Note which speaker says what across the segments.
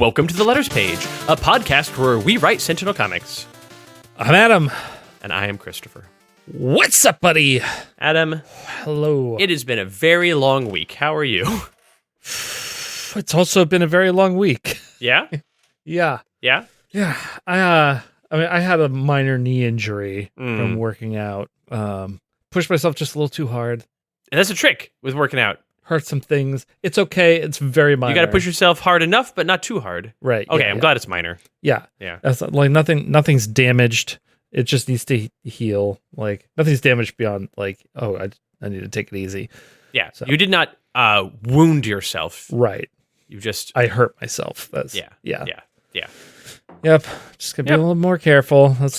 Speaker 1: Welcome to The Letters Page, a podcast where we write Sentinel comics.
Speaker 2: I'm Adam.
Speaker 1: And I am Christopher.
Speaker 2: What's up, buddy?
Speaker 1: Adam.
Speaker 2: Hello.
Speaker 1: It has been a very long week. How are you?
Speaker 2: It's also been a very long week.
Speaker 1: Yeah?
Speaker 2: Yeah.
Speaker 1: Yeah?
Speaker 2: Yeah. I had a minor knee injury from working out. Pushed myself just a little too hard.
Speaker 1: And that's a trick with working out.
Speaker 2: Hurt some things. It's okay. It's very minor.
Speaker 1: You got to push yourself hard enough, but not too hard.
Speaker 2: Right.
Speaker 1: Okay,
Speaker 2: yeah,
Speaker 1: I'm glad it's minor.
Speaker 2: Yeah.
Speaker 1: Yeah.
Speaker 2: That's like nothing's damaged. It just needs to heal. Like nothing's damaged beyond like, oh, I need to take it easy.
Speaker 1: Yeah.
Speaker 2: So.
Speaker 1: You did not wound yourself.
Speaker 2: Right.
Speaker 1: You just...
Speaker 2: I hurt myself.
Speaker 1: Yeah.
Speaker 2: Yep. Just gotta be a little more careful. That's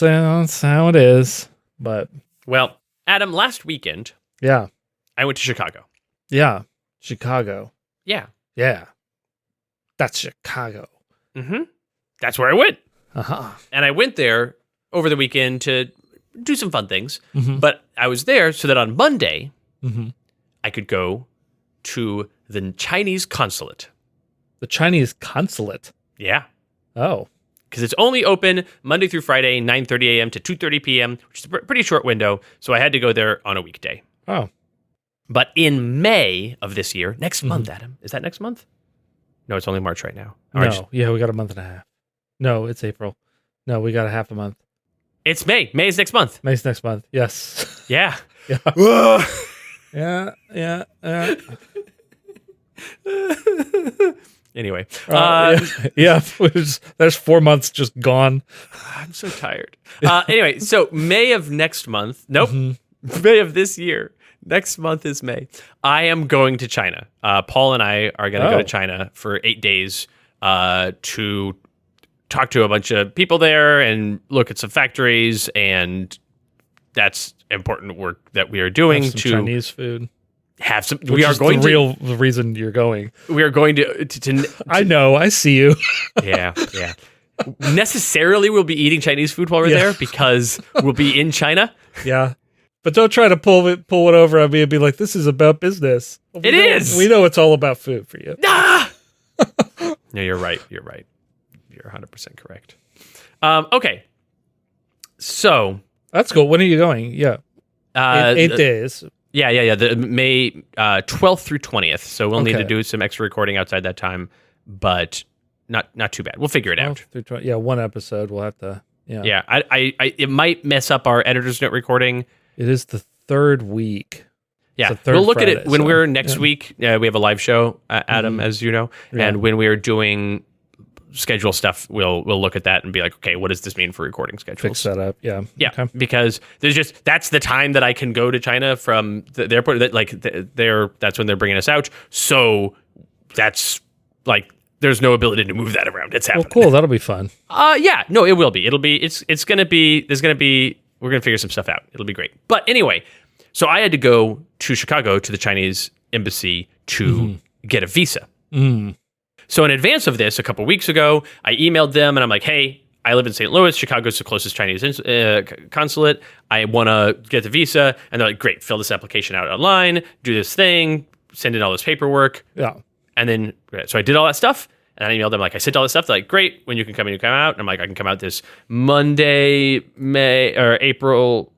Speaker 2: how it is. But
Speaker 1: well, Adam, last weekend,
Speaker 2: yeah,
Speaker 1: I went to Chicago.
Speaker 2: Yeah, Chicago.
Speaker 1: Yeah.
Speaker 2: That's Chicago.
Speaker 1: Mm-hmm. That's where I went.
Speaker 2: Uh-huh.
Speaker 1: And I went there over the weekend to do some fun things.
Speaker 2: Mm-hmm.
Speaker 1: But I was there so that on Monday,
Speaker 2: Mm-hmm.
Speaker 1: I could go to the Chinese consulate.
Speaker 2: The Chinese consulate.
Speaker 1: Yeah.
Speaker 2: Oh.
Speaker 1: Because it's only open Monday through Friday, 9:30 a.m. to 2:30 p.m., which is a pretty short window. So I had to go there on a weekday.
Speaker 2: Oh.
Speaker 1: But in May of this year, next month, Adam, is that next month? No, it's only March right now.
Speaker 2: No. Yeah, we got a month and a half. No, it's April. No, we got a half a month.
Speaker 1: It's May. May is next month.
Speaker 2: May's next month. Yes.
Speaker 1: Yeah.
Speaker 2: Yeah. Yeah.
Speaker 1: Anyway.
Speaker 2: Yeah. There's 4 months just gone.
Speaker 1: I'm so tired. Anyway, so May of next month. Nope.
Speaker 2: Mm-hmm.
Speaker 1: May of this year. Next month is May. I am going to China. Paul and I are going to go to China for 8 days to talk to a bunch of people there and look at some factories. And that's important work that we are doing.
Speaker 2: Have some
Speaker 1: to
Speaker 2: Chinese food.
Speaker 1: Have some.
Speaker 2: Which is the reason you're going.
Speaker 1: We are going to
Speaker 2: I know. I see you.
Speaker 1: Yeah. Necessarily, we'll be eating Chinese food while we're there because we'll be in China.
Speaker 2: Yeah. But don't try to pull it over on me and be like, this is about business.
Speaker 1: It is.
Speaker 2: We know it's all about food for you.
Speaker 1: Ah! No, you're right. You're 100% correct. Okay. So.
Speaker 2: That's cool. When are you going? Yeah. 8 days.
Speaker 1: Yeah. The May 12th through 20th. So we'll need to
Speaker 2: Okay.
Speaker 1: do some extra recording outside that time, but not too bad. We'll figure it out.
Speaker 2: Yeah, one episode. We'll have to. Yeah.
Speaker 1: Yeah. I it might mess up our editor's note recording.
Speaker 2: It is the third week.
Speaker 1: Yeah,
Speaker 2: third
Speaker 1: we'll look
Speaker 2: Friday,
Speaker 1: at it when
Speaker 2: so,
Speaker 1: we're next week. We have a live show, Adam, as you know, and when we are doing schedule stuff, we'll look at that and be like, okay, what does this mean for recording schedules?
Speaker 2: Fix that up. Yeah.
Speaker 1: Yeah,
Speaker 2: Okay.
Speaker 1: because that's the time that I can go to China from the airport. That's when they're bringing us out. So that's like there's no ability to move that around. It's happening.
Speaker 2: Well, cool. That'll be fun.
Speaker 1: Yeah, no, it will be. It's gonna be. We're gonna figure some stuff out. It'll be great. But anyway. So I had to go to Chicago to the Chinese embassy to get a visa. So in advance of this, a couple weeks ago, I emailed them and I'm like, hey, I live in St. Louis. Chicago's the closest Chinese consulate. I want to get the visa. And they're like, great, fill this application out online, do this thing, send in all this paperwork.
Speaker 2: Yeah.
Speaker 1: And then, so I did all that stuff. And I emailed them like, I sent all this stuff. They're like, great, when you can come in, you come out. And I'm like, I can come out this Monday, April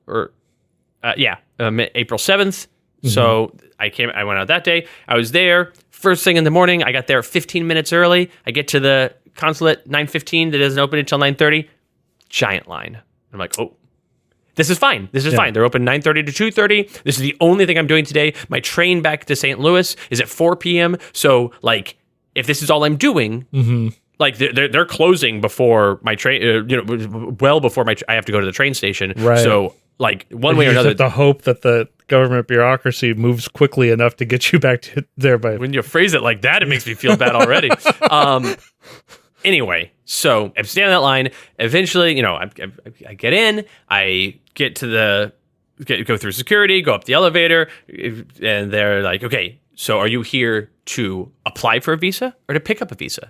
Speaker 1: 7th. So I went out that day. I was there first thing in the morning. I got there 15 minutes early. I get to the consulate 9:15. That doesn't open until 9:30. Giant line. I'm like, oh, this is fine. Fine. They're open 9:30 to 2:30. This is the only thing I'm doing today. My train back to St. Louis is at 4 p.m. So like, if this is all I'm doing, like they're closing before my train, well before I have to go to the train station.
Speaker 2: Right.
Speaker 1: So like one way or another,
Speaker 2: the hope that the government bureaucracy moves quickly enough to get you back to there by.
Speaker 1: When you phrase it like that, it makes me feel bad already. Anyway, so I'm standing in that line. Eventually, I get in. I get to go through security, go up the elevator, and they're like, "Okay, so are you here to apply for a visa or to pick up a visa?"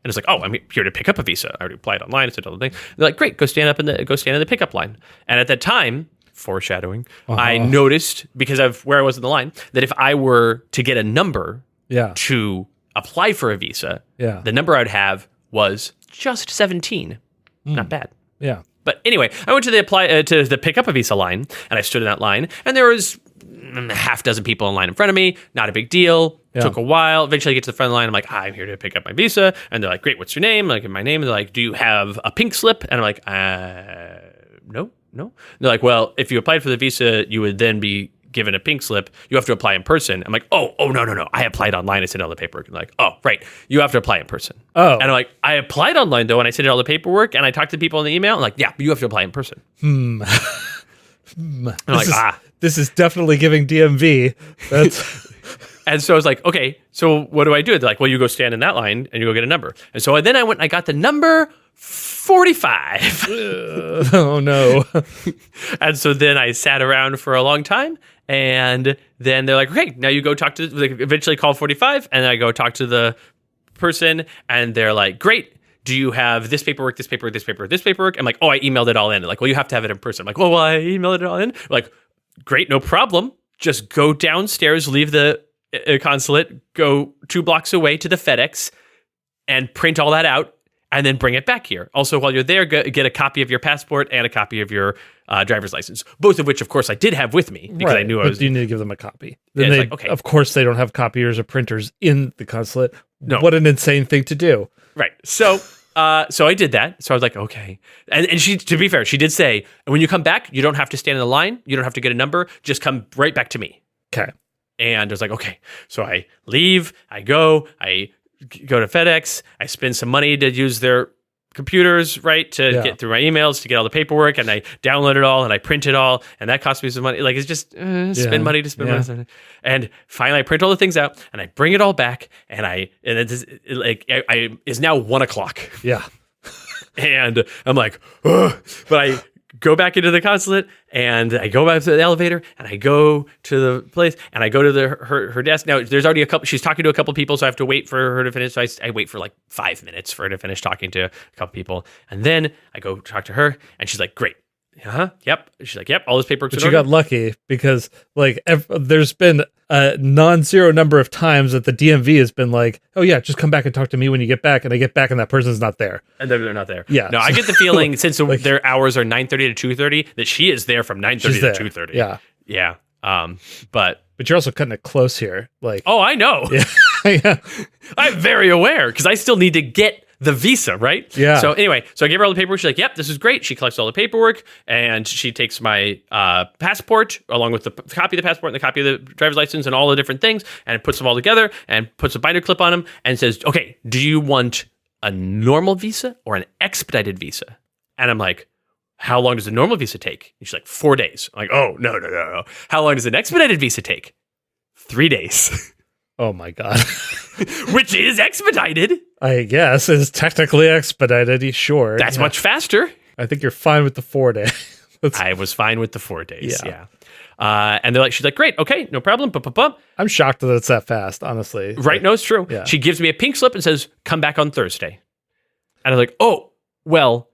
Speaker 1: And it's like, "Oh, I'm here to pick up a visa. I already applied online. It's another thing." They're like, "Great, go stand in the pickup line." And at that time, foreshadowing, I noticed, because of where I was in the line, that if I were to get a number to apply for a visa, the number I'd have was just 17. Not bad.
Speaker 2: Yeah.
Speaker 1: But anyway, I went to the pick up a visa line, and I stood in that line, and there was a half dozen people in line in front of me. Not a big deal.
Speaker 2: Yeah.
Speaker 1: Took a while. Eventually, I get to the front of the line. I'm like, I'm here to pick up my visa, and they're like, great. What's your name? I'm like, my name. And they're like, do you have a pink slip? And I'm like, no. And they're like, well, if you applied for the visa, you would then be given a pink slip. You have to apply in person. I'm like, oh, no. I applied online. I sent all the paperwork. And they're like, oh, right. You have to apply in person.
Speaker 2: Oh.
Speaker 1: And I'm like, I applied online though, and I sent all the paperwork, and I talked to people in the email. I'm like, yeah, but you have to apply in person. And I'm like,
Speaker 2: This is definitely giving DMV. That's
Speaker 1: And so I was like, okay, so what do I do? They're like, well, you go stand in that line and you go get a number. And so then I went and I got the number 45.
Speaker 2: oh no.
Speaker 1: And so then I sat around for a long time, and then they're like, okay, now you go talk to, they eventually call 45, and then I go talk to the person, and they're like, great. Do you have this paperwork, this paperwork, this paperwork, this paperwork? I'm like, oh, I emailed it all in. They're like, well, you have to have it in person. I'm like, well, I emailed it all in. I'm like, great, no problem. Just go downstairs, leave the consulate, go 2 blocks away to the FedEx, and print all that out, and then bring it back here. Also, while you're there, get a copy of your passport and a copy of your driver's license, both of which, of course, I did have with me because I knew I was.
Speaker 2: You need to give them a copy.
Speaker 1: Yeah,
Speaker 2: Then
Speaker 1: like, okay.
Speaker 2: Of course, they don't have copiers or printers in the consulate.
Speaker 1: No.
Speaker 2: What an insane thing to do.
Speaker 1: Right. So I did that. So I was like, okay. And she, to be fair, she did say, when you come back, you don't have to stand in the line. You don't have to get a number. Just come right back to me.
Speaker 2: Okay.
Speaker 1: And I was like, okay. So I leave, I go to FedEx, I spend some money to use their computers, right, to get through my emails, to get all the paperwork, and I download it all, and I print it all, and that cost me some money. Like, it's just spend money to spend money. And finally, I print all the things out, and I bring it all back, and it's now 1:00.
Speaker 2: Yeah.
Speaker 1: And I'm like, ugh. But I go back into the consulate, and I go back to the elevator, and I go to the place, and I go to her desk. Now, there's already she's talking to a couple people, so I have to wait for her to finish. So I wait for like 5 minutes for her to finish talking to a couple people. And then I go talk to her, and she's like, great. Yep. She's like, yep, all this paperwork.
Speaker 2: But you got lucky because like there's been a non-zero number of times that the DMV has been like, oh yeah, just come back and talk to me when you get back. And I get back and that person's not there.
Speaker 1: And they're not there.
Speaker 2: Yeah.
Speaker 1: No, I get the feeling since their hours are 9:30 to 2:30 that she is there from 9:30 to 2:30.
Speaker 2: Yeah.
Speaker 1: Yeah. But
Speaker 2: you're also cutting it close here. Like,
Speaker 1: oh, I know.
Speaker 2: Yeah.
Speaker 1: I'm very aware because I still need to get the visa, right?
Speaker 2: Yeah.
Speaker 1: So anyway, I gave her all the paperwork. She's like, yep, this is great. She collects all the paperwork, and she takes my passport along with the copy of the passport and the copy of the driver's license and all the different things, and puts them all together and puts a binder clip on them and says, okay, do you want a normal visa or an expedited visa? And I'm like, how long does a normal visa take? And she's like, 4 days. I'm like, oh, no. How long does an expedited visa take? 3 days.
Speaker 2: Oh my God.
Speaker 1: Which is expedited.
Speaker 2: I guess it's technically expedited. Sure.
Speaker 1: That's much faster.
Speaker 2: I think you're fine with the 4 day.
Speaker 1: I was fine with the 4 days. Yeah. And she's like, great. Okay. No problem.
Speaker 2: I'm shocked that it's that fast, honestly.
Speaker 1: Right. No, it's true.
Speaker 2: Yeah.
Speaker 1: She gives me a pink slip and says, come back on Thursday. And I'm like, oh, well,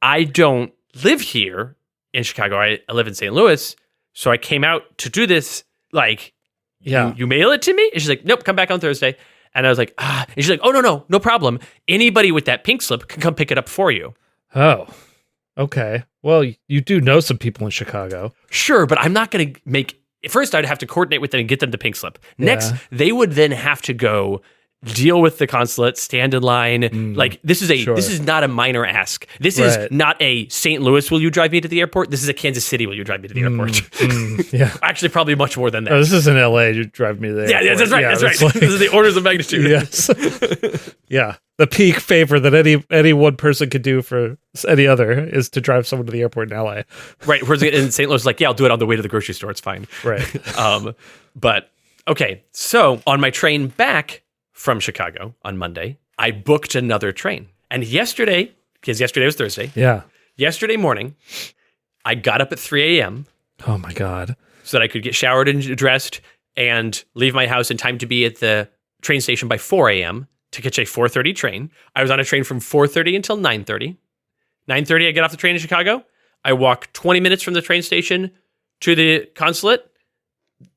Speaker 1: I don't live here in Chicago. I live in St. Louis. So I came out to do this. Like, you mail it to me? And she's like, nope, come back on Thursday. And I was like, And she's like, oh, no problem. Anybody with that pink slip can come pick it up for you.
Speaker 2: Oh, okay. Well, you do know some people in Chicago.
Speaker 1: Sure, but I'm not going to make... First, I'd have to coordinate with them and get them the pink slip. Next, they would then have to go deal with the consulate, stand in line. Like, this is not a minor ask. This is not a St. Louis, will you drive me to the airport? This is a Kansas City, will you drive me to the airport?
Speaker 2: Yeah.
Speaker 1: Actually, probably much more than that.
Speaker 2: Oh, this is in LA, you drive me there.
Speaker 1: Yeah, that's right. That's right. Like, this is the orders of magnitude.
Speaker 2: Yes. Yeah. The peak favor that any one person could do for any other is to drive someone to the airport in LA.
Speaker 1: Right. Whereas in St. Louis, like, yeah, I'll do it on the way to the grocery store. It's fine.
Speaker 2: Right.
Speaker 1: But okay. So on my train back from Chicago on Monday, I booked another train. And yesterday, because yesterday was Thursday.
Speaker 2: Yeah.
Speaker 1: Yesterday morning, I got up at 3 a.m.
Speaker 2: Oh my God.
Speaker 1: So that I could get showered and dressed and leave my house in time to be at the train station by 4 a.m. to catch a 4:30 train. I was on a train from 4:30 until 9:30. 9:30, I get off the train in Chicago. I walk 20 minutes from the train station to the consulate.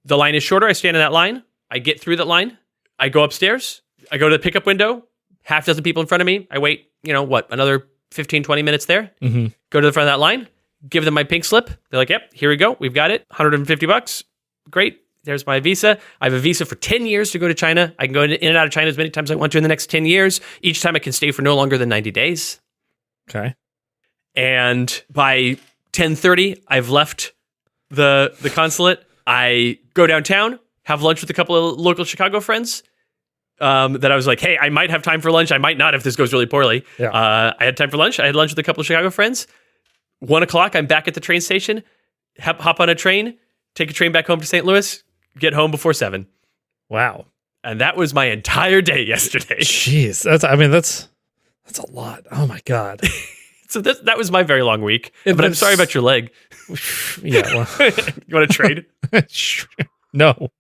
Speaker 1: The line is shorter. I stand in that line. I get through that line. I go upstairs. I go to the pickup window, half dozen people in front of me. I wait, another 15, 20 minutes there.
Speaker 2: Mm-hmm.
Speaker 1: Go to the front of that line, give them my pink slip. They're like, yep, here we go. We've got it. $150. Great. There's my visa. I have a visa for 10 years to go to China. I can go in and out of China as many times as I want to in the next 10 years. Each time I can stay for no longer than 90 days.
Speaker 2: Okay.
Speaker 1: And by 10:30, I've left the consulate. I go downtown, have lunch with a couple of local Chicago friends that I was like, hey, I might have time for lunch. I might not if this goes really poorly.
Speaker 2: Yeah.
Speaker 1: I had time for lunch. I had lunch with a couple of Chicago friends. 1:00, I'm back at the train station, hop on a train, take a train back home to St. Louis, get home before 7.
Speaker 2: Wow.
Speaker 1: And that was my entire day yesterday.
Speaker 2: Jeez. That's a lot. Oh my God.
Speaker 1: So that was my very long week. But I'm sorry about your leg.
Speaker 2: Yeah. Well.
Speaker 1: You want to trade?
Speaker 2: No.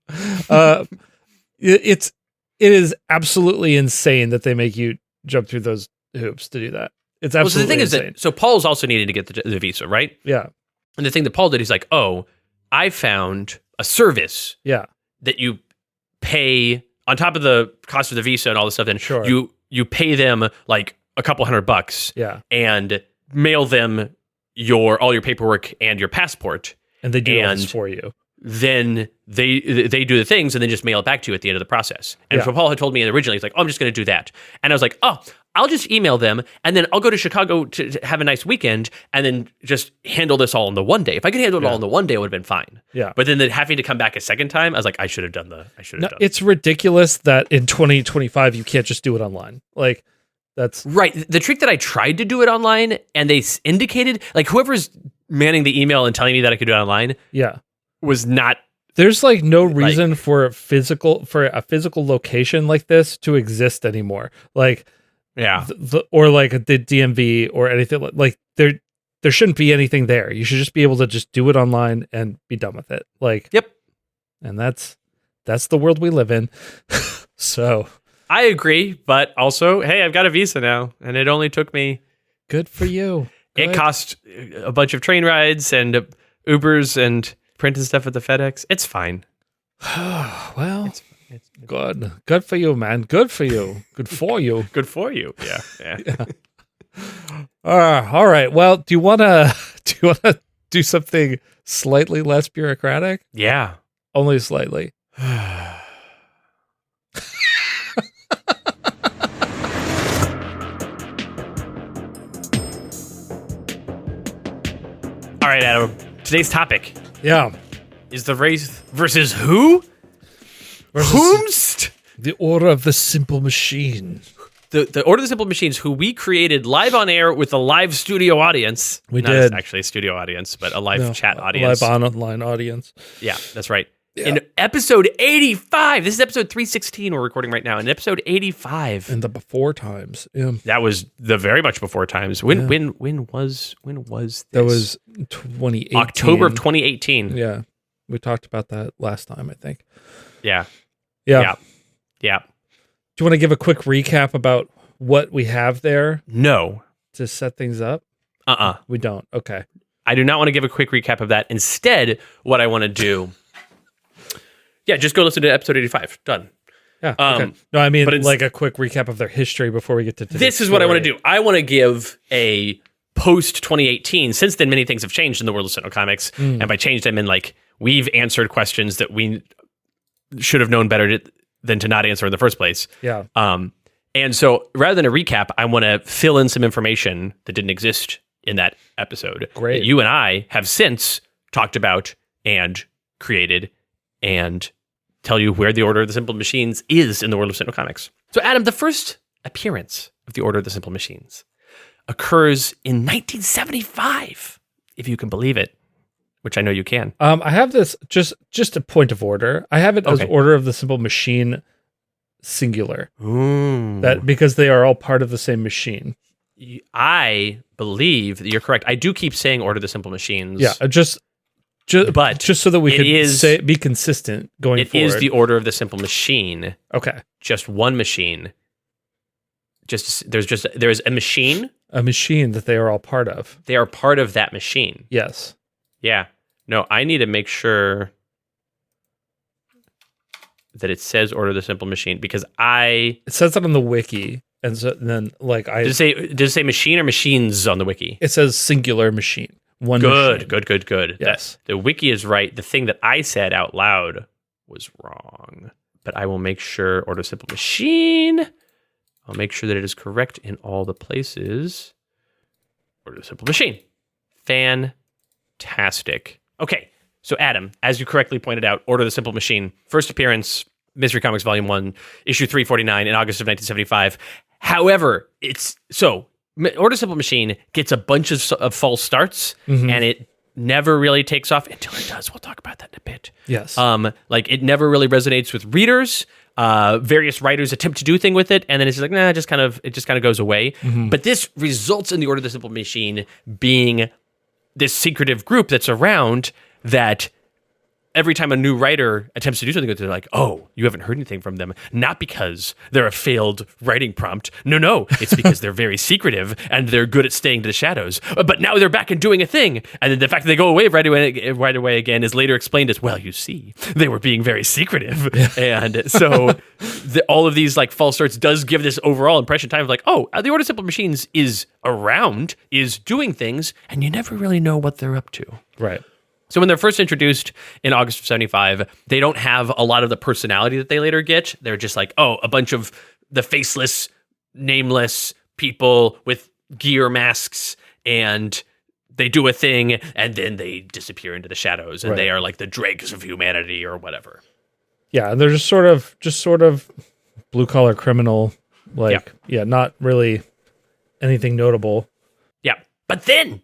Speaker 2: It is absolutely insane that they make you jump through those hoops to do that. It's absolutely
Speaker 1: so the thing
Speaker 2: insane.
Speaker 1: is that Paul's also needed to get the visa, right?
Speaker 2: Yeah.
Speaker 1: And the thing that Paul did, he's like, oh, I found a service
Speaker 2: Yeah.
Speaker 1: that you pay on top of the cost of the visa and all this stuff. Then
Speaker 2: Sure.
Speaker 1: you pay them like a couple $100.
Speaker 2: Yeah.
Speaker 1: And mail them all your paperwork and your passport.
Speaker 2: And they do all this for you.
Speaker 1: Then they do the things and then just mail it back to you at the end of the process. And so Paul had told me originally, he's like, oh, I'm just going to do that. And I was like, oh, I'll just email them and then I'll go to Chicago to have a nice weekend and then just handle this all in the one day. If I could handle it all in the one day, it would have been fine.
Speaker 2: Yeah.
Speaker 1: But then having to come back a second time, I was like, I should have done it.
Speaker 2: It's ridiculous that in 2025 you can't just do it online. Like that's
Speaker 1: right. The trick that I tried to do it online and they indicated, like whoever's manning the email and telling me that I could do it online.
Speaker 2: Yeah.
Speaker 1: Was not.
Speaker 2: There's like no reason for a physical location like this to exist anymore. Like,
Speaker 1: yeah,
Speaker 2: or like the DMV or anything like there shouldn't be anything there. You should just be able to just do it online and be done with it. Like,
Speaker 1: yep.
Speaker 2: And that's the world we live in. So
Speaker 1: I agree, but also, hey, I've got a visa now, and it only took me.
Speaker 2: Good for you. Good.
Speaker 1: It cost a bunch of train rides and Ubers and printing stuff at the FedEx. It's fine.
Speaker 2: Well, it's good. Good for you, man. Good for you. Good for you.
Speaker 1: Good for you. Yeah.
Speaker 2: Yeah. All right. Well, do you want to do something slightly less bureaucratic?
Speaker 1: Yeah.
Speaker 2: Only slightly.
Speaker 1: All right, Adam. Today's topic.
Speaker 2: Yeah.
Speaker 1: Is the race versus who? Whomst?
Speaker 2: The Order of the Simple Machine.
Speaker 1: The Order of the Simple Machines, who we created live on air with a live studio audience.
Speaker 2: We
Speaker 1: Not
Speaker 2: did.
Speaker 1: Actually a studio audience, but a live chat audience.
Speaker 2: Live online audience.
Speaker 1: Yeah, that's right.
Speaker 2: Yeah.
Speaker 1: In episode 85. This is episode 316 we're recording right now. In episode 85.
Speaker 2: In the before times. Yeah.
Speaker 1: That was the very much before times. When was this?
Speaker 2: That was 2018.
Speaker 1: October of 2018.
Speaker 2: Yeah. We talked about that last time, I think.
Speaker 1: Yeah.
Speaker 2: Yeah.
Speaker 1: Yeah.
Speaker 2: Do you want to give a quick recap about what we have there
Speaker 1: No.
Speaker 2: to set things up? We don't. Okay.
Speaker 1: I do not want to give a quick recap of that. Instead, what I want to do... Yeah, just go listen to episode 85. Done.
Speaker 2: Yeah. Okay. No, I mean,
Speaker 1: but
Speaker 2: like a quick recap of their history before we get to
Speaker 1: this is what I want to do. I want to give a post 2018. Since then, many things have changed in the world of Sentinel Comics. And by changed, I mean like we've answered questions that we should have known better than to not answer in the first place.
Speaker 2: Yeah.
Speaker 1: And so rather than a recap, I want to fill in some information that didn't exist in that episode.
Speaker 2: Great.
Speaker 1: That you and I have since talked about and created and tell you where the Order of the Simple Machines is in the world of Sentinel Comics. So, Adam, the first appearance of the Order of the Simple Machines occurs in 1975, if you can believe it, which I know you can.
Speaker 2: I have this, just a point of order. I have it as Order of the Simple Machine singular.
Speaker 1: Ooh.
Speaker 2: That because they are all part of the same machine.
Speaker 1: I believe that you're correct. I do keep saying Order of the Simple Machines.
Speaker 2: Yeah, just so that we can be consistent going forward.
Speaker 1: It is the Order of the Simple Machine.
Speaker 2: Okay.
Speaker 1: Just one machine. There is a machine.
Speaker 2: A machine that they are all part of.
Speaker 1: They are part of that machine.
Speaker 2: Yes.
Speaker 1: Yeah. No, I need to make sure that it says Order of the Simple Machine because
Speaker 2: it says that on the wiki. And so then like
Speaker 1: Does it say machine or machines on the wiki?
Speaker 2: it says singular machine. One
Speaker 1: Good,
Speaker 2: machine.
Speaker 1: good.
Speaker 2: Yes.
Speaker 1: The wiki is right. The thing that I said out loud was wrong. But I will make sure Order Simple Machine. I'll make sure that it is correct in all the places. Order Simple Machine. Fantastic. Okay, so Adam, as you correctly pointed out, Order the Simple Machine, first appearance, Mystery Comics Volume 1, issue 349 in August of 1975. However, Order Simple Machine gets a bunch of false starts, and it never really takes off until it does. We'll talk about that in a bit.
Speaker 2: Yes.
Speaker 1: It never really resonates with readers. Various writers attempt to do a thing with it, and then it's just like, nah, it just kind of goes away. But this results in the Order of the Simple Machine being this secretive group that's around that every time a new writer attempts to do something with it, they're like, oh, you haven't heard anything from them. Not because they're a failed writing prompt. No. It's because they're very secretive and they're good at staying to the shadows. But now they're back and doing a thing. And then the fact that they go away right away again is later explained as, well, you see, they were being very secretive. And so all of these like false starts does give this overall impression time of like, oh, the Order of Simple Machines is around, is doing things, and you never really know what they're up to.
Speaker 2: Right.
Speaker 1: So when they're first introduced in August of 75, they don't have a lot of the personality that they later get. They're just like, oh, a bunch of the faceless, nameless people with gear masks, and they do a thing, and then they disappear into the shadows, and they are like the dregs of humanity or whatever.
Speaker 2: Yeah, they're just sort of blue-collar criminal, not really anything notable.
Speaker 1: Yeah, but then,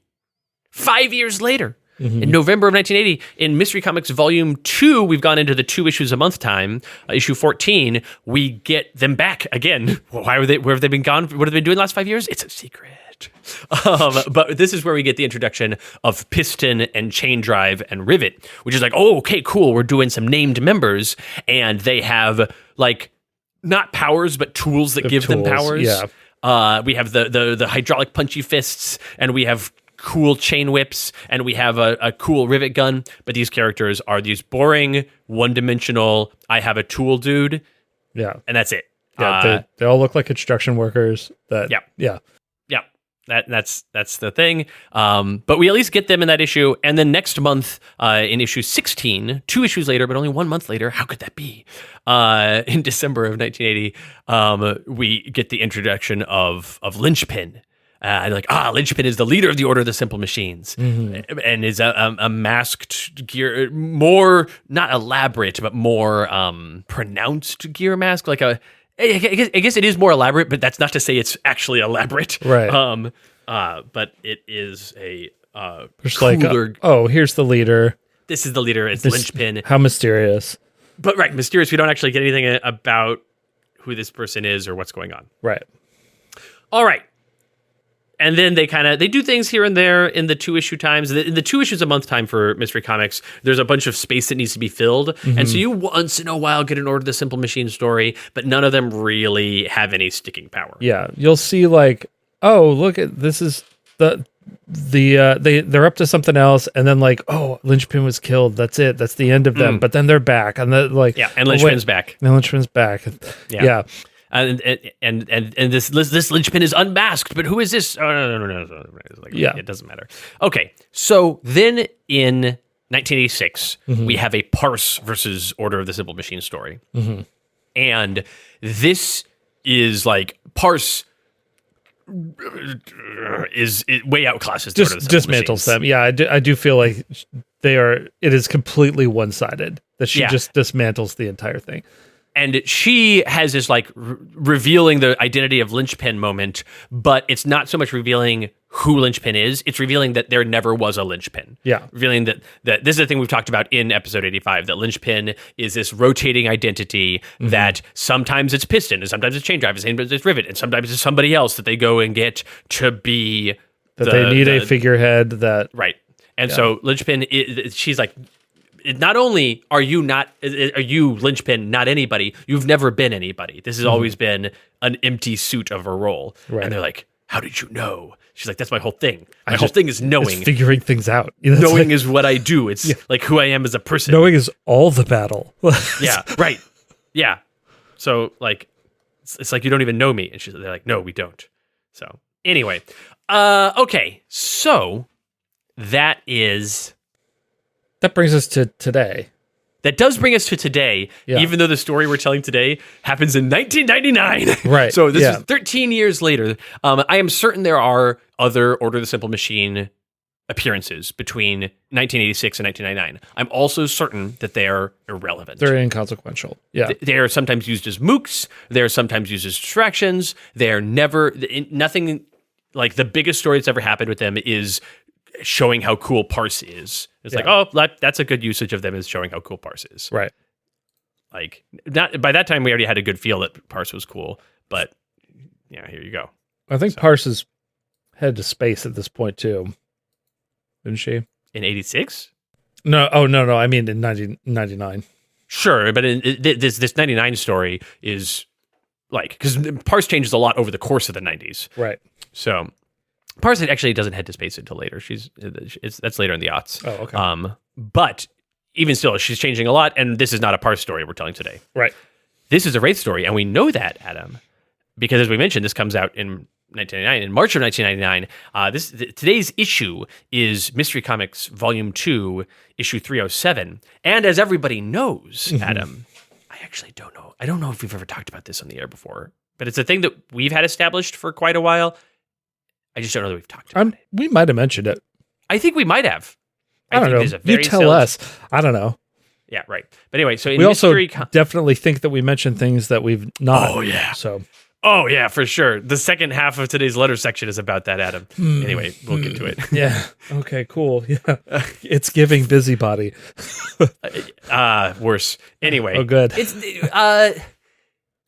Speaker 1: 5 years later, in November of 1980, in Mystery Comics Volume 2, we've gone into the 2 issues a month time, issue 14, we get them back again. Where have they been gone? What have they been doing the last 5 years? It's a secret. But this is where we get the introduction of Piston and Chain Drive and Rivet, which is like, oh, okay, cool, we're doing some named members, and they have, like, not powers, but tools that give them powers.
Speaker 2: Yeah.
Speaker 1: We have the hydraulic punchy fists, and we have cool chain whips, and we have a cool rivet gun, but these characters are these boring, one-dimensional, I have a tool dude.
Speaker 2: Yeah.
Speaker 1: And that's it.
Speaker 2: Yeah, they all look like construction workers. Yeah.
Speaker 1: That's the thing. But we at least get them in that issue, and then next month, in issue 16, 2 issues later, but only 1 month later, how could that be? In December of 1980, we get the introduction of Linchpin. And Linchpin is the leader of the Order of the Simple Machines, and is a masked gear, more not elaborate, but more pronounced gear mask. Like I guess it is more elaborate, but that's not to say it's actually elaborate,
Speaker 2: right?
Speaker 1: But it is a
Speaker 2: cooler. Here's the leader.
Speaker 1: This is the leader. It's Linchpin.
Speaker 2: How mysterious!
Speaker 1: But mysterious. We don't actually get anything about who this person is or what's going on.
Speaker 2: Right.
Speaker 1: All right. And then they do things here and there in the 2 issue times. In the 2 issues a month time for Mystery Comics, there's a bunch of space that needs to be filled. And so you once in a while get an Order of the Simple Machine story, but none of them really have any sticking power.
Speaker 2: Yeah. You'll see like, oh, look at this is they're up to something else, and then like, oh, Linchpin was killed. That's it. That's the end of them. But then they're back, and and
Speaker 1: Linchpin's back.
Speaker 2: And Linchpin's back. Yeah.
Speaker 1: And this Linchpin is unmasked, but who is this? Oh, no. It doesn't matter. Okay, so then in 1986, we have a Parse versus Order of the Simple Machine story. And this is like, Parse is way outclasses the Order of the Simple
Speaker 2: dismantles
Speaker 1: Machines.
Speaker 2: them. Yeah, I do feel like it is completely one-sided, that she just dismantles the entire thing.
Speaker 1: And she has this like revealing the identity of Linchpin moment, but it's not so much revealing who Linchpin is. It's revealing that there never was a Linchpin.
Speaker 2: Yeah.
Speaker 1: Revealing that this is the thing we've talked about in episode 85, that Linchpin is this rotating identity that sometimes it's Piston, and sometimes it's Chain Drive, and sometimes it's Rivet, and sometimes it's somebody else that they go and get to be
Speaker 2: they need a figurehead that...
Speaker 1: Right. And so Linchpin, she's like... Not only are you Linchpin not anybody, you've never been anybody. This has always been an empty suit of a role. Right. And they're like, how did you know? She's like, that's my whole thing. My whole thing is knowing.
Speaker 2: It's figuring things out.
Speaker 1: Knowing is what I do. It's like who I am as a person.
Speaker 2: Knowing is all the battle.
Speaker 1: Yeah, right. Yeah. So like it's like you don't even know me. And they're like, no, we don't. So anyway, okay, so that
Speaker 2: brings us to today.
Speaker 1: That does bring us to today,
Speaker 2: Yeah.
Speaker 1: even though the story we're telling today happens in 1999.
Speaker 2: Right.
Speaker 1: So this is 13 years later. I am certain there are other Order of the Simple Machine appearances between 1986 and 1999. I'm also certain that they are irrelevant.
Speaker 2: They're inconsequential. Yeah.
Speaker 1: They are sometimes used as mooks. They're sometimes used as distractions. They're never, nothing like the biggest story that's ever happened with them is showing how cool Parse is. It's like, oh, that's a good usage of them, is showing how cool Parse is.
Speaker 2: Right.
Speaker 1: Like, not by that time we already had a good feel that Parse was cool, but yeah, here you go.
Speaker 2: I think Parse is headed to space at this point too. Didn't she?
Speaker 1: In 86?
Speaker 2: No. I mean in 1999.
Speaker 1: Sure, but this 99 story is like, because Parse changes a lot over the course of the 90s.
Speaker 2: Right.
Speaker 1: So Parse actually doesn't head to space until later. That's later in the aughts.
Speaker 2: Oh, okay.
Speaker 1: But even still, she's changing a lot, and this is not a Parse story we're telling today.
Speaker 2: Right.
Speaker 1: This is a Wraith story, and we know that, Adam, because as we mentioned, this comes out in 1999, in March of 1999. Today's issue is Mystery Comics Volume 2, Issue 307. And as everybody knows, Adam, I actually don't know. I don't know if we've ever talked about this on the air before, but it's a thing that we've had established for quite a while. I just don't know that we've talked about it.
Speaker 2: We might have mentioned it.
Speaker 1: I think we might have.
Speaker 2: I don't know. You tell us. I don't know.
Speaker 1: Yeah, right. But anyway, so in
Speaker 2: we also definitely think that we mentioned things that we've not.
Speaker 1: Oh, yeah.
Speaker 2: So.
Speaker 1: Oh, yeah, for sure. The second half of today's letter section is about that, Adam. Anyway, we'll get to it.
Speaker 2: Yeah. Okay, cool. Yeah. It's giving busybody.
Speaker 1: Worse. Anyway.
Speaker 2: Oh, good.
Speaker 1: It's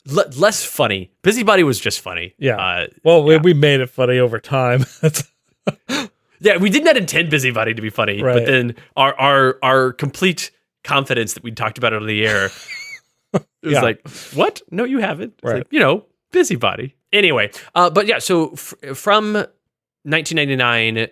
Speaker 1: less funny. Busybody was just funny.
Speaker 2: Yeah. We made it funny over time.
Speaker 1: Yeah, we did not intend Busybody to be funny,
Speaker 2: right.
Speaker 1: But then our complete confidence that we talked about it on the air was like, what? No, you haven't. It's
Speaker 2: right.
Speaker 1: like, Busybody. Anyway, but yeah, so from 1999,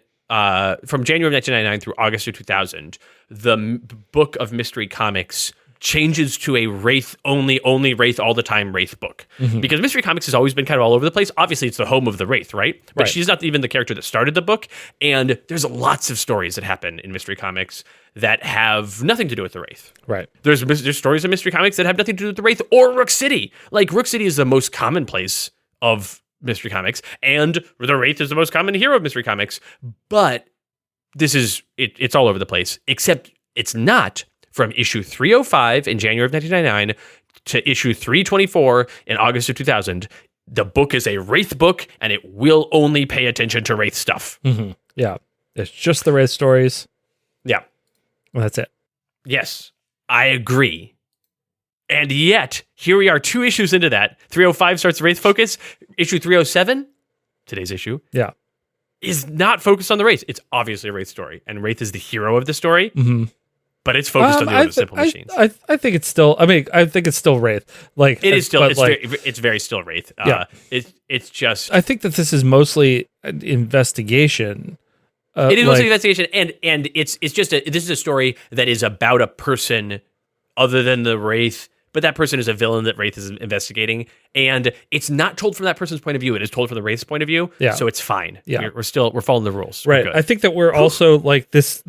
Speaker 1: from January of 1999 through August of 2000, the book of Mystery Comics changes to a Wraith only Wraith all the time Wraith book. Because Mystery Comics has always been kind of all over the place. Obviously, it's the home of the Wraith, right? But she's not even the character that started the book. And there's lots of stories that happen in Mystery Comics that have nothing to do with the Wraith.
Speaker 2: Right.
Speaker 1: There's stories in Mystery Comics that have nothing to do with the Wraith or Rook City. Like, Rook City is the most commonplace of Mystery Comics, and the Wraith is the most common hero of Mystery Comics. But this is, it's all over the place, except it's not. From issue 305 in January of 1999 to issue 324 in August of 2000, the book is a Wraith book, and it will only pay attention to Wraith stuff.
Speaker 2: Yeah. It's just the Wraith stories.
Speaker 1: Yeah.
Speaker 2: Well, that's it.
Speaker 1: Yes, I agree. And yet, here we are 2 issues into that. 305 starts Wraith focus. Issue 307, today's issue, is not focused on the Wraith. It's obviously a Wraith story, and Wraith is the hero of the story. But it's focused on the other simple machines.
Speaker 2: I think it's still. I think it's still Wraith. Like
Speaker 1: it is still. It's very still Wraith. It's just.
Speaker 2: I think that this is mostly an investigation.
Speaker 1: It is mostly investigation, and it's just this is a story that is about a person other than the Wraith. But that person is a villain that Wraith is investigating, and it's not told from that person's point of view. It is told from the Wraith's point of view.
Speaker 2: Yeah.
Speaker 1: So it's fine.
Speaker 2: Yeah.
Speaker 1: We're following the rules.
Speaker 2: Right. I think that we're also like this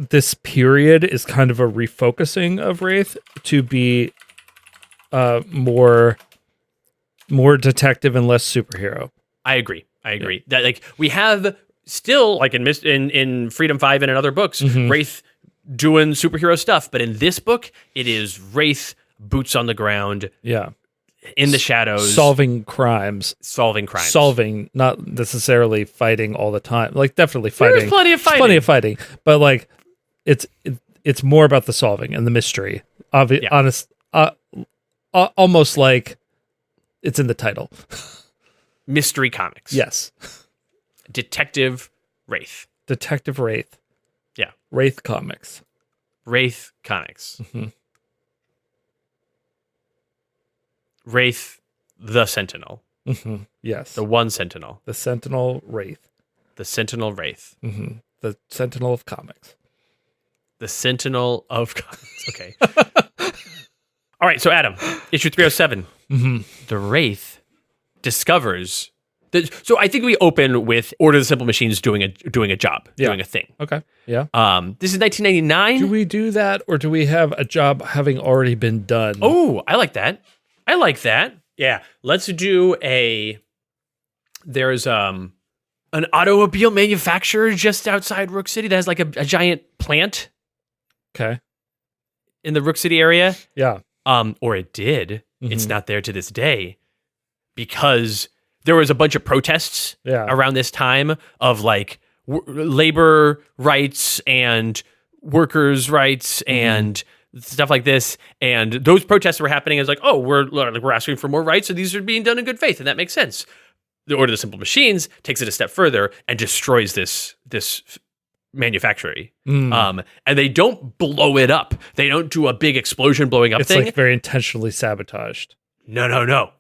Speaker 2: period is kind of a refocusing of Wraith to be more detective and less superhero.
Speaker 1: I agree. That like we have still like in Freedom 5 and in other books, Wraith doing superhero stuff, but in this book, it is Wraith boots on the ground.
Speaker 2: Yeah.
Speaker 1: In the shadows.
Speaker 2: Solving crimes. Solving, not necessarily fighting all the time. Like, definitely fighting.
Speaker 1: There's plenty of fighting.
Speaker 2: But, like, it's more about the solving and the mystery. Almost like it's in the title.
Speaker 1: Mystery Comics.
Speaker 2: Yes.
Speaker 1: Detective Wraith.
Speaker 2: Yeah. Wraith Comics.
Speaker 1: Wraith the Sentinel.
Speaker 2: Yes.
Speaker 1: The one Sentinel.
Speaker 2: The Sentinel Wraith.
Speaker 1: The Sentinel Wraith.
Speaker 2: The Sentinel of Comics.
Speaker 1: The Sentinel of Comics. Okay. All right, so Adam, issue 307. The Wraith discovers that. So I think we open with Order of the Simple Machines doing a job, doing a thing.
Speaker 2: Okay. Yeah.
Speaker 1: This is 1999.
Speaker 2: Do we do that, or do we have a job having already been done?
Speaker 1: Oh, I like that. Yeah. Let's do there's an automobile manufacturer just outside Rook City that has like a giant plant
Speaker 2: Okay.
Speaker 1: in the Rook City area.
Speaker 2: Yeah.
Speaker 1: Or it did. It's not there to this day because there was a bunch of protests around this time of like labor rights and workers' rights and stuff like this. And those protests were happening as like, oh, we're asking for more rights, so these are being done in good faith, and that makes sense. The Order of the Simple Machines takes it a step further and destroys this manufactory. And they don't blow it up. They don't do a big explosion blowing up thing.
Speaker 2: It's like very intentionally sabotaged.
Speaker 1: No.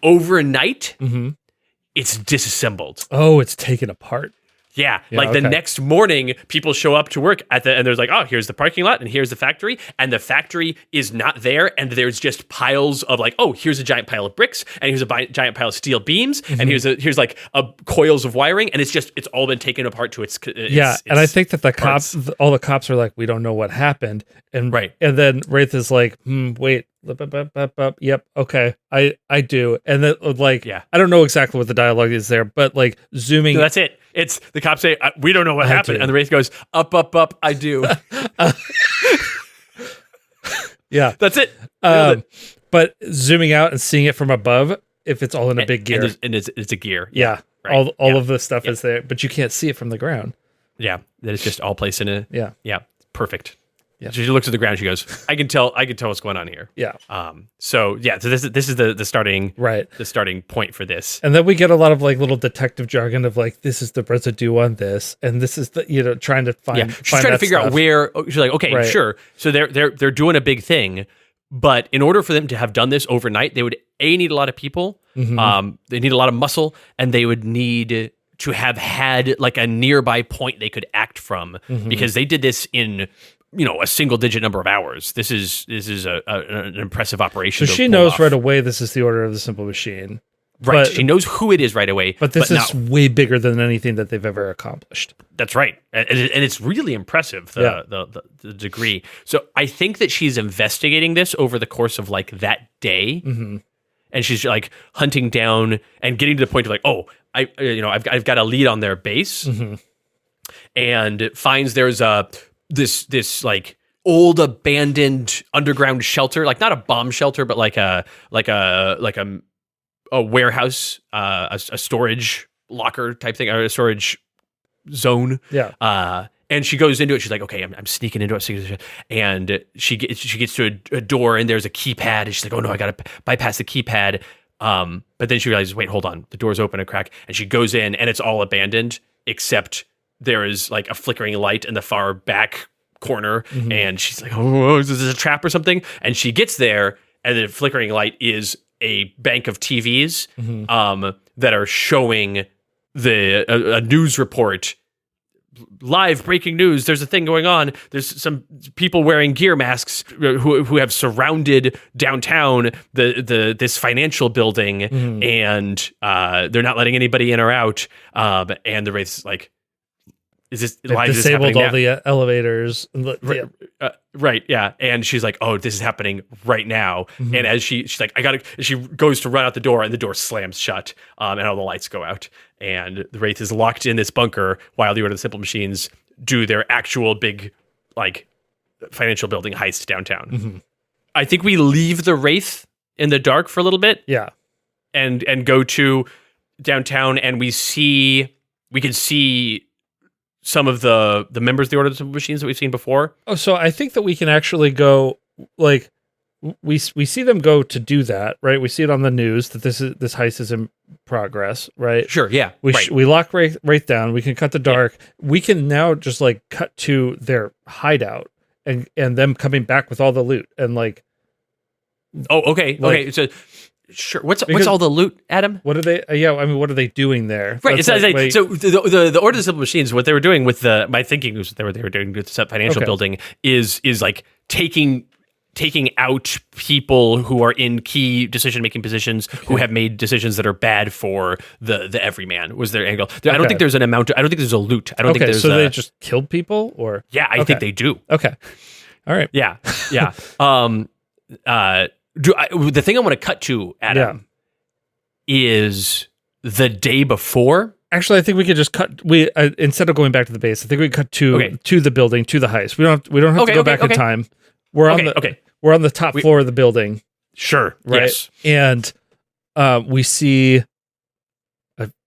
Speaker 1: Overnight, it's disassembled.
Speaker 2: Oh, it's taken apart.
Speaker 1: Yeah, the next morning, people show up to work and there's like, oh, here's the parking lot and here's the factory, and the factory is not there, and there's just piles of like, oh, here's a giant pile of bricks, and here's a giant pile of steel beams, and here's like coils of wiring, and it's all been taken apart to its
Speaker 2: and I think that all the cops are like, we don't know what happened, and and then Wraith is like, wait. Yep. Okay. I do. And then I don't know exactly what the dialogue is there, but like zooming.
Speaker 1: No, that's it. It's the cops say, we don't know what happened. And the Wraith goes, up, I do.
Speaker 2: Yeah.
Speaker 1: That's it.
Speaker 2: But zooming out and seeing it from above, if it's all in a big gear.
Speaker 1: And it's a gear.
Speaker 2: Yeah. Right. All of the stuff is there, but you can't see it from the ground.
Speaker 1: Yeah. That is just all placed in a.
Speaker 2: Yeah.
Speaker 1: Yeah. Perfect.
Speaker 2: Yeah.
Speaker 1: She looks at the ground. She goes, "I can tell what's going on here."
Speaker 2: Yeah.
Speaker 1: So this is the starting the starting point for this.
Speaker 2: And then we get a lot of like little detective jargon of like, this is the residue on this, and this is the trying to find.
Speaker 1: Yeah. She's trying to figure out where. She's like, okay, sure. So they're doing a big thing, but in order for them to have done this overnight, they would need a lot of people. They need a lot of muscle, and they would need to have had like a nearby point they could act from because they did this in a single digit number of hours. This is an impressive operation.
Speaker 2: So she knows right away this is the Order of the Simple Machine.
Speaker 1: Right. She knows who it is right away.
Speaker 2: But this is way bigger than anything that they've ever accomplished.
Speaker 1: That's right. And it's really impressive, the degree. So I think that she's investigating this over the course of like that day. And she's like hunting down and getting to the point of like, oh, I've got a lead on their base, and finds there's this like old abandoned underground shelter, like not a bomb shelter, but like a warehouse, a storage locker type thing, or a storage zone.
Speaker 2: Yeah.
Speaker 1: And she goes into it. She's like, okay, I'm sneaking into it. And she gets to a door, and there's a keypad. And she's like, oh no, I got to bypass the keypad. But then she realizes, wait, hold on. The door's open a crack. And she goes in, and it's all abandoned, except there is like a flickering light in the far back corner. And she's like, oh, is this a trap or something? And she gets there, and the flickering light is a bank of TVs that are showing a news report. Live breaking news. There's a thing going on. There's some people wearing gear masks who have surrounded downtown this financial building, and they're not letting anybody in or out. And the Wraith's like, is this
Speaker 2: why is this happening now? The elevators.
Speaker 1: Right. Yeah. And she's like, oh, this is happening right now. And as she's like, she goes to run out the door, and the door slams shut, and all the lights go out. And the Wraith is locked in this bunker while the Order of the Simple Machines do their actual big, like, financial building heist downtown. I think we leave the Wraith in the dark for a little bit.
Speaker 2: Yeah.
Speaker 1: And go to downtown, and we can see some of the members of the Order of the Simple Machines that we've seen before.
Speaker 2: Oh, so I think that we can actually go, like, we see them go to do that, right? We see it on the news that this heist is in progress, right?
Speaker 1: Sure, yeah.
Speaker 2: We lock Wraith down. We can cut the dark. Yeah. We can now just like cut to their hideout and them coming back with all the loot and like.
Speaker 1: Oh, okay, okay. So. Sure. What's all the loot, Adam?
Speaker 2: What are they? What are they doing there?
Speaker 1: Right. So the Order of the Simple Machines, what they were doing with my thinking was what they were doing with the financial building is like taking taking out people who are in key decision-making positions who have made decisions that are bad for the everyman was their angle. I don't think there's an amount. I don't think there's a loot. I don't think there's.
Speaker 2: So they just killed people, or
Speaker 1: I think they do.
Speaker 2: Okay, all right.
Speaker 1: Yeah. The thing I want to cut to, Adam, is the day before.
Speaker 2: Actually, I think we could just cut. Instead of going back to the base, I think we cut to the building, to the heist. We don't have to go back in time. We're on the top floor of the building.
Speaker 1: Sure.
Speaker 2: Right.
Speaker 1: Yes.
Speaker 2: And we see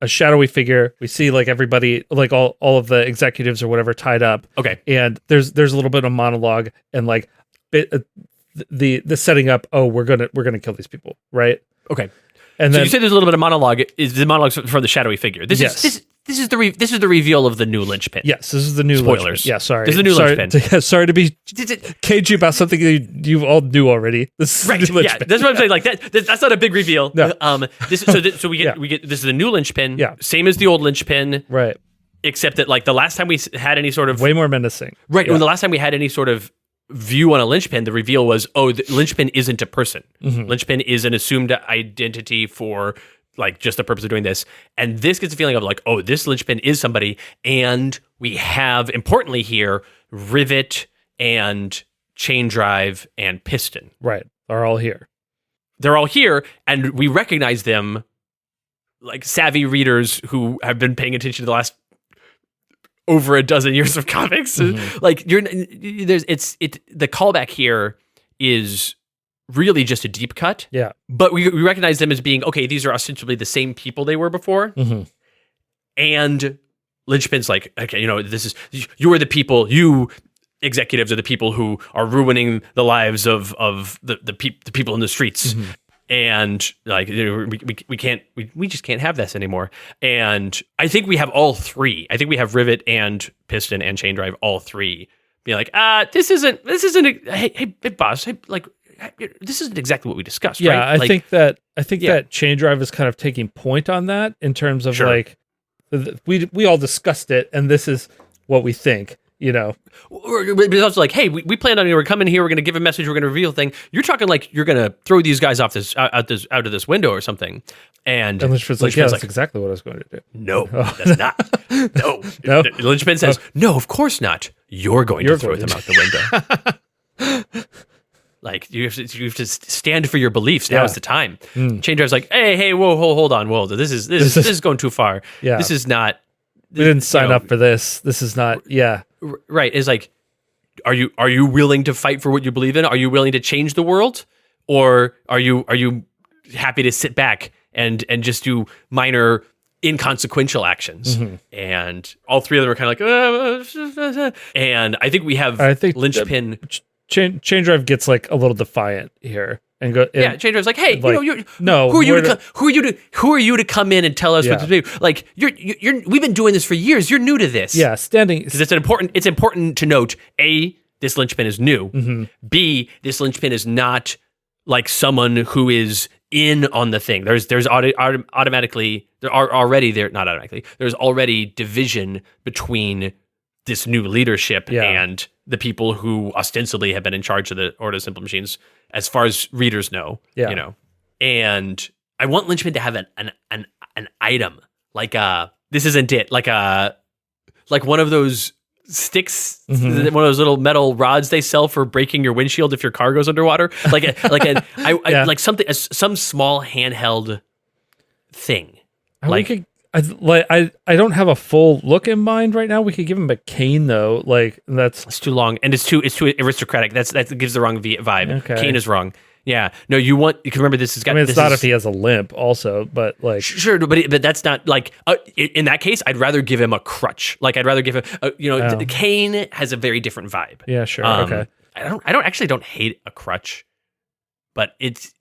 Speaker 2: a shadowy figure. We see like everybody, like all of the executives or whatever, tied up.
Speaker 1: Okay.
Speaker 2: And there's a little bit of monologue and like the setting up. Oh, we're gonna kill these people, right?
Speaker 1: Okay.
Speaker 2: And
Speaker 1: so
Speaker 2: then
Speaker 1: you said there's a little bit of monologue. Is the monologue from the shadowy figure? This is the reveal of the new linchpin.
Speaker 2: Yes, this is the new
Speaker 1: spoilers.
Speaker 2: Linchpin. Yeah, sorry.
Speaker 1: This is the new linchpin.
Speaker 2: Sorry to be cagey about something you all knew already. This is
Speaker 1: right.
Speaker 2: the new
Speaker 1: Yeah,
Speaker 2: linchpin.
Speaker 1: that's what I'm saying. Like that's not a big reveal.
Speaker 2: No.
Speaker 1: So we get this is the new linchpin.
Speaker 2: Yeah.
Speaker 1: Same as the old linchpin.
Speaker 2: Right.
Speaker 1: Except that like the last time we had any sort of
Speaker 2: way more menacing.
Speaker 1: Right.
Speaker 2: Yeah.
Speaker 1: When the last time we had any sort of view on a linchpin, the reveal was, the linchpin isn't a person.
Speaker 2: Mm-hmm.
Speaker 1: Linchpin is an assumed identity for like just the purpose of doing this. And this gets a feeling of like, this linchpin is somebody. And we have, importantly here, Rivet and Chain Drive and Piston.
Speaker 2: Right. Are all here.
Speaker 1: They're all here, and we recognize them like savvy readers who have been paying attention to the last over a dozen years of comics.
Speaker 2: Mm-hmm.
Speaker 1: Like the callback here is really just a deep cut.
Speaker 2: Yeah.
Speaker 1: But we recognize them as being, okay, these are ostensibly the same people they were before.
Speaker 2: Mm-hmm.
Speaker 1: And Linchpin's like, okay, you're the people, you executives are the people who are ruining the lives of the people in the streets.
Speaker 2: Mm-hmm.
Speaker 1: And like we just can't have this anymore. And I think we have all three. I think we have Rivet and Piston and Chain Drive, all three be like, this isn't hey boss, hey, like this isn't exactly what we discussed.
Speaker 2: Yeah,
Speaker 1: right?
Speaker 2: I think that Chain Drive is kind of taking point on that in terms of like we all discussed it, and this is what we think. But
Speaker 1: it's also like, hey, we planned on we're coming here, we're going to give a message, we're going to reveal a thing. You're talking like you're going to throw these guys off out of this window or something. And
Speaker 2: Linchpin's like, yeah, that's exactly what I was going to do.
Speaker 1: No, that's not. No. Linchpin says, no, of course not. You're going to throw them out the window. Like you have to stand for your beliefs. Now is the time. Chain Drive's like, hey, whoa, hold on, this is going too far.
Speaker 2: Yeah.
Speaker 1: This is not.
Speaker 2: We didn't sign up for this. This is not. Yeah.
Speaker 1: Right. It's like, are you willing to fight for what you believe in? Are you willing to change the world, or are you happy to sit back and just do minor inconsequential actions?
Speaker 2: Mm-hmm.
Speaker 1: And all three of them are kind of like, and I think we have Linchpin.
Speaker 2: Chain Drive gets like a little defiant here and go.
Speaker 1: Chain Drive's like, hey,
Speaker 2: like,
Speaker 1: who are you to come in and tell us what to do? Like we've been doing this for years. You're new to this.
Speaker 2: Yeah, standing
Speaker 1: because it's important to note: A, this linchpin is new.
Speaker 2: Mm-hmm.
Speaker 1: B, this linchpin is not like someone who is in on the thing. There's automatically there are already there not automatically. There's already division between this new leadership and the people who ostensibly have been in charge of the Order of Simple Machines, as far as readers know.
Speaker 2: Yeah.
Speaker 1: And I want Linchpin to have an item like this isn't it like one of those sticks, one of those little metal rods they sell for breaking your windshield if your car goes underwater, like something, some small handheld thing.
Speaker 2: I don't have a full look in mind right now. We could give him a cane though. Like
Speaker 1: it's too long and it's too aristocratic. That gives the wrong vibe.
Speaker 2: Okay.
Speaker 1: Cane is wrong. Yeah. No, you can remember this has got.
Speaker 2: I mean, it's not if he has a limp also, but like
Speaker 1: sure, but that's not like in that case. I'd rather give him a crutch. Like I'd rather give him the cane has a very different vibe.
Speaker 2: Yeah, sure. Okay.
Speaker 1: I don't hate a crutch, but it's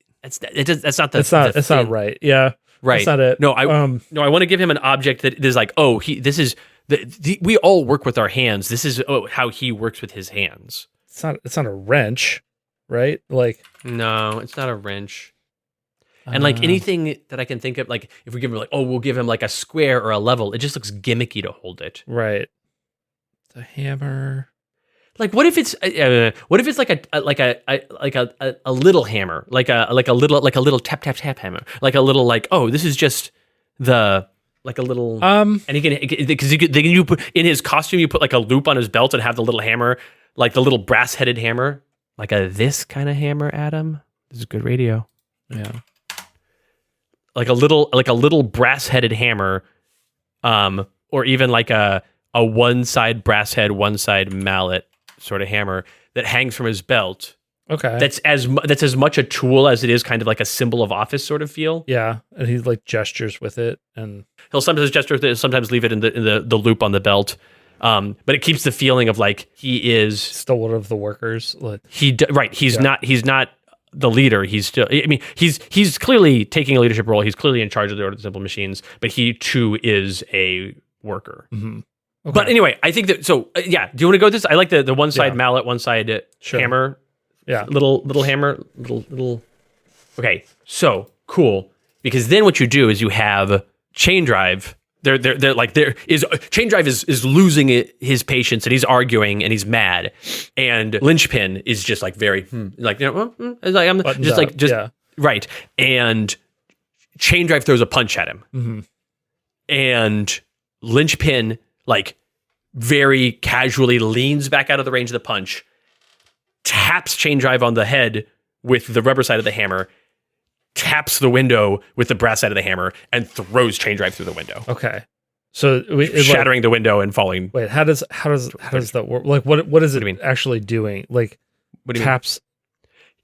Speaker 1: not
Speaker 2: right. Yeah.
Speaker 1: Right.
Speaker 2: That's not it.
Speaker 1: No, I want to give him an object that is like, we all work with our hands. This is how he works with his hands.
Speaker 2: It's not a wrench, right? Like
Speaker 1: no, it's not a wrench. And like anything that I can think of, like if we give him like, we'll give him like a square or a level, it just looks gimmicky to hold it.
Speaker 2: Right. The hammer.
Speaker 1: Like what if it's a little hammer, like a little tap tap tap hammer, like a little like, oh, this is just the like a little and he can because then you put in his costume, you put like a loop on his belt and have the little hammer, like the little brass headed hammer, like this kind of hammer. Adam, this is good radio.
Speaker 2: Yeah,
Speaker 1: like a little brass headed hammer, or even like a one side brass head, one side mallet sort of hammer that hangs from his belt.
Speaker 2: Okay.
Speaker 1: That's as much a tool as it is kind of like a symbol of office sort of feel.
Speaker 2: Yeah, and he like gestures with it, and
Speaker 1: he'll sometimes gesture with it, sometimes leave it in the loop on the belt. But it keeps the feeling of like he is
Speaker 2: still one of the workers. Like
Speaker 1: He's not the leader. He's still. I mean, he's clearly taking a leadership role. He's clearly in charge of the Order of the Simple Machines, but he too is a worker.
Speaker 2: Mm-hmm. Okay.
Speaker 1: But anyway, I think that. So yeah, do you want to go with this? I like the one side mallet, one side hammer.
Speaker 2: Yeah,
Speaker 1: little hammer, little. Okay, so cool. Because then what you do is you have Chain Drive. Chain Drive is losing his patience and he's arguing and he's mad, and Linchpin is just like very like I'm just right. And Chain Drive throws a punch at him, and Linchpin like very casually leans back out of the range of the punch, taps Chain Drive on the head with the rubber side of the hammer, taps the window with the brass side of the hammer, and throws Chain Drive through the window.
Speaker 2: Okay, so
Speaker 1: shattering the window and falling.
Speaker 2: Wait, how does that work? Like, what is it
Speaker 1: mean?
Speaker 2: Actually doing? Like,
Speaker 1: what do you
Speaker 2: taps?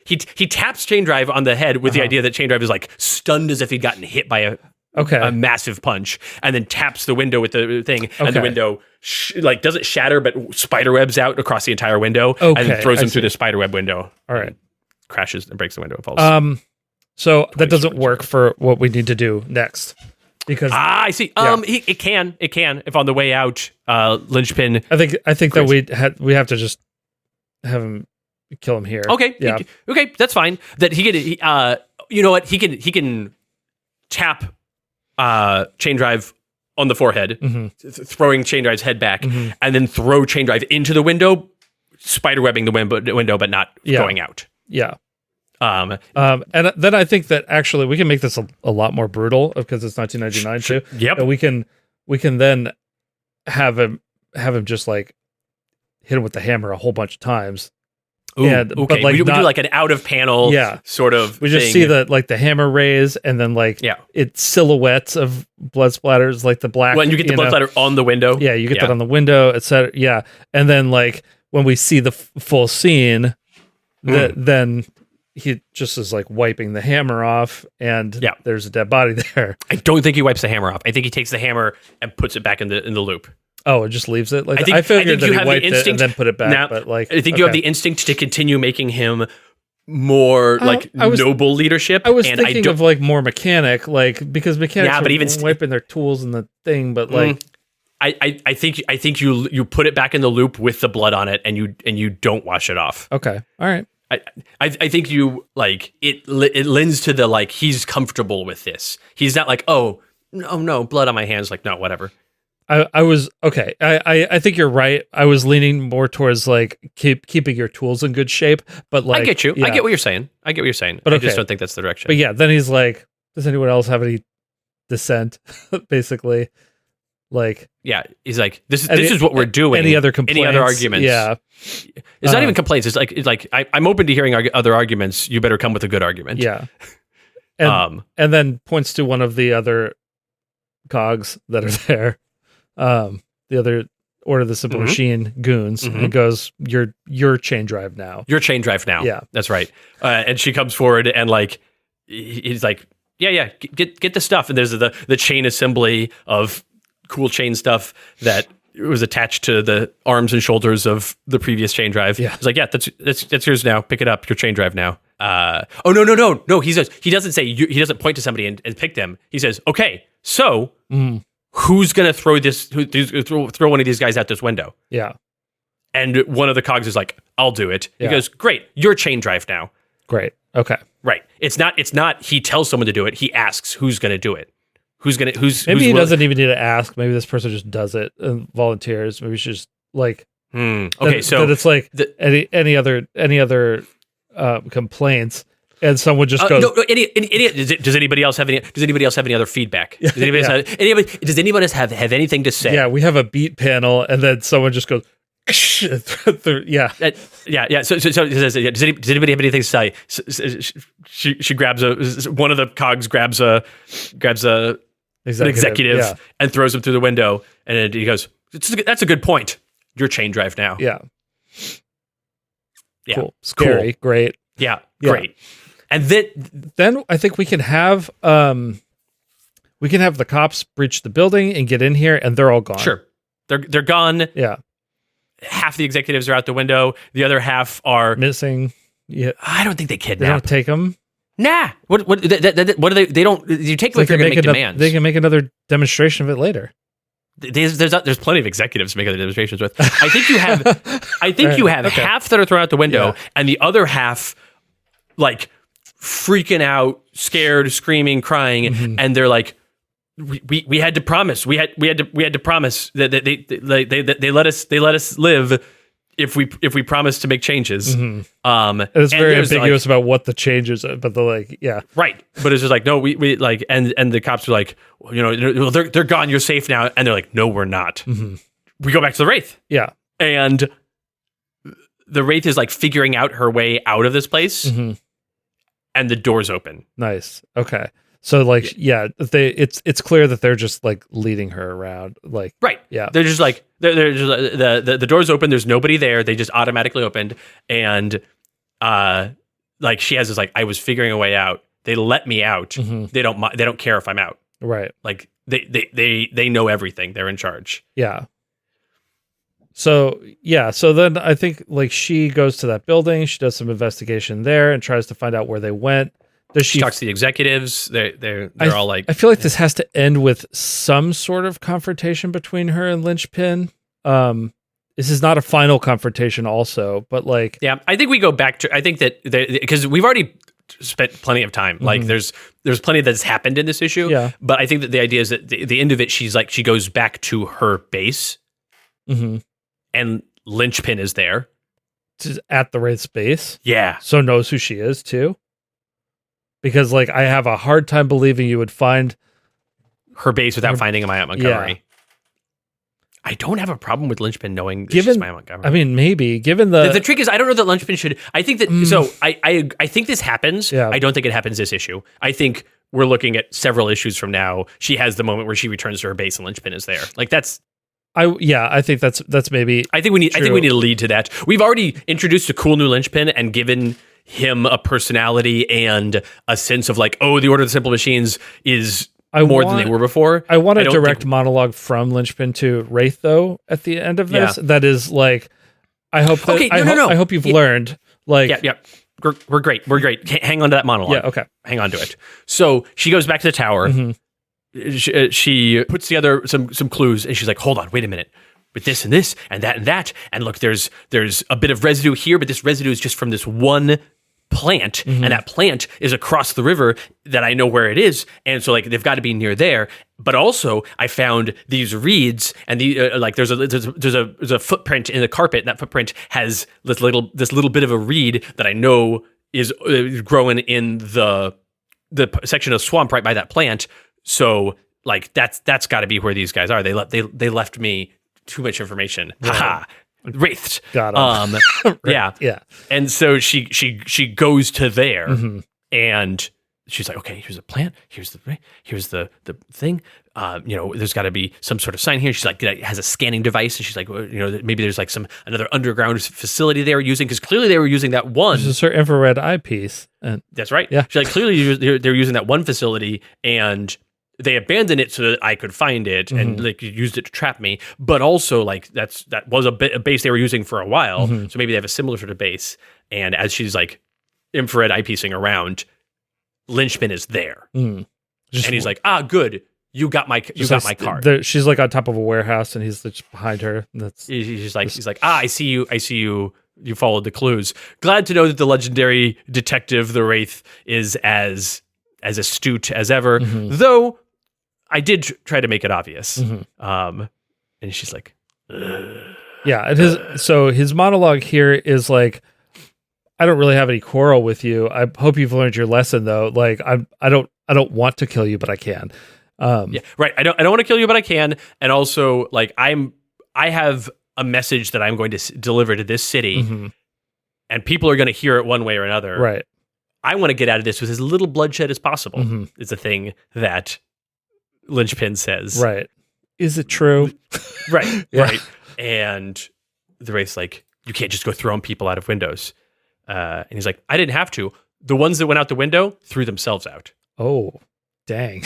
Speaker 1: He taps Chain Drive on the head with the idea that Chain Drive is like stunned as if he'd gotten hit by a massive punch, and then taps the window with the thing, and the window doesn't shatter, but spiderwebs out across the entire window, and then throws him through the spiderweb window.
Speaker 2: All right,
Speaker 1: crashes and breaks the window and falls.
Speaker 2: So that doesn't work for what we need to do next, because
Speaker 1: I see. It can if on the way out, Linchpin.
Speaker 2: I think that we have to just have him kill him here.
Speaker 1: Okay,
Speaker 2: yeah,
Speaker 1: okay, that's fine. That he can. You know what? He can tap Chain Drive on the forehead, throwing Chain Drive's head back, and then throw Chain Drive into the window, spiderwebbing the window, but not going out.
Speaker 2: Yeah. And then I think that actually we can make this a lot more brutal because it's 1999 too.
Speaker 1: Yep.
Speaker 2: And we can then have him just like hit him with the hammer a whole bunch of times.
Speaker 1: Ooh, okay. But like we do like an out of panel sort of
Speaker 2: we just see the hammer raise, and then it's silhouettes of blood splatters, like the black.
Speaker 1: Well, and you get the blood splatter on the window.
Speaker 2: Yeah, you get that on the window, etc. Yeah. And then like when we see the full scene, then he just is like wiping the hammer off, and there's a dead body there.
Speaker 1: I don't think he wipes the hammer off. I think he takes the hammer and puts it back in the loop.
Speaker 2: Oh, it just leaves it. Like I figured that he wiped it and then put it back. Now, but like
Speaker 1: I think you have the instinct to continue making him more noble leadership.
Speaker 2: I was thinking of like more mechanic, like because mechanics
Speaker 1: but even
Speaker 2: wiping their tools in the thing, but like
Speaker 1: I think you put it back in the loop with the blood on it, and you don't wash it off.
Speaker 2: Okay, all right.
Speaker 1: I think you like it lends to the like he's comfortable with this. He's not like, oh no, blood on my hands. Like, no, whatever.
Speaker 2: I was okay. I think you're right. I was leaning more towards like keeping your tools in good shape, but like
Speaker 1: I get you.
Speaker 2: Yeah.
Speaker 1: I get what you're saying. But I just don't think that's the direction.
Speaker 2: But yeah, then he's like, does anyone else have any dissent? Basically, like
Speaker 1: he's like, this is what we're doing.
Speaker 2: Any other complaints?
Speaker 1: Any other arguments?
Speaker 2: Yeah,
Speaker 1: it's not even complaints. It's like I'm open to hearing other arguments. You better come with a good argument.
Speaker 2: Yeah, and then points to one of the other cogs that are there. The other Order of the Simple Machine goons, and goes, "You're Chain Drive now.
Speaker 1: You're Chain Drive now."
Speaker 2: Yeah,
Speaker 1: that's right. And she comes forward and like he's like, get the stuff. And there's the chain assembly of cool chain stuff that was attached to the arms and shoulders of the previous Chain Drive.
Speaker 2: Yeah,
Speaker 1: it's like, that's yours now. Pick it up. Your Chain Drive now. No. He doesn't say he doesn't point to somebody and pick them. He says, okay, so. Who's gonna throw throw one of these guys out this window?
Speaker 2: Yeah.
Speaker 1: And one of the cogs is like, I'll do it. He goes, great, you're Chain Drive now.
Speaker 2: Great. Okay.
Speaker 1: Right. It's not he tells someone to do it. He asks who's gonna do it. Maybe
Speaker 2: he doesn't even need to ask. Maybe this person just does it and volunteers. Maybe she's just like
Speaker 1: Okay, so
Speaker 2: that it's like any other complaints, and someone just goes.
Speaker 1: No, does anybody else have any other feedback? Does anybody else have anything to say?
Speaker 2: Yeah, we have a beat panel, and then someone just goes. Yeah.
Speaker 1: So does anybody have anything to say? She grabs one of the cogs grabs an executive and throws him through the window, and he goes, "That's a good point. Your chain drive now."
Speaker 2: Yeah.
Speaker 1: Cool.
Speaker 2: Scary. Cool. Great.
Speaker 1: Yeah. Great. And
Speaker 2: then I think we can have the cops breach the building and get in here, and they're all gone.
Speaker 1: Sure. They're gone.
Speaker 2: Yeah.
Speaker 1: Half the executives are out the window. The other half are
Speaker 2: missing. Yeah.
Speaker 1: I don't think they kidnap.
Speaker 2: They don't take them.
Speaker 1: Nah. What do they? They don't. You take them if you're going to make demands.
Speaker 2: They can make another demonstration of it later.
Speaker 1: There's plenty of executives to make other demonstrations with. I think you have. Half that are thrown out the window, and the other half, like, freaking out, scared, screaming, crying, and they're like, we had to promise. We had to promise that they let us live if we promise to make changes.
Speaker 2: It's very ambiguous about what the changes are, but
Speaker 1: right. But it's just like, no, we like, and the cops are like, they're gone. You're safe now, and they're like, no, we're not. We go back to the Wraith.
Speaker 2: Yeah,
Speaker 1: and the Wraith is like figuring out her way out of this place, and the doors open.
Speaker 2: Nice. Okay. So it's clear that they're just like leading her around, like
Speaker 1: right.
Speaker 2: Yeah,
Speaker 1: they're just like they're just the doors open. There's nobody there. They just automatically opened, and like she has this like, I was figuring a way out. They let me out. They don't care if I'm out.
Speaker 2: Right.
Speaker 1: Like they know everything. They're in charge.
Speaker 2: Yeah. So then I think like she goes to that building. She does some investigation there and tries to find out where they went.
Speaker 1: She talks to the executives. They're all like,
Speaker 2: I feel like this has to end with some sort of confrontation between her and Linchpin. This is not a final confrontation also, but like,
Speaker 1: yeah, I think we go back to, I think that because we've already spent plenty of time. Like there's plenty that's happened in this issue.
Speaker 2: Yeah.
Speaker 1: But I think that the idea is that the end of it, she's like, she goes back to her base and Linchpin is there.
Speaker 2: At the Wraith's base.
Speaker 1: Yeah.
Speaker 2: So knows who she is too. Because, like, I have a hard time believing you would find
Speaker 1: her base without finding Maya Montgomery. Yeah. I don't have a problem with Linchpin knowing that she's Maya Montgomery.
Speaker 2: I mean, maybe given the
Speaker 1: trick is, I don't know that Linchpin should. I think that so. I think this happens.
Speaker 2: Yeah.
Speaker 1: I don't think it happens this issue. I think we're looking at several issues from now. She has the moment where she returns to her base and Linchpin is there. Like that's.
Speaker 2: I think that's maybe.
Speaker 1: I think we need a lead to that. We've already introduced a cool new Linchpin and given him a personality and a sense of like, oh, the Order of the Simple Machines is more than they were before.
Speaker 2: I want a direct monologue from Linchpin to Wraith though at the end of this. Yeah. That is like, I hope that I hope you've learned. Like,
Speaker 1: yeah. We're great. Hang on to that monologue.
Speaker 2: Yeah, okay.
Speaker 1: Hang on to it. So she goes back to the tower. She puts together some clues and she's like, hold on, wait a minute. With this and this and that. And look, there's a bit of residue here, but this residue is just from this one plant. And that plant is across the river that I know where it is. And so like, they've got to be near there. But also I found these reeds and like there's a footprint in the carpet. And that footprint has this little bit of a reed that I know is growing in the section of swamp right by that plant. So like, that's gotta be where these guys are. They left me too much information.
Speaker 2: Right.
Speaker 1: Haha. Wraithed.
Speaker 2: Got him.
Speaker 1: Right. Yeah. And so she goes to there and she's like, okay, here's the plant. Here's the thing. There's got to be some sort of sign here. She's like, it has a scanning device. And she's like, maybe there's like another underground facility they were using. Cause clearly they were using that one.
Speaker 2: This is her infrared eyepiece. And
Speaker 1: that's right.
Speaker 2: Yeah.
Speaker 1: She's like, clearly they're using that one facility and they abandoned it so that I could find it and like used it to trap me. But also like that was a base they were using for a while. So maybe they have a similar sort of base. And as she's like infrared eyepiecing around, Linchpin is there. And he's like, good. You got my card.
Speaker 2: She's like on top of a warehouse and he's just behind her.
Speaker 1: He's like, I see you. You followed the clues. Glad to know that the legendary detective, the Wraith, is as astute as ever. Though I did try to make it obvious. And she's like,
Speaker 2: Yeah, his monologue here is like, I don't really have any quarrel with you. I hope you've learned your lesson, though. Like, I don't want to kill you, but I can.
Speaker 1: Yeah, right. I don't want to kill you, but I can. And also, like, I have a message that I'm going to deliver to this city, and people are going to hear it one way or another.
Speaker 2: Right.
Speaker 1: I want to get out of this with as little bloodshed as possible. Is the thing that Linchpin says.
Speaker 2: Right. Is it true?
Speaker 1: Right.
Speaker 2: Yeah.
Speaker 1: Right. And the Wraith's like, you can't just go throwing people out of windows. And he's like, I didn't have to. The ones that went out the window threw themselves out.
Speaker 2: Oh, dang.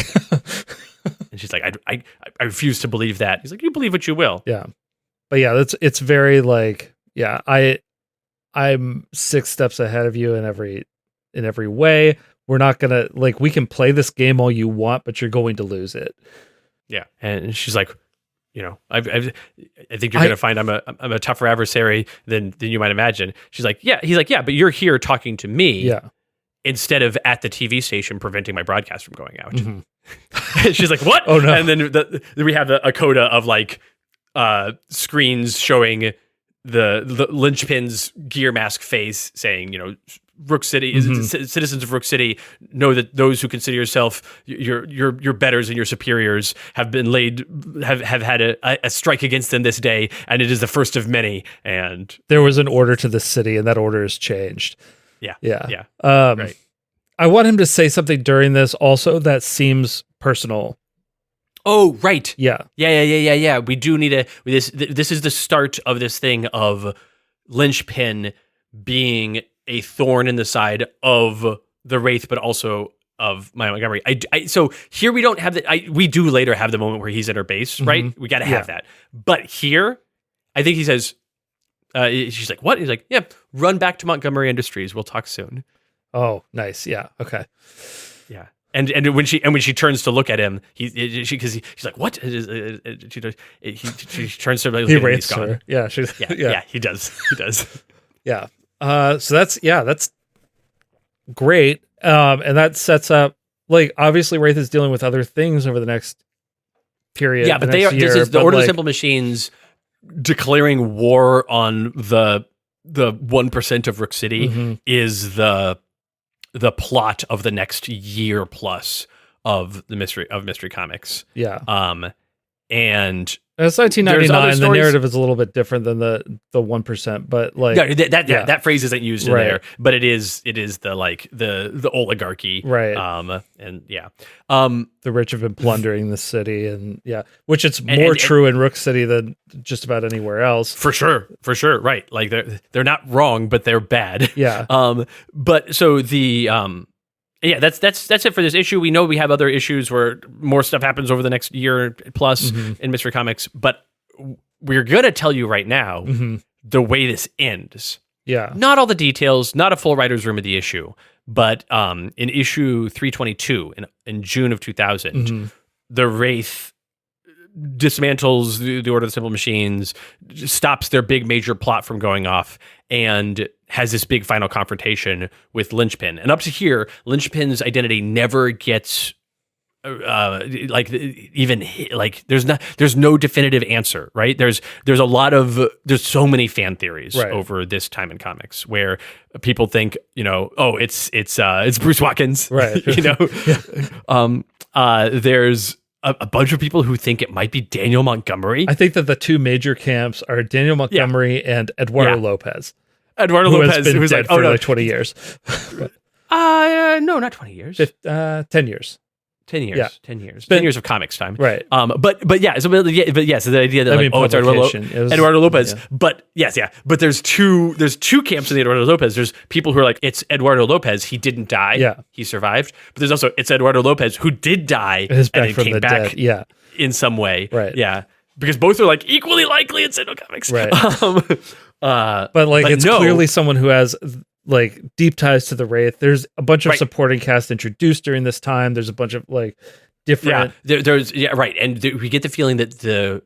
Speaker 1: And she's like, I refuse to believe that. He's like, you believe what you will.
Speaker 2: Yeah. But yeah, it's very like, yeah, I'm 6 steps ahead of you in every way. We're not gonna, like, we can play this game all you want, but you're going to lose it.
Speaker 1: Yeah. And she's like, you know, I think you're gonna find I'm a tougher adversary than you might imagine. She's like, yeah. He's like, yeah, but you're here talking to me.
Speaker 2: Yeah.
Speaker 1: Instead of at the TV station preventing my broadcast from going out. She's like, what?
Speaker 2: Oh no.
Speaker 1: And then we have a coda of like screens showing the Linchpin's gear mask face saying, you know, Rook City, citizens of Rook City know that those who consider yourself your betters and your superiors have been have had a strike against them this day, and it is the first of many. And
Speaker 2: there was an order to the city, and that order has changed. Yeah.
Speaker 1: Right.
Speaker 2: I want him to say something during this also that seems personal.
Speaker 1: Oh, right.
Speaker 2: Yeah.
Speaker 1: We do need this is the start of this thing of Linchpin being a thorn in the side of the Wraith, but also of Maya Montgomery. So here we don't have we do later have the moment where he's at her base, right? We got to have that. But here, I think he says, she's like, what? He's like, yeah, run back to Montgomery Industries. We'll talk soon.
Speaker 2: Oh, nice. Yeah. Okay.
Speaker 1: Yeah. And when she turns to look at him, she's like, what? She turns to him.
Speaker 2: He rates her. Yeah.
Speaker 1: Yeah. He does.
Speaker 2: Yeah. So that's great. And that sets up, like, obviously Wraith is dealing with other things over the next period.
Speaker 1: Yeah, but this is the Order of the Simple Machines declaring war on the 1% of Rook City is the plot of the next year plus of Mystery Comics.
Speaker 2: Yeah.
Speaker 1: And
Speaker 2: it's 1999. The narrative is a little bit different than the 1%, but like
Speaker 1: that phrase isn't used in there, but it is the like the oligarchy,
Speaker 2: right?
Speaker 1: And
Speaker 2: the rich have been plundering the city, and which it's more true in Rook City than just about anywhere else,
Speaker 1: for sure, right? Like they're not wrong, but they're bad, But so the that's it for this issue. We know we have other issues where more stuff happens over the next year plus in Mystery Comics, but we're going to tell you right now the way this ends.
Speaker 2: Yeah.
Speaker 1: Not all the details, not a full writer's room of the issue, but in issue 322 in June of 2000, the Wraith dismantles the Order of the Simple Machines, stops their big major plot from going off, and has this big final confrontation with Linchpin. And up to here, Linchpin's identity never gets there's no definitive answer, right? There's so many fan theories over this time in comics where people think, it's Bruce Watkins,
Speaker 2: right?
Speaker 1: There's a bunch of people who think it might be Daniel Montgomery.
Speaker 2: I think that the two major camps are Daniel Montgomery and Eduardo Lopez.
Speaker 1: Eduardo Lopez,
Speaker 2: who's dead for like 20 years.
Speaker 1: No, not 20 years.
Speaker 2: 10 years.
Speaker 1: 10 years.
Speaker 2: Yeah.
Speaker 1: 10 years. 10 years of comics time.
Speaker 2: Right.
Speaker 1: So the idea that it's Eduardo Lopez.
Speaker 2: Yeah.
Speaker 1: But but there's two camps in the Eduardo Lopez. There's people who are like, it's Eduardo Lopez, he didn't die.
Speaker 2: Yeah.
Speaker 1: He survived. But there's also it's Eduardo Lopez who did die
Speaker 2: and
Speaker 1: then came back in some way.
Speaker 2: Right.
Speaker 1: Yeah. Because both are like equally likely in Sentinel Comics.
Speaker 2: Right. But it's clearly someone who has like deep ties to the Wraith. There's a bunch of supporting cast introduced during this time. There's a bunch of like different.
Speaker 1: And we get the feeling that the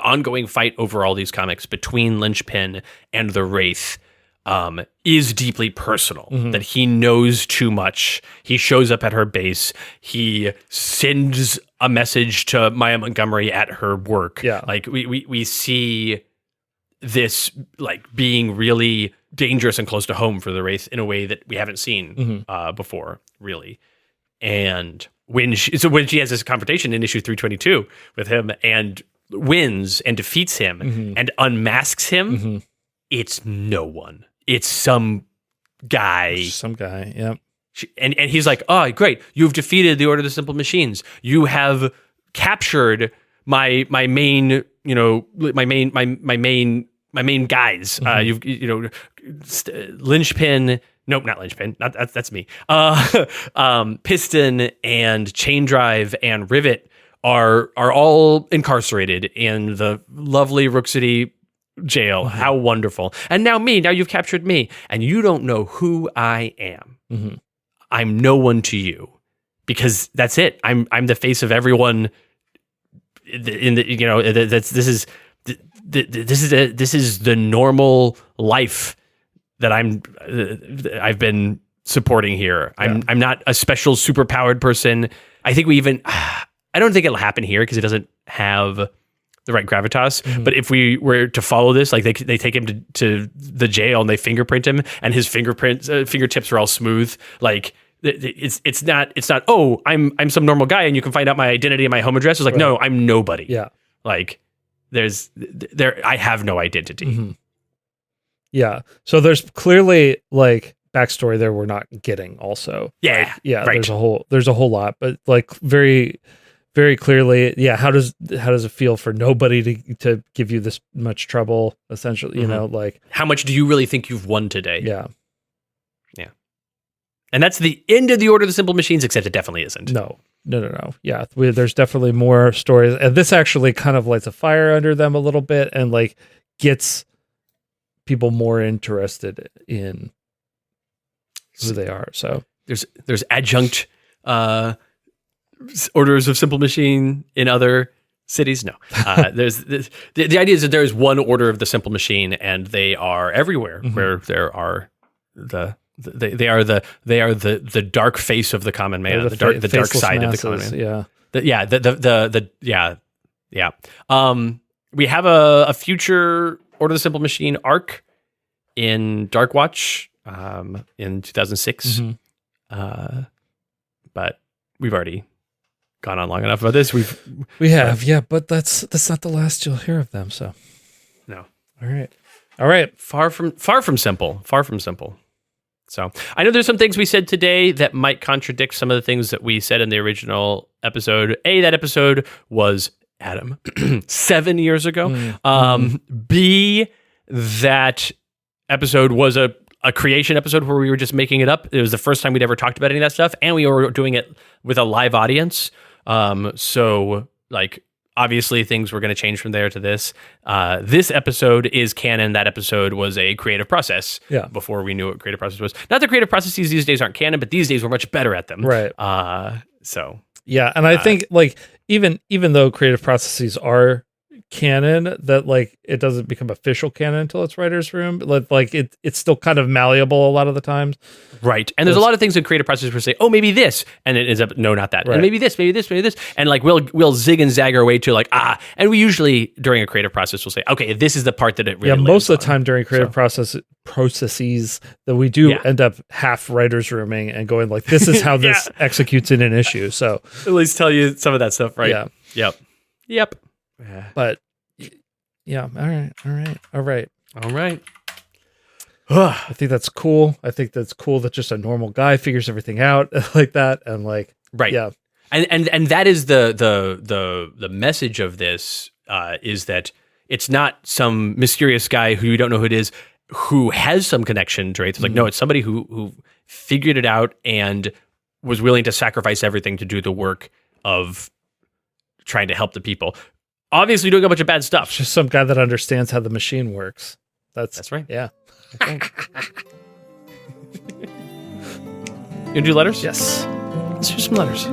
Speaker 1: ongoing fight over all these comics between Linchpin and the Wraith is deeply personal. That he knows too much. He shows up at her base. He sends a message to Maya Montgomery at her work.
Speaker 2: Yeah,
Speaker 1: like we see this like being really dangerous and close to home for the Wraith in a way that we haven't seen before, really. And when she has this confrontation in issue 322 with him and wins and defeats him and unmasks him, it's no one. It's some guy.
Speaker 2: Yep.
Speaker 1: And he's like, "Oh, great! You've defeated the Order of the Simple Machines. You have captured my main, my main guys. Linchpin. Nope, not Linchpin. That's me. Piston and Chain Drive and Rivet are all incarcerated in the lovely Rook City jail. How wonderful! And now you've captured me, and you don't know who I am. I'm no one to you, because that's it. I'm the face of everyone. This is the normal life that I've been supporting here. I'm not a special superpowered person. I think I don't think it'll happen here because it doesn't have the right gravitas. But if we were to follow this, like they take him to the jail and they fingerprint him, and his fingertips are all smooth. Like it's not. Oh, I'm some normal guy, and you can find out my identity and my home address. It's like, no, I'm nobody.
Speaker 2: Yeah.
Speaker 1: Like I have no identity.
Speaker 2: Yeah. So there's clearly like backstory there we're not getting also.
Speaker 1: Yeah.
Speaker 2: Like, yeah.
Speaker 1: Right.
Speaker 2: There's a whole lot, but like very, very clearly, yeah. How does it feel for nobody to give you this much trouble? Essentially, you know, like
Speaker 1: how much do you really think you've won today?
Speaker 2: Yeah.
Speaker 1: Yeah. And that's the end of the Order of the Simple Machines, except it definitely isn't.
Speaker 2: No. Yeah. There's definitely more stories, and this actually kind of lights a fire under them a little bit, and like gets people more interested in who they are. So
Speaker 1: there's adjunct orders of Simple Machine in other cities. No, there's the idea is that there is one order of the Simple Machine, and they are everywhere where there are they are the dark face of the common man, the dark side masses, of the common man. Yeah. We have a future Order of the Simple Machine arc in Dark Watch in 2006. But we've already gone on long enough about this. We have,
Speaker 2: but that's not the last you'll hear of them. So
Speaker 1: no.
Speaker 2: All right.
Speaker 1: Far from simple. So I know there's some things we said today that might contradict some of the things that we said in the original episode. That episode was, Adam, 7 years ago. B, that episode was a creation episode where we were just making it up. It was the first time we'd ever talked about any of that stuff, and we were doing it with a live audience. So like obviously things were going to change from there to this. This episode is canon. That episode was a creative process before we knew what creative process was. Not that creative processes these days aren't canon, but these days we're much better at them.
Speaker 2: Right.
Speaker 1: So
Speaker 2: yeah, and I think like even though creative processes are canon, that like it doesn't become official canon until it's writer's room. Like it's still kind of malleable a lot of the times.
Speaker 1: Right. And there's a lot of things in creative process where say, oh, maybe this, and it ends up, no, not that. Right. And maybe this. And like we'll zig and zag our way to like, and we usually during a creative process will say, okay, this is the part that it really
Speaker 2: most of the time during creative processes that we do end up half writer's rooming and going like, this is how this executes in an issue. So
Speaker 1: at least tell you some of that stuff, right?
Speaker 2: Yeah.
Speaker 1: Yep.
Speaker 2: But yeah, all right. I think that's cool. I think that's cool that just a normal guy figures everything out like that, and like yeah.
Speaker 1: And that is the message of this is that it's not some mysterious guy who you don't know who it is who has some connection to Wraith. It's like no, it's somebody who figured it out and was willing to sacrifice everything to do the work of trying to help the people. Obviously doing a bunch of bad stuff.
Speaker 2: It's just some guy that understands how the machine works. That's
Speaker 1: right.
Speaker 2: Yeah.
Speaker 1: You gonna do letters?
Speaker 2: Yes.
Speaker 1: Let's do some letters.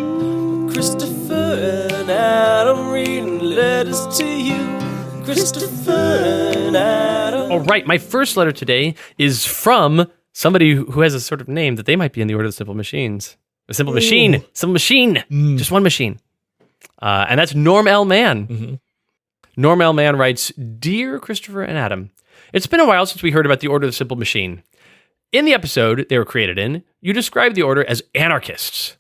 Speaker 3: Christopher and Adam reading letters to you. Christopher and Adam.
Speaker 1: All right, my first letter today is from somebody who has a sort of name that they might be in the Order of the Simple Machines. A simple machine. Simple machine. Just one machine. And that's Norm L. Mann. Norm L. Mann writes, Dear Christopher and Adam, It's been a while since we heard about the Order of the Simple Machine. In the episode they were created in, you described the Order as anarchists.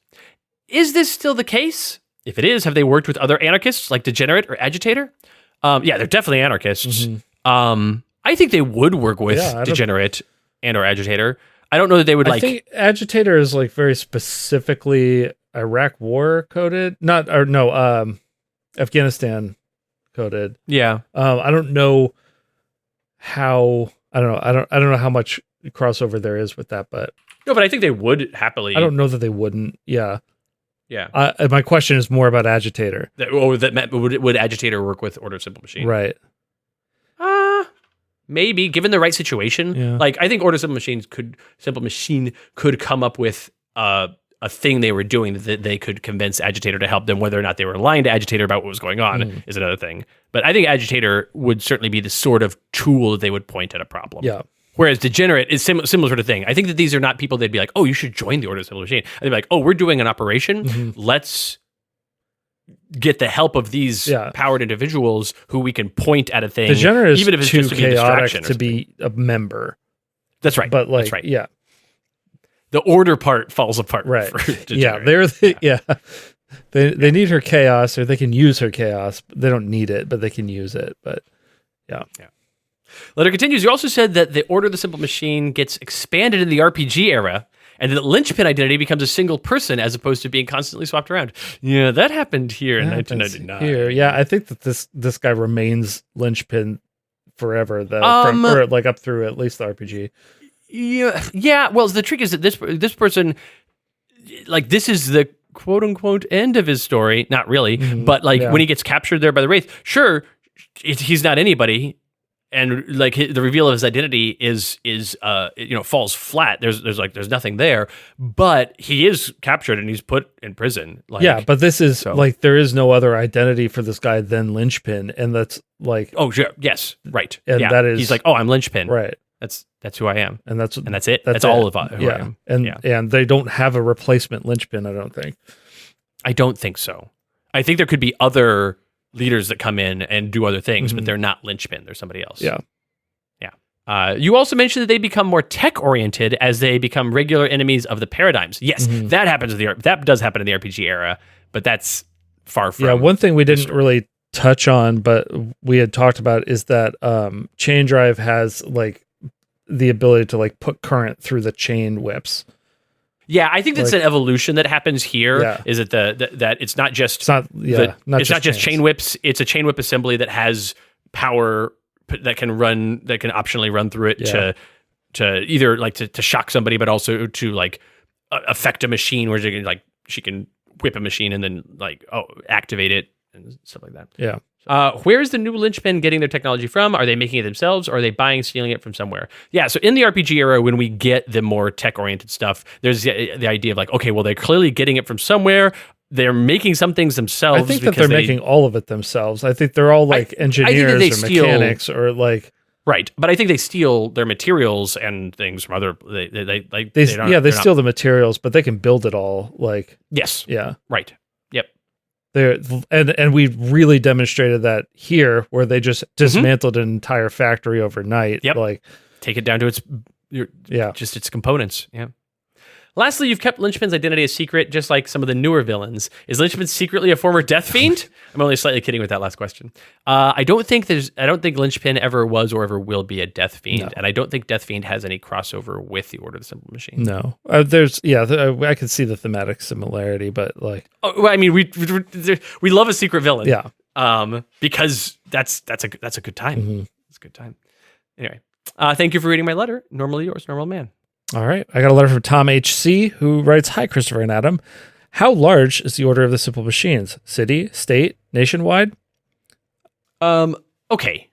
Speaker 1: Is this still the case? If it is, have they worked with other anarchists like Degenerate or Agitator? Yeah, they're definitely anarchists. I think they would work with Degenerate and or Agitator. I don't know that they would
Speaker 2: I think Agitator is like very specifically Iraq War coded, Afghanistan coded.
Speaker 1: Yeah.
Speaker 2: I don't know how. I don't know. I don't know how much crossover there is with that, but
Speaker 1: no. But I think they would happily.
Speaker 2: I don't know that they wouldn't. Yeah.
Speaker 1: Yeah.
Speaker 2: My question is more about Agitator.
Speaker 1: Would Agitator work with Order of Simple Machine?
Speaker 2: Right.
Speaker 1: Maybe, given the right situation.
Speaker 2: Yeah.
Speaker 1: Like, I think Order of Simple Machine could come up with a thing they were doing that they could convince Agitator to help them. Whether or not they were lying to Agitator about what was going on is another thing. But I think Agitator would certainly be the sort of tool that they would point at a problem.
Speaker 2: Yeah.
Speaker 1: Whereas Degenerate is similar sort of thing. I think that these are not people they'd be like, oh, you should join the Order of Simple Machine. And they'd be like, oh, we're doing an operation. Let's get the help of these powered individuals who we can point at a thing.
Speaker 2: Degenerate is
Speaker 1: even if it's
Speaker 2: too
Speaker 1: just to be a
Speaker 2: chaotic
Speaker 1: distraction
Speaker 2: to be a member.
Speaker 1: That's right.
Speaker 2: But like,
Speaker 1: that's right.
Speaker 2: Yeah.
Speaker 1: The order part falls apart.
Speaker 2: Right.
Speaker 1: For Degenerate.
Speaker 2: They need her chaos, or they can use her chaos. They don't need it, but they can use it. But yeah.
Speaker 1: Letter continues. You also said that the Order of the Simple Machine gets expanded in the RPG era, and that Linchpin identity becomes a single person as opposed to being constantly swapped around. Yeah, that happened here in 1999.
Speaker 2: Here, yeah, I think that this guy remains Linchpin forever, though, or like up through at least the RPG.
Speaker 1: Yeah. Well, the trick is that this person, like, this is the quote unquote end of his story. Not really, but like when he gets captured there by the Wraith, sure, he's not anybody. And like the reveal of his identity is falls flat. There's nothing there, but he is captured and he's put in prison. Like,
Speaker 2: yeah, but this is like there is no other identity for this guy than Linchpin, and that's like
Speaker 1: yes, right,
Speaker 2: and that is
Speaker 1: he's like, oh, I'm Linchpin,
Speaker 2: right? That's
Speaker 1: who I am,
Speaker 2: and that's
Speaker 1: it. That's all of who I am.
Speaker 2: And they don't have a replacement Linchpin. I don't think.
Speaker 1: I don't think so. I think there could be other leaders that come in and do other things, but they're not Linchpin. They're somebody else.
Speaker 2: Yeah.
Speaker 1: You also mentioned that they become more tech-oriented as they become regular enemies of the paradigms. Yes, that happens that does happen in the RPG era, but that's far from.
Speaker 2: Yeah, one thing we didn't really touch on, but we had talked about is that Chain Drive has like the ability to like put current through the chain whips.
Speaker 1: Yeah, I think that's an evolution that happens here.
Speaker 2: Yeah.
Speaker 1: Is that that it's not just
Speaker 2: not
Speaker 1: just chain whips. It's a chain whip assembly that has power that can optionally run through it to either like to shock somebody, but also to like affect a machine where she can whip a machine and then like activate it and stuff like that.
Speaker 2: Yeah.
Speaker 1: Where is the new Linchpin getting their technology from? Are they making it themselves, or are they stealing it from somewhere? Yeah, so in the RPG era, when we get the more tech-oriented stuff, there's the idea of like, okay, well, they're clearly getting it from somewhere. They're making some things themselves.
Speaker 2: I think that they're making all of it themselves. I think they're all like engineers or mechanics or like...
Speaker 1: Right, but I think they steal their materials and things from other... They
Speaker 2: steal the materials, but they can build it all. Like
Speaker 1: yes,
Speaker 2: yeah,
Speaker 1: right.
Speaker 2: And we really demonstrated that here, where they just dismantled an entire factory overnight.
Speaker 1: Yep.
Speaker 2: Like
Speaker 1: take it down to just its components. Yeah. Lastly, you've kept Linchpin's identity a secret, just like some of the newer villains. Is Linchpin secretly a former Death Fiend? I'm only slightly kidding with that last question. I don't think Linchpin ever was or ever will be a Death Fiend, and I don't think Death Fiend has any crossover with the Order of the Simple Machine.
Speaker 2: No, I can see the thematic similarity, but like,
Speaker 1: I mean, we love a secret villain, because that's a good time. It's a good time. Anyway, thank you for reading my letter. Normally yours, Normal Man.
Speaker 2: All right. I got a letter from Tom H.C. who writes, "Hi, Christopher and Adam. How large is the Order of the Simple Machines? City, state, nationwide?"
Speaker 1: Okay.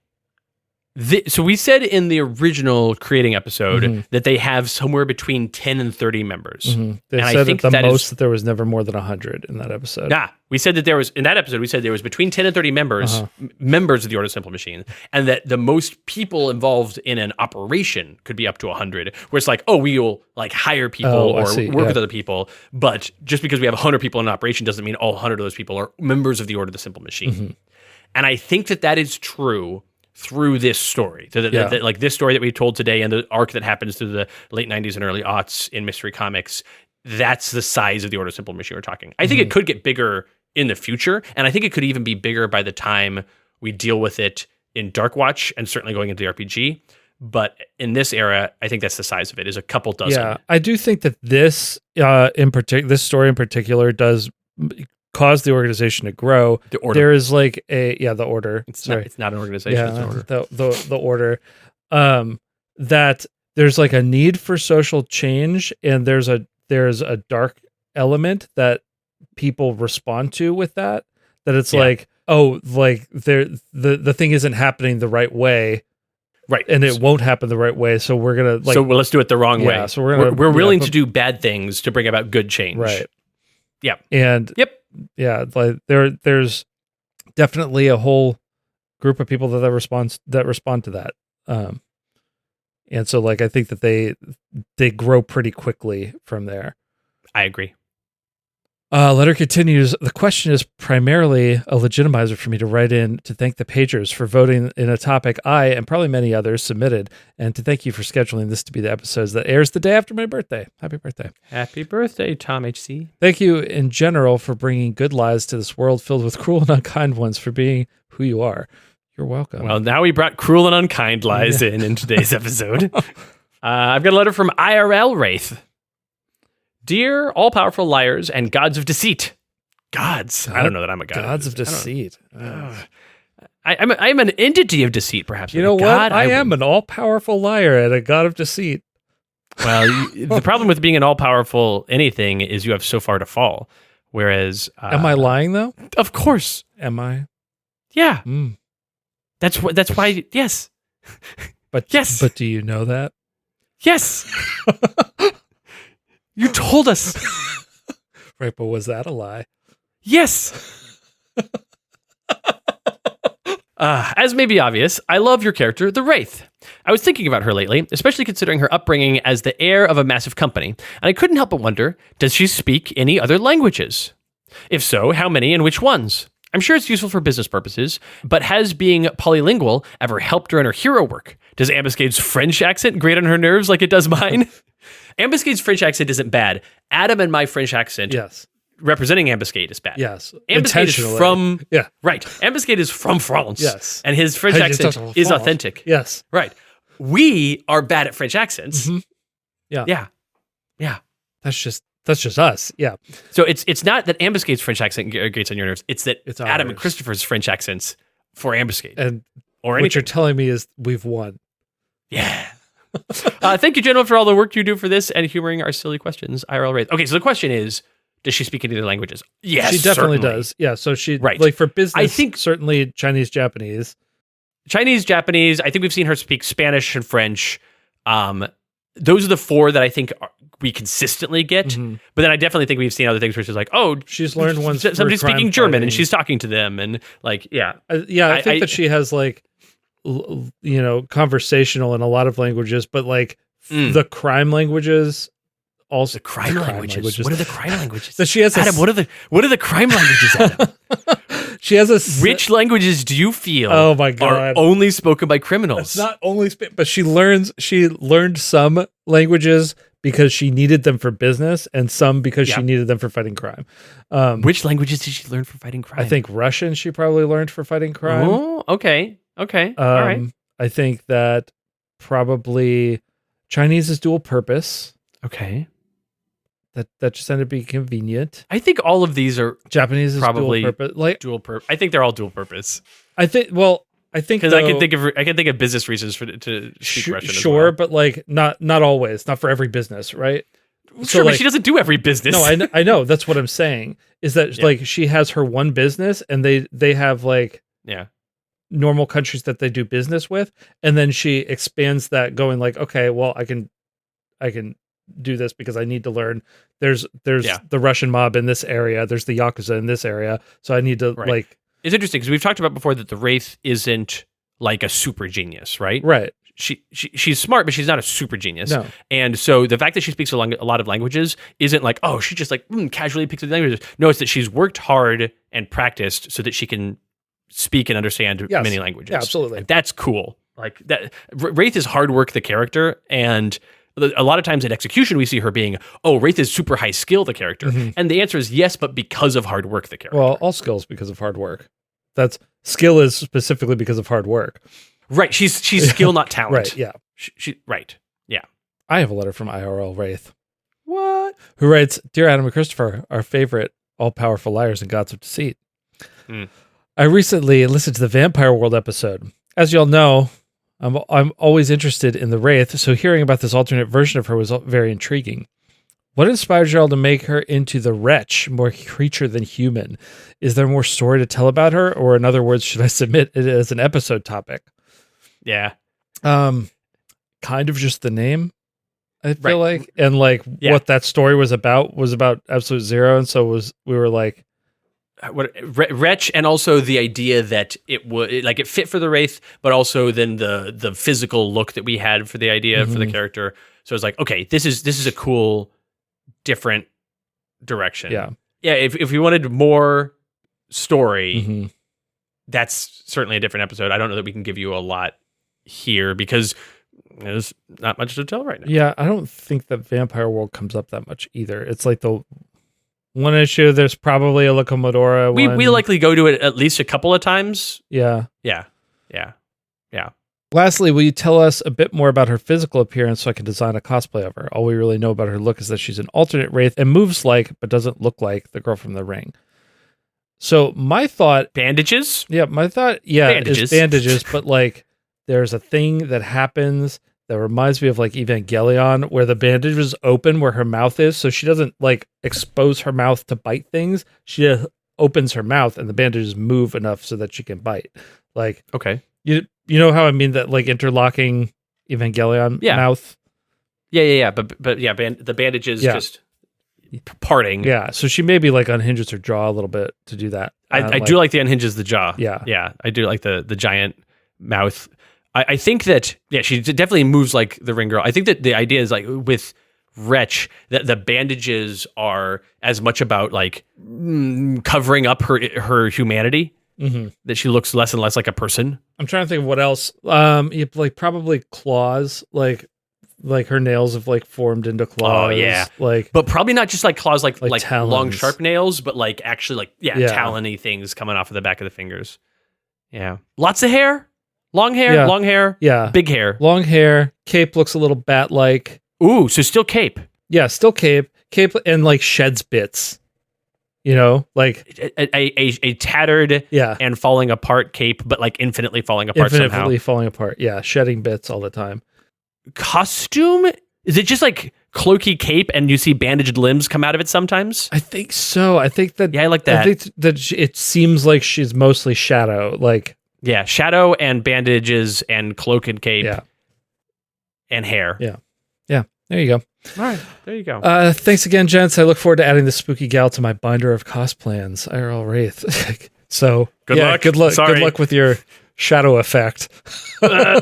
Speaker 1: So we said in the original creating episode that they have somewhere between 10 and 30 members.
Speaker 2: They
Speaker 1: and
Speaker 2: said
Speaker 1: I think
Speaker 2: that that there was never more than 100 in that episode.
Speaker 1: Nah, we said that there was, in that episode, we said there was between 10 and 30 members, members of the Order of Simple Machine, and that the most people involved in an operation could be up to 100, where it's like, oh, we will like hire people or work with other people, but just because we have 100 people in an operation doesn't mean all 100 of those people are members of the Order of the Simple Machine. And I think that is true through this story. So
Speaker 2: Yeah.
Speaker 1: like this story that we told today and the arc that happens through the late 90s and early aughts in Mystery Comics, that's the size of the Order Simple Machine we're talking. I think it could get bigger in the future, and I think it could even be bigger by the time we deal with it in Dark Watch and certainly going into the RPG. But in this era, I think that's the size of it, is a couple dozen.
Speaker 2: Yeah, I do think that this this story in particular does cause the organization to grow.
Speaker 1: The Order.
Speaker 2: There is like the Order.
Speaker 1: It's not an organization, it's an order.
Speaker 2: The Order. That there's like a need for social change, and there's a dark element that people respond to with that. That it's like, oh, like the thing isn't happening the right way.
Speaker 1: Right.
Speaker 2: And it won't happen the right way. So we're going to
Speaker 1: let's do it the wrong way.
Speaker 2: So
Speaker 1: we're willing to do bad things to bring about good change.
Speaker 2: Right.
Speaker 1: Yeah.
Speaker 2: And like there's definitely a whole group of people that respond to that. And so like I think that they grow pretty quickly from there.
Speaker 1: I agree.
Speaker 2: Letter continues. The question is primarily a legitimizer for me to write in to thank the pagers for voting in a topic I and probably many others submitted, and to thank you for scheduling this to be the episodes that airs the day after my birthday. Happy birthday.
Speaker 1: Happy birthday, Tom HC.
Speaker 2: Thank you in general for bringing good lies to this world filled with cruel and unkind ones, for being who you are. You're welcome.
Speaker 1: Well, now we brought cruel and unkind lies in today's episode. I've got a letter from IRL Wraith. Dear all-powerful liars and gods of deceit. Gods. I don't know that I'm a god.
Speaker 2: Gods of deceit.
Speaker 1: I'm an entity of deceit, perhaps.
Speaker 2: You know what? I am an all-powerful liar and a god of deceit.
Speaker 1: Well, the problem with being an all-powerful anything is you have so far to fall. Whereas...
Speaker 2: am I lying, though?
Speaker 1: Of course.
Speaker 2: Am I?
Speaker 1: Yeah. That's why, yes.
Speaker 2: But
Speaker 1: yes.
Speaker 2: But do you know that?
Speaker 1: Yes. You told us.
Speaker 2: Right, but was that a lie?
Speaker 1: Yes. As may be obvious, I love your character, the Wraith. I was thinking about her lately, especially considering her upbringing as the heir of a massive company, and I couldn't help but wonder, does she speak any other languages? If so, how many and which ones? I'm sure it's useful for business purposes, but has being polylingual ever helped her in her hero work? Does Ambuscade's French accent grate on her nerves like it does mine? Ambuscade's French accent isn't bad. Adam and my French accent, representing Ambuscade, is bad.
Speaker 2: Yes,
Speaker 1: Ambuscade is from right. Ambuscade is from France.
Speaker 2: Yes,
Speaker 1: and his French accent is authentic.
Speaker 2: Yes,
Speaker 1: right. We are bad at French accents.
Speaker 2: Mm-hmm.
Speaker 1: Yeah.
Speaker 2: That's just us. Yeah.
Speaker 1: So it's not that Ambuscade's French accent grates on your nerves. It's that
Speaker 2: it's
Speaker 1: Adam and Christopher's French accents for Ambuscade.
Speaker 2: And
Speaker 1: or
Speaker 2: what you're telling me is we've won.
Speaker 1: Yeah. Thank you, gentlemen, for all the work you do for this and humoring our silly questions. IRL Wraith. Okay, so the question is, does she speak any other languages? Yes,
Speaker 2: she definitely
Speaker 1: certainly
Speaker 2: does. Yeah, so she like for business. I think certainly Chinese, Japanese.
Speaker 1: I think we've seen her speak Spanish and French. Those are the four that I think we consistently get. Mm-hmm. But then I definitely think we've seen other things where she's like, oh,
Speaker 2: she's learned one.
Speaker 1: Somebody's speaking German and she's talking to them, and like,
Speaker 2: I think that she has like, conversational in a lot of languages, but like the crime languages. Also,
Speaker 1: the crime languages. What are the crime languages?
Speaker 2: So she has
Speaker 1: Adam, what are the crime languages, Adam?
Speaker 2: She has
Speaker 1: which languages do you feel are only spoken by criminals?
Speaker 2: It's not only but she learned some languages because she needed them for business and some because she needed them for fighting crime.
Speaker 1: Which languages did she learn for fighting crime?
Speaker 2: I think Russian she probably learned for fighting crime.
Speaker 1: Oh, okay. All right.
Speaker 2: I think that probably Chinese is dual purpose.
Speaker 1: Okay.
Speaker 2: That just ended up being convenient.
Speaker 1: I think all of these are
Speaker 2: Japanese is
Speaker 1: probably
Speaker 2: dual purpose. Like
Speaker 1: dual purpose. I think they're all dual purpose.
Speaker 2: I think
Speaker 1: because I can think of business reasons to speak Russian.
Speaker 2: Sure,
Speaker 1: as well.
Speaker 2: But like not always, not for every business, right?
Speaker 1: Sure, but she doesn't do every business.
Speaker 2: No, I know. That's what I'm saying. Is that like she has her one business and they have like normal countries that they do business with, and then she expands that, going like, okay, well, I can do this because I need to learn. There's the Russian mob in this area. There's the Yakuza in this area. So I need to like.
Speaker 1: It's interesting because we've talked about before that the Wraith isn't like a super genius, right?
Speaker 2: Right.
Speaker 1: She's smart, but she's not a super genius.
Speaker 2: No.
Speaker 1: And so the fact that she speaks a lot of languages isn't like, oh, she just like casually picks up languages. No, it's that she's worked hard and practiced so that she can speak and understand
Speaker 2: Yes.
Speaker 1: many languages.
Speaker 2: Yeah, absolutely.
Speaker 1: Like, that's cool. Like that, Wraith is hard work, the character, and a lot of times in execution we see her being, oh, Wraith is super high skill, the character, and the answer is yes, but because of hard work, the character.
Speaker 2: Well, all skills because of hard work. That's skill is specifically because of hard work.
Speaker 1: Right, she's skill, not talent.
Speaker 2: Right. Yeah.
Speaker 1: Right. Yeah.
Speaker 2: I have a letter from IRL Wraith.
Speaker 1: What?
Speaker 2: Who writes, Dear Adam and Christopher, our favorite all-powerful liars and gods of deceit. I recently listened to the Vampire World episode. As y'all know, I'm always interested in the Wraith, so hearing about this alternate version of her was very intriguing. What inspired y'all to make her into the Wretch, more creature than human? Is there more story to tell about her, or in other words, should I submit it as an episode topic?
Speaker 1: Yeah.
Speaker 2: Kind of just the name, I feel like, and what that story was about Absolute Zero, and so we were like,
Speaker 1: Wretch, and also the idea that it would it fit for the Wraith, but also then the physical look that we had for the idea for the character. So it's like, okay, this is a cool, different direction.
Speaker 2: Yeah.
Speaker 1: If we wanted more story, that's certainly a different episode. I don't know that we can give you a lot here because there's not much to tell right now.
Speaker 2: Yeah, I don't think that Vampire World comes up that much either. It's like the one issue, there's probably a Locomodora.
Speaker 1: We likely go to it at least a couple of times.
Speaker 2: Yeah.
Speaker 1: Yeah.
Speaker 2: Lastly, will you tell us a bit more about her physical appearance so I can design a cosplay of her? All we really know about her look is that she's an alternate Wraith and moves like, but doesn't look like, the girl from The Ring. So my thought...
Speaker 1: Bandages?
Speaker 2: Yeah, my thought, is bandages, but there's a thing that happens that reminds me of Evangelion, where the bandages open where her mouth is, so she doesn't expose her mouth to bite things. She just opens her mouth and the bandages move enough so that she can bite.
Speaker 1: Okay.
Speaker 2: You know how I mean that interlocking Evangelion mouth?
Speaker 1: Yeah. But the bandages just parting.
Speaker 2: Yeah, so she maybe unhinges her jaw a little bit to do that.
Speaker 1: I do like the unhinges the jaw.
Speaker 2: Yeah.
Speaker 1: I do like the giant mouth. I think that, she definitely moves like the Ring girl. I think that the idea is with Wretch, that the bandages are as much about covering up her humanity, that she looks less and less like a person.
Speaker 2: I'm trying to think of what else. Probably claws, like her nails have formed into claws.
Speaker 1: Oh yeah, but probably not just claws, like long sharp nails, but actually talony things coming off of the back of the fingers. Yeah, lots of hair. Long hair,
Speaker 2: yeah,
Speaker 1: big hair,
Speaker 2: long hair. Cape looks a little bat-like.
Speaker 1: Ooh, so still cape.
Speaker 2: Yeah, still cape, and sheds bits.
Speaker 1: A tattered, and falling apart cape, but infinitely falling apart somehow.
Speaker 2: Falling apart. Yeah, shedding bits all the time.
Speaker 1: Costume? Is it just cloaky cape, and you see bandaged limbs come out of it sometimes?
Speaker 2: I think so. I think that.
Speaker 1: Yeah, I like that.
Speaker 2: I think that it seems like she's mostly Shadow.
Speaker 1: Yeah, shadow and bandages and cloak and cape.
Speaker 2: Yeah.
Speaker 1: And hair.
Speaker 2: Yeah. There you go.
Speaker 1: All right. There you go.
Speaker 2: Thanks again, gents. I look forward to adding the spooky gal to my binder of cosplans. IRL Wraith. So
Speaker 1: good luck.
Speaker 2: Good luck.
Speaker 1: Sorry.
Speaker 2: Good luck with your shadow effect.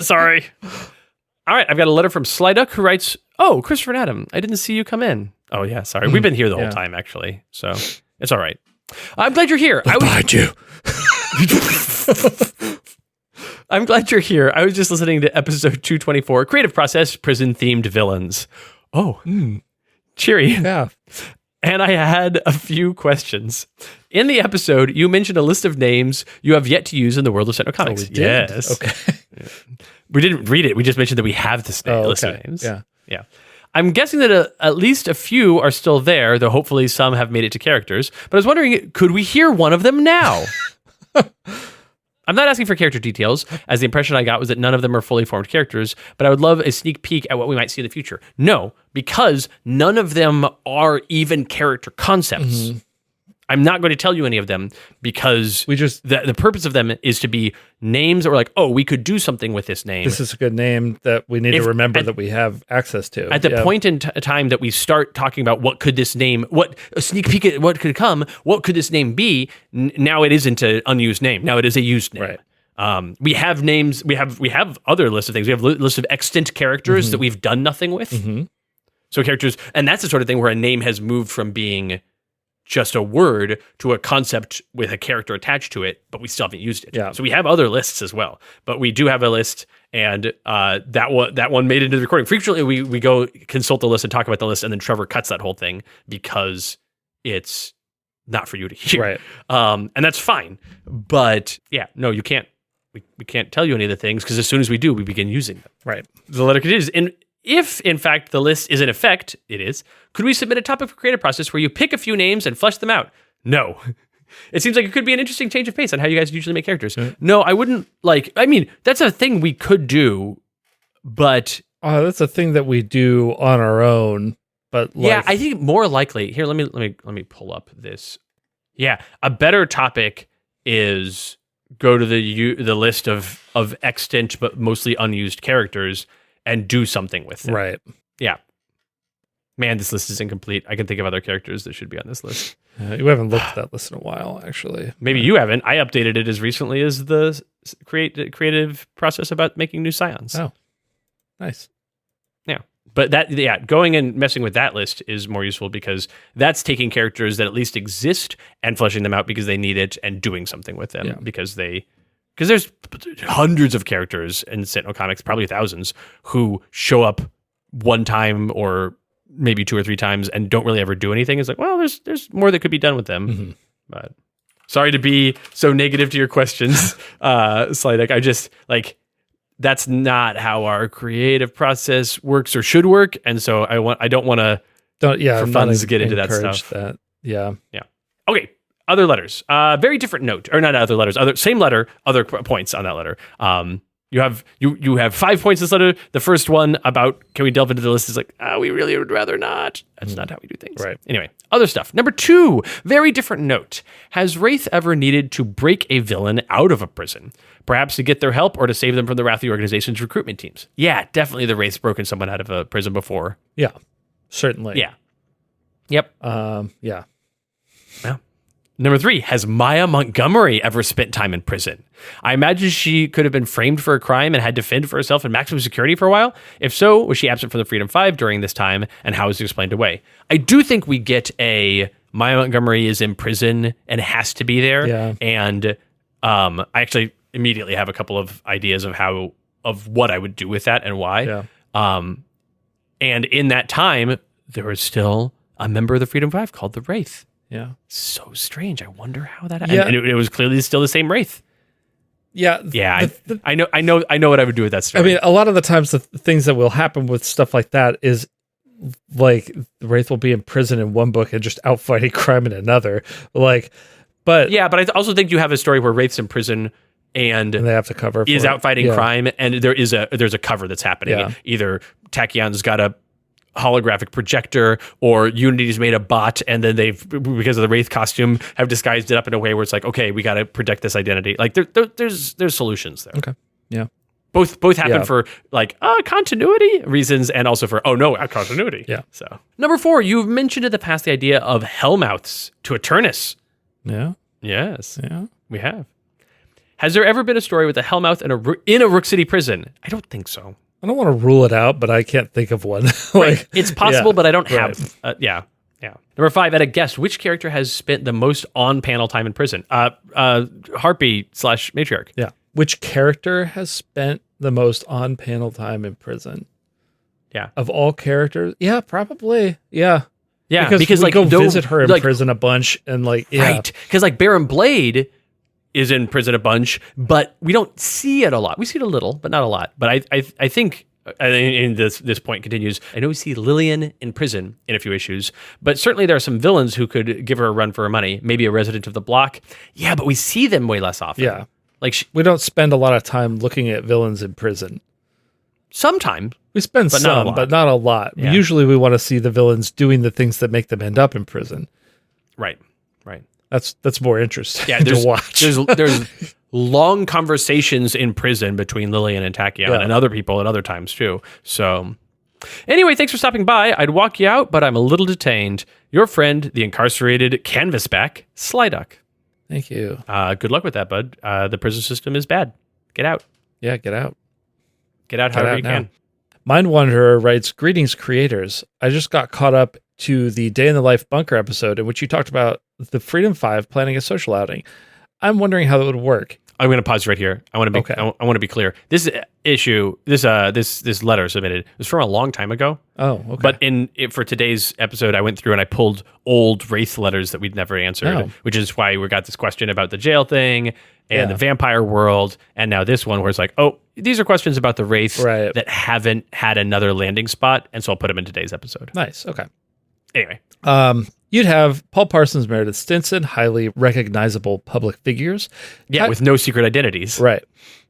Speaker 1: Sorry. All right. I've got a letter from Slyduck who writes, "Oh, Christopher and Adam, I didn't see you come in." Oh yeah. Sorry. We've been here the whole time actually. So it's all right. I'm glad you're here.
Speaker 2: Behind you.
Speaker 1: I'm glad you're here. I was just listening to episode 224, Creative Process, Prison-Themed Villains. Oh, cheery.
Speaker 2: Yeah.
Speaker 1: And I had a few questions. In the episode, you mentioned a list of names you have yet to use in the world of Sentinel Comics.
Speaker 2: Oh, we did?
Speaker 1: Yes.
Speaker 2: Okay.
Speaker 1: We didn't read it. We just mentioned that we have this list of names.
Speaker 2: Yeah.
Speaker 1: I'm guessing that at least a few are still there, though hopefully some have made it to characters. But I was wondering, could we hear one of them now? I'm not asking for character details, as the impression I got was that none of them are fully formed characters, but I would love a sneak peek at what we might see in the future. No, because none of them are even character concepts. I'm not going to tell you any of them because the purpose of them is to be names that were oh, we could do something with this name.
Speaker 2: This is a good name that we need to remember that we have access to.
Speaker 1: At the point in time that we start talking about what could this name, what a sneak peek at what could come, what could this name be, now it isn't an unused name. Now it is a used name.
Speaker 2: Right.
Speaker 1: We have names, we have other lists of things. We have lists of extant characters that we've done nothing with. So characters, and that's the sort of thing where a name has moved from being just a word to a concept with a character attached to it, but we still haven't used it.
Speaker 2: Yeah.
Speaker 1: So we have other lists as well, but we do have a list, and that one made it into the recording. Frequently, we go consult the list and talk about the list, and then Trevor cuts that whole thing because it's not for you to hear.
Speaker 2: Right.
Speaker 1: And that's fine. But yeah, no, you can't. We can't tell you any of the things because as soon as we do, we begin using them.
Speaker 2: Right.
Speaker 1: The letter continues. And if, in fact, the list is in effect, it is, could we submit a topic for creative process where you pick a few names and flesh them out? No. It seems like it could be an interesting change of pace on how you guys usually make characters. No, I wouldn't that's a thing we could do, but...
Speaker 2: That's a thing that we do on our own, but
Speaker 1: yeah, I think more likely... Here, let me pull up this. Yeah, a better topic is go to the list of extant but mostly unused characters and do something with them.
Speaker 2: Right.
Speaker 1: Yeah. Man, this list is incomplete. I can think of other characters that should be on this list.
Speaker 2: You haven't looked at that list in a while, actually.
Speaker 1: Maybe you haven't. I updated it as recently as the creative process about making new scions.
Speaker 2: Oh, nice.
Speaker 1: Yeah. But going and messing with that list is more useful because that's taking characters that at least exist and fleshing them out because they need it and doing something with them because there's hundreds of characters in Sentinel comics, probably thousands, who show up one time or maybe 2 or 3 times and don't really ever do anything. It's like, well, there's more that could be done with them. Mm-hmm. But sorry to be so negative to your questions, Slidek. I just that's not how our creative process works or should work, and so I don't want to for funds to get into that stuff.
Speaker 2: Yeah.
Speaker 1: Okay. Other letters. Very different note, or not other letters. Same letter. Other points on that letter. You have 5 points in this letter. The first one about can we delve into the list is we really would rather not. That's not how we do things.
Speaker 2: Right.
Speaker 1: Anyway, other stuff. Number 2, very different note. Has Wraith ever needed to break a villain out of a prison? Perhaps to get their help or to save them from the wrath of the organization's recruitment teams? Yeah, definitely the Wraith's broken someone out of a prison before.
Speaker 2: Yeah, certainly.
Speaker 1: Yeah. Yep.
Speaker 2: Yeah.
Speaker 1: Well. Number 3, has Maya Montgomery ever spent time in prison? I imagine she could have been framed for a crime and had to fend for herself in maximum security for a while. If so, was she absent from the Freedom 5 during this time, and how is it explained away? I do think we get a Maya Montgomery is in prison and has to be there.
Speaker 2: Yeah.
Speaker 1: And I actually immediately have a couple of ideas of what I would do with that and why.
Speaker 2: Yeah.
Speaker 1: And in that time, there was still a member of the Freedom 5 called the Wraith.
Speaker 2: Yeah.
Speaker 1: So strange. I wonder how that happened.
Speaker 2: Yeah.
Speaker 1: And it was clearly still the same Wraith.
Speaker 2: Yeah.
Speaker 1: Yeah. I know what I would do with that story.
Speaker 2: I mean, a lot of the times the things that will happen with stuff like that is the Wraith will be in prison in one book and just out fighting crime in another. But
Speaker 1: I also think you have a story where Wraith's in prison and
Speaker 2: they have to cover
Speaker 1: is out fighting
Speaker 2: yeah.
Speaker 1: crime, and there's a cover that's happening.
Speaker 2: Yeah.
Speaker 1: Either Tachyon's got a holographic projector, or Unity's made a bot, and then they've, because of the Wraith costume, have disguised it up in a way where it's okay, we got to protect this identity. There's solutions there.
Speaker 2: Okay. Yeah.
Speaker 1: Both happen for continuity reasons, and also for continuity.
Speaker 2: Yeah.
Speaker 1: So number 4, you've mentioned in the past the idea of Hellmouths to Eternus.
Speaker 2: Yeah.
Speaker 1: Yes.
Speaker 2: Yeah.
Speaker 1: We have. Has there ever been a story with a Hellmouth in a Rook City prison? I don't think so.
Speaker 2: I don't want to rule it out, but I can't think of one.
Speaker 1: Right. It's possible, but I don't
Speaker 2: right.
Speaker 1: have. Yeah. Number 5, at a guess, which character has spent the most on-panel time in prison? Harpy / Matriarch.
Speaker 2: Yeah. Which character has spent the most on-panel time in prison?
Speaker 1: Yeah.
Speaker 2: Of all characters? Yeah, probably. Yeah.
Speaker 1: Yeah,
Speaker 2: because we go visit her in prison a bunch, and yeah.
Speaker 1: Right. Because Baron Blade is in prison a bunch, but we don't see it a lot. We see it a little, but not a lot. But I think, and this point continues, I know we see Lillian in prison in a few issues, but certainly there are some villains who could give her a run for her money. Maybe a resident of the block. Yeah, but we see them way less often.
Speaker 2: Yeah. We don't spend a lot of time looking at villains in prison.
Speaker 1: Sometimes.
Speaker 2: We spend some, but not a lot.
Speaker 1: Yeah.
Speaker 2: Usually we want to see the villains doing the things that make them end up in prison.
Speaker 1: Right.
Speaker 2: That's more interesting
Speaker 1: to
Speaker 2: watch.
Speaker 1: there's long conversations in prison between Lillian and Tachyon and other people at other times too. So anyway, thanks for stopping by. I'd walk you out, but I'm a little detained. Your friend, the incarcerated canvasback, Slyduck.
Speaker 2: Thank you.
Speaker 1: Good luck with that, bud. The prison system is bad. Get out.
Speaker 2: Yeah, get out.
Speaker 1: Get out however you can.
Speaker 2: Mind Wanderer writes, "Greetings, creators. I just got caught up to the Day in the Life Bunker episode in which you talked about the Freedom Five planning a social outing. I'm wondering how that would work.
Speaker 1: I'm going to pause right here. I want to be
Speaker 2: Okay.
Speaker 1: I want to be clear. This issue, this letter submitted was from a long time ago.
Speaker 2: Oh, okay.
Speaker 1: But for today's episode, I went through and I pulled old Wraith letters that we'd never answered,
Speaker 2: Oh.
Speaker 1: which is why we got this question about the jail thing and the vampire world, and now this one where it's like, oh, these are questions about the Wraith that haven't had another landing spot, and so I'll put them in today's episode.
Speaker 2: Nice. Okay.
Speaker 1: Anyway.
Speaker 2: You'd have Paul Parsons, Meredith Stinson, highly recognizable public figures.
Speaker 1: Yeah, with no secret identities.
Speaker 2: Right.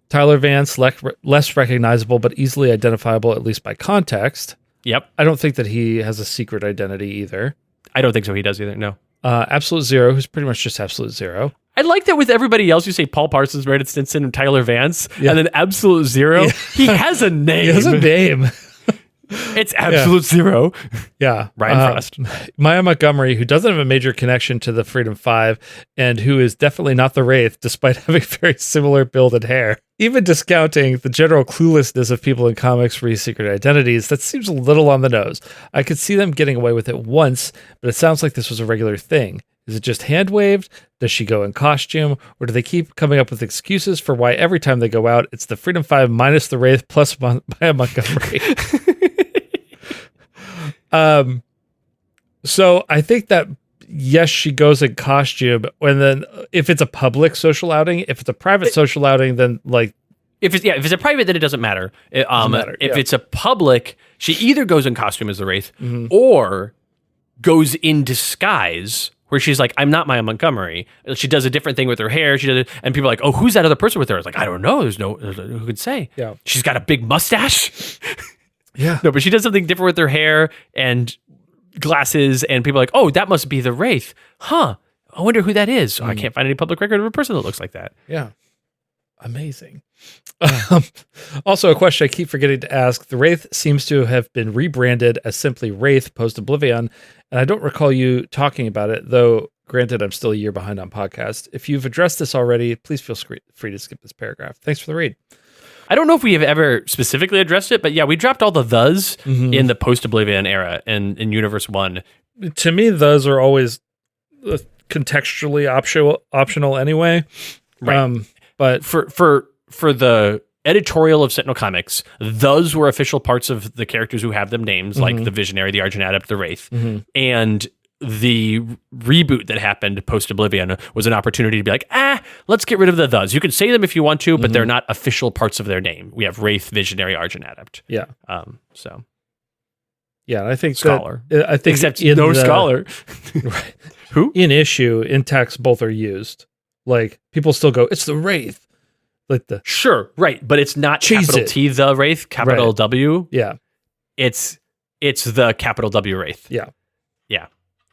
Speaker 2: Tyler Vance, less recognizable, but easily identifiable, at least by context.
Speaker 1: Yep.
Speaker 2: I don't think that he has a secret identity either.
Speaker 1: I don't think so. He does either. No.
Speaker 2: Absolute Zero, who's pretty much just Absolute Zero.
Speaker 1: I like that with everybody else, you say Paul Parsons, Meredith Stinson, and Tyler Vance, and then Absolute Zero. Yeah. He has a name.
Speaker 2: He has a name.
Speaker 1: It's Absolute Zero.
Speaker 2: Yeah.
Speaker 1: Ryan Frost.
Speaker 2: Maya Montgomery, who doesn't have a major connection to the Freedom Five, and who is definitely not the Wraith, despite having very similar build and hair. Even discounting the general cluelessness of people in comics for these secret identities, that seems a little on the nose. I could see them getting away with it once, but it sounds like this was a regular thing. Is it just hand-waved? Does she go in costume? Or do they keep coming up with excuses for why every time they go out, it's the Freedom Five minus the Wraith plus Maya Montgomery? So I think that, yes, she goes in costume. And then if it's a public social outing, if it's a private social outing, then like...
Speaker 1: If it's a private, then it doesn't matter. If it's a public, she either goes in costume as the Wraith or goes in disguise where she's like, I'm not Maya Montgomery. She does a different thing with her hair. She does it, and people are like, oh, who's that other person with her? It's like, I don't know. There's who could say?
Speaker 2: Yeah.
Speaker 1: She's got a big mustache.
Speaker 2: Yeah.
Speaker 1: No, but she does something different with her hair and glasses, and people are like, oh, that must be the Wraith. Huh. I wonder who that is. I can't find any public record of a person that looks like that.
Speaker 2: Yeah. Amazing. Also, a question I keep forgetting to ask. The Wraith seems to have been rebranded as simply Wraith post-Oblivion, and I don't recall you talking about it, though granted, I'm still a year behind on podcast. If you've addressed this already, please feel free to skip this paragraph. Thanks for the read.
Speaker 1: I don't know if we have ever specifically addressed it, but yeah, we dropped all the thes in the post-Oblivion era in Universe 1.
Speaker 2: To me, those are always contextually optional anyway.
Speaker 1: Right.
Speaker 2: But
Speaker 1: for the editorial of Sentinel Comics, those were official parts of the characters who have them names, like the Visionary, the Argent Adept, the Wraith. And the reboot that happened post-Oblivion was an opportunity to be like, let's get rid of the thes. You can say them if you want to, but they're not official parts of their name. We have Wraith, Visionary, Argent Adept.
Speaker 2: Yeah.
Speaker 1: So.
Speaker 2: Yeah, I think
Speaker 1: Scholar.
Speaker 2: I think
Speaker 1: except no Scholar.
Speaker 2: Right.
Speaker 1: Who?
Speaker 2: In issue, in text, both are used. Like, people still go, it's the Wraith. Like the
Speaker 1: Sure, right. But it's not capital T, the Wraith, capital W.
Speaker 2: Yeah.
Speaker 1: It's the capital W Wraith.
Speaker 2: Yeah.
Speaker 1: Yeah.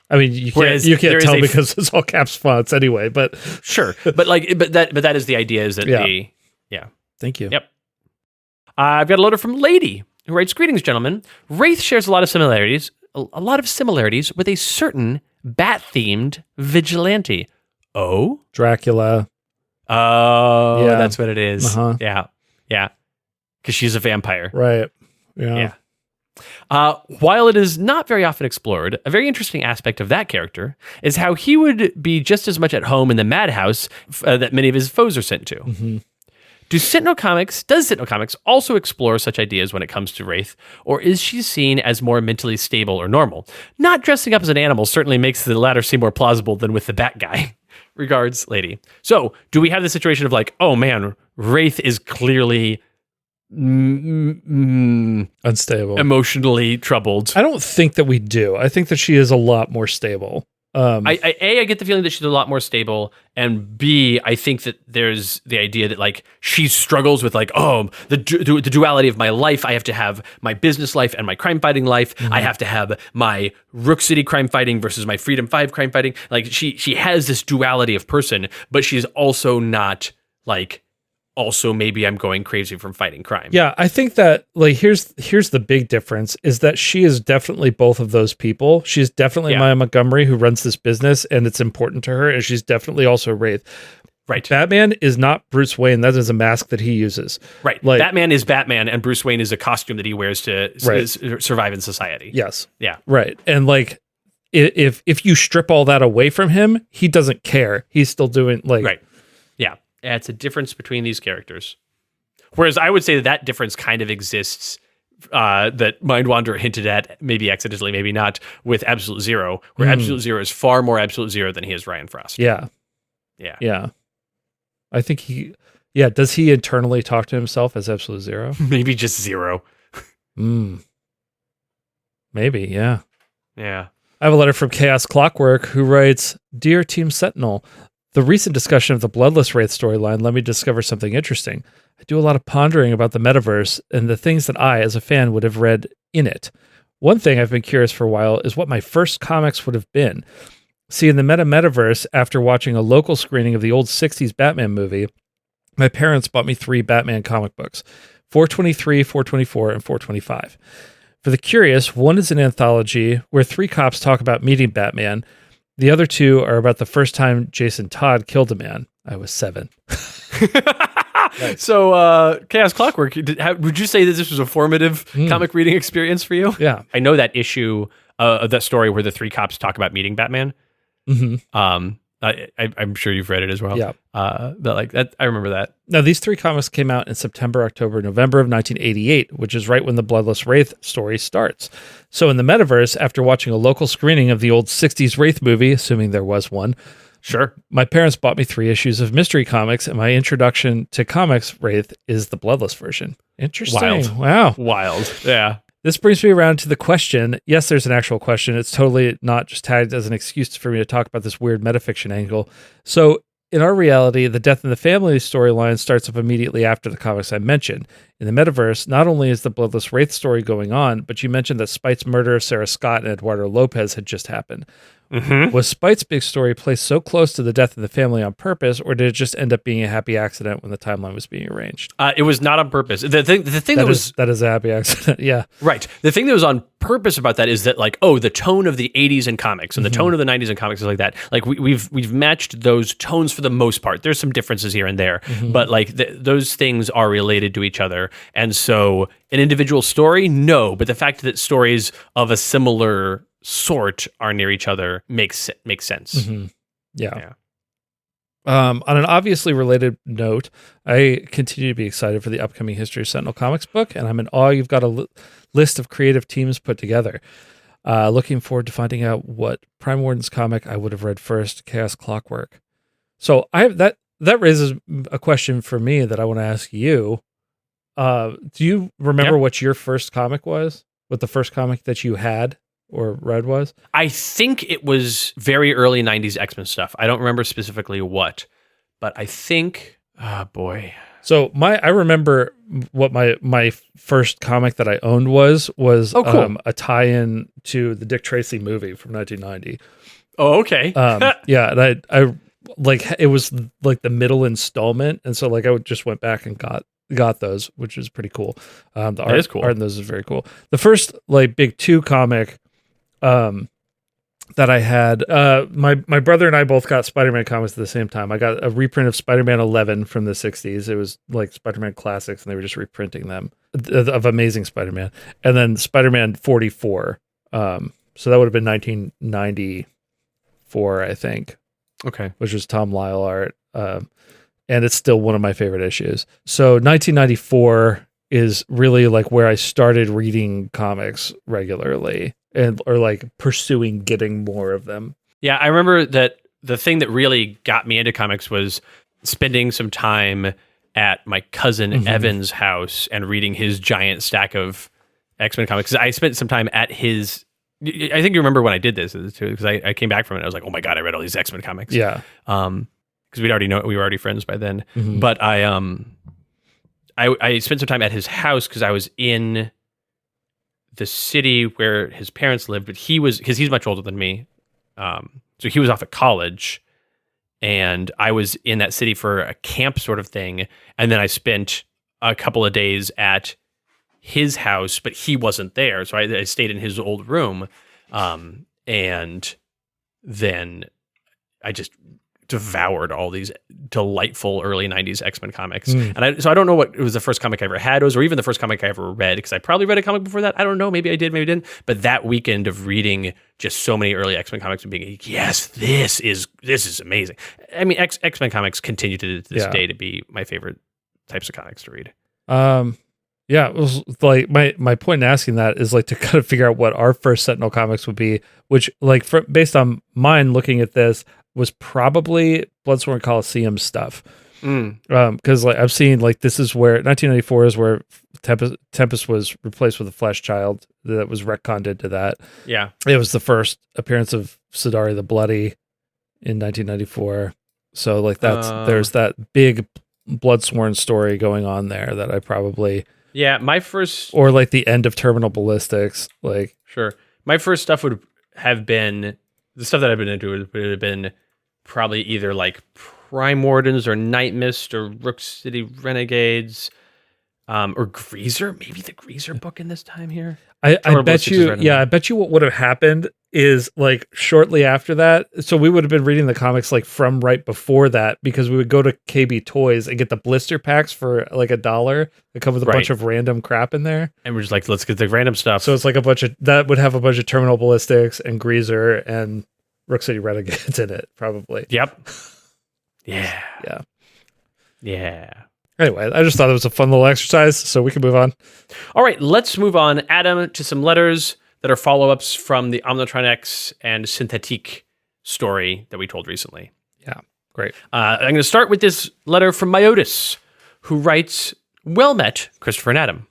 Speaker 2: I mean, you can't tell because it's all caps fonts anyway, but
Speaker 1: sure. But that is the idea, is that
Speaker 2: Thank you.
Speaker 1: Yep. I've got a letter from Lady, who writes, greetings, gentlemen. Wraith shares a lot of similarities with a certain bat-themed vigilante. Oh?
Speaker 2: Dracula.
Speaker 1: Oh,
Speaker 2: Yeah.
Speaker 1: that's what it is.
Speaker 2: Uh-huh.
Speaker 1: Yeah. Yeah. Because she's a vampire.
Speaker 2: Right. Yeah.
Speaker 1: While it is not very often explored, a very interesting aspect of that character is how he would be just as much at home in the madhouse that many of his foes are sent to. Does Sentinel Comics also explore such ideas when it comes to Wraith, or is she seen as more mentally stable or normal? Not dressing up as an animal certainly makes the latter seem more plausible than with the Bat guy. Regards, Lady. So, do we have the situation of like, oh man, Wraith is clearly
Speaker 2: Unstable.
Speaker 1: emotionally troubled?
Speaker 2: I don't think that we do. I think that she is a lot more stable.
Speaker 1: I get the feeling that she's a lot more stable, and B, I think that there's the idea that like she struggles with like, oh, the duality of my life. I have to have my business life and my crime fighting life. I have to have my Rook City crime fighting versus my Freedom 5 crime fighting. Like she has this duality of person, but she's also not like, also maybe I'm going crazy from fighting crime.
Speaker 2: Yeah, I think that like here's the big difference is that she is definitely both of those people. She's definitely Maya Montgomery, who runs this business and it's important to her, and she's definitely also Wraith.
Speaker 1: Right.
Speaker 2: Batman is not Bruce Wayne. That is a mask that he uses.
Speaker 1: Right.
Speaker 2: Like,
Speaker 1: Batman is Batman, and Bruce Wayne is a costume that he wears to survive in society.
Speaker 2: Yes.
Speaker 1: Yeah.
Speaker 2: Right. And like if you strip all that away from him, he doesn't care. He's still doing like
Speaker 1: Right. Yeah. It's a difference between these characters. Whereas I would say that difference kind of exists, that Mind Wanderer hinted at, maybe accidentally, maybe not, with Absolute Zero, where Absolute Zero is far more Absolute Zero than he is Ryan Frost.
Speaker 2: Yeah.
Speaker 1: Yeah.
Speaker 2: Yeah. I think does he internally talk to himself as Absolute Zero?
Speaker 1: Maybe just Zero.
Speaker 2: Maybe, yeah.
Speaker 1: Yeah.
Speaker 2: I have a letter from Chaos Clockwork who writes, Dear Team Sentinel, the recent discussion of the Bloodless Wraith storyline let me discover something interesting. I do a lot of pondering about the metaverse and the things that I, as a fan, would have read in it. One thing I've been curious for a while is what my first comics would have been. See, in the metaverse, after watching a local screening of the old 60s Batman movie, my parents bought me 3 Batman comic books, 423, 424, and 425. For the curious, one is an anthology where 3 cops talk about meeting Batman. The other 2 are about the first time Jason Todd killed a man. I was 7.
Speaker 1: Nice. So, Chaos Clockwork, would you say that this was a formative comic reading experience for you?
Speaker 2: Yeah.
Speaker 1: I know that issue of that story where the 3 cops talk about meeting Batman.
Speaker 2: Mm-hmm.
Speaker 1: I'm sure you've read it as well.
Speaker 2: Yeah.
Speaker 1: That I remember that.
Speaker 2: Now, these 3 comics came out in September, October, November of 1988, which is right when the Bloodless Wraith story starts. So in the metaverse, after watching a local screening of the old 60s Wraith movie, assuming there was one,
Speaker 1: sure,
Speaker 2: my parents bought me 3 issues of mystery comics, and my introduction to comics Wraith is the Bloodless version. Interesting.
Speaker 1: Wild.
Speaker 2: Wow.
Speaker 1: Wild. Yeah.
Speaker 2: This brings me around to the question. Yes, there's an actual question. It's totally not just tagged as an excuse for me to talk about this weird metafiction angle. So, in our reality, the Death in the Family storyline starts up immediately after the comics I mentioned. In the metaverse, not only is the Bloodless Wraith story going on, but you mentioned that Spite's murder of Sarah Scott and Eduardo Lopez had just happened.
Speaker 1: Mm-hmm.
Speaker 2: Was Spite's big story placed so close to the Death in the Family on purpose, or did it just end up being a happy accident when the timeline was being arranged?
Speaker 1: It was not on purpose. The thing
Speaker 2: that is a happy accident. Yeah,
Speaker 1: right. The thing that was on purpose about that is that, like, the tone of the 80s in comics and the tone of the 90s in comics is like that. Like we've matched those tones for the most part. There's some differences here and there, but like those things are related to each other. And so an individual story, no, but the fact that stories of a similar sort are near each other makes sense.
Speaker 2: Mm-hmm. Yeah. On an obviously related note, I continue to be excited for the upcoming History of Sentinel comics book, and I'm in awe you've got a list of creative teams put together. Looking forward to finding out what Prime Warden's comic I would have read first, Chaos Clockwork. So I have that raises a question for me that I want to ask you. Do you remember what your first comic was? What the first comic that you had or read was?
Speaker 1: I think it was very early 90s X-Men stuff. I don't remember specifically what, but I think,
Speaker 2: So I remember what my first comic that I owned was
Speaker 1: cool.
Speaker 2: A tie-in to the Dick Tracy movie from 1990.
Speaker 1: Oh, okay.
Speaker 2: Yeah, and I like, it was like the middle installment, and so like I just went back and got those, which is pretty cool. The art is cool. Art in those is very cool. The first like big 2 comic that I had, my brother and I both got Spider-Man comics at the same time. I got a reprint of Spider-Man 11 from the 60s. It was like Spider-Man classics, and they were just reprinting them of Amazing Spider-Man. And then Spider-Man 44. So that would have been 1994, I think.
Speaker 1: Okay.
Speaker 2: Which was Tom Lyle art. And it's still one of my favorite issues. So 1994 is really like where I started reading comics regularly or like pursuing getting more of them.
Speaker 1: Yeah, I remember that the thing that really got me into comics was spending some time at my cousin Evan's house and reading his giant stack of X-Men comics. I spent some time at his... I think you remember when I did this, because I came back from it. I was like, oh my God, I read all these X-Men comics.
Speaker 2: Yeah.
Speaker 1: Because we were already friends by then. But I spent some time at his house because I was in the city where his parents lived, but because he's much older than me. So he was off at college, and I was in that city for a camp sort of thing. And then I spent a couple of days at his house, but he wasn't there. So I stayed in his old room. And then I just devoured all these delightful early 90s X-Men comics. And so I don't know what it was the first comic I ever had was, or even the first comic I ever read, because I probably read a comic before that. I don't know. Maybe I did, maybe I didn't. But that weekend of reading just so many early X-Men comics and being like, yes, this is amazing. I mean, X-Men comics continue to this day to be my favorite types of comics to read.
Speaker 2: Yeah, it was like my point in asking that is like to kind of figure out what our first Sentinel comics would be, which like based on mine looking at this was probably Bloodsworn Coliseum stuff. Because like I've seen like this is where 1994 is where Tempest was replaced with a Flash Child that was retconned into that.
Speaker 1: Yeah,
Speaker 2: it was the first appearance of Sidari the Bloody in 1994. So like there's that big Bloodsworn story going on there that I probably.
Speaker 1: Yeah, my first...
Speaker 2: Or like the end of Terminal Ballistics. Like,
Speaker 1: sure. My first stuff would have been... The stuff that I've been into would have been probably either like Prime Wardens or Night Mist or Rook City Renegades or Greaser. Maybe the Greaser book in this time here.
Speaker 2: I bet you... Yeah, I bet you what would have happened is like shortly after that. So we would have been reading the comics like from right before that because we would go to KB Toys and get the blister packs for like $1 that come with a bunch of random crap in there.
Speaker 1: And we're just like, let's get the random stuff.
Speaker 2: So it's like a bunch of that would have a bunch of Terminal Ballistics and Greaser and Rook City Renegades in it, probably.
Speaker 1: Yep. Yeah.
Speaker 2: Yeah.
Speaker 1: Yeah.
Speaker 2: Anyway, I just thought it was a fun little exercise, so we can move on.
Speaker 1: All right, let's move on, Adam, to some letters that are follow-ups from the Omnitron X and Synthetique story that we told recently.
Speaker 2: Yeah, great.
Speaker 1: I'm going to start with this letter from Myotis, who writes, well met, Christopher and Adam.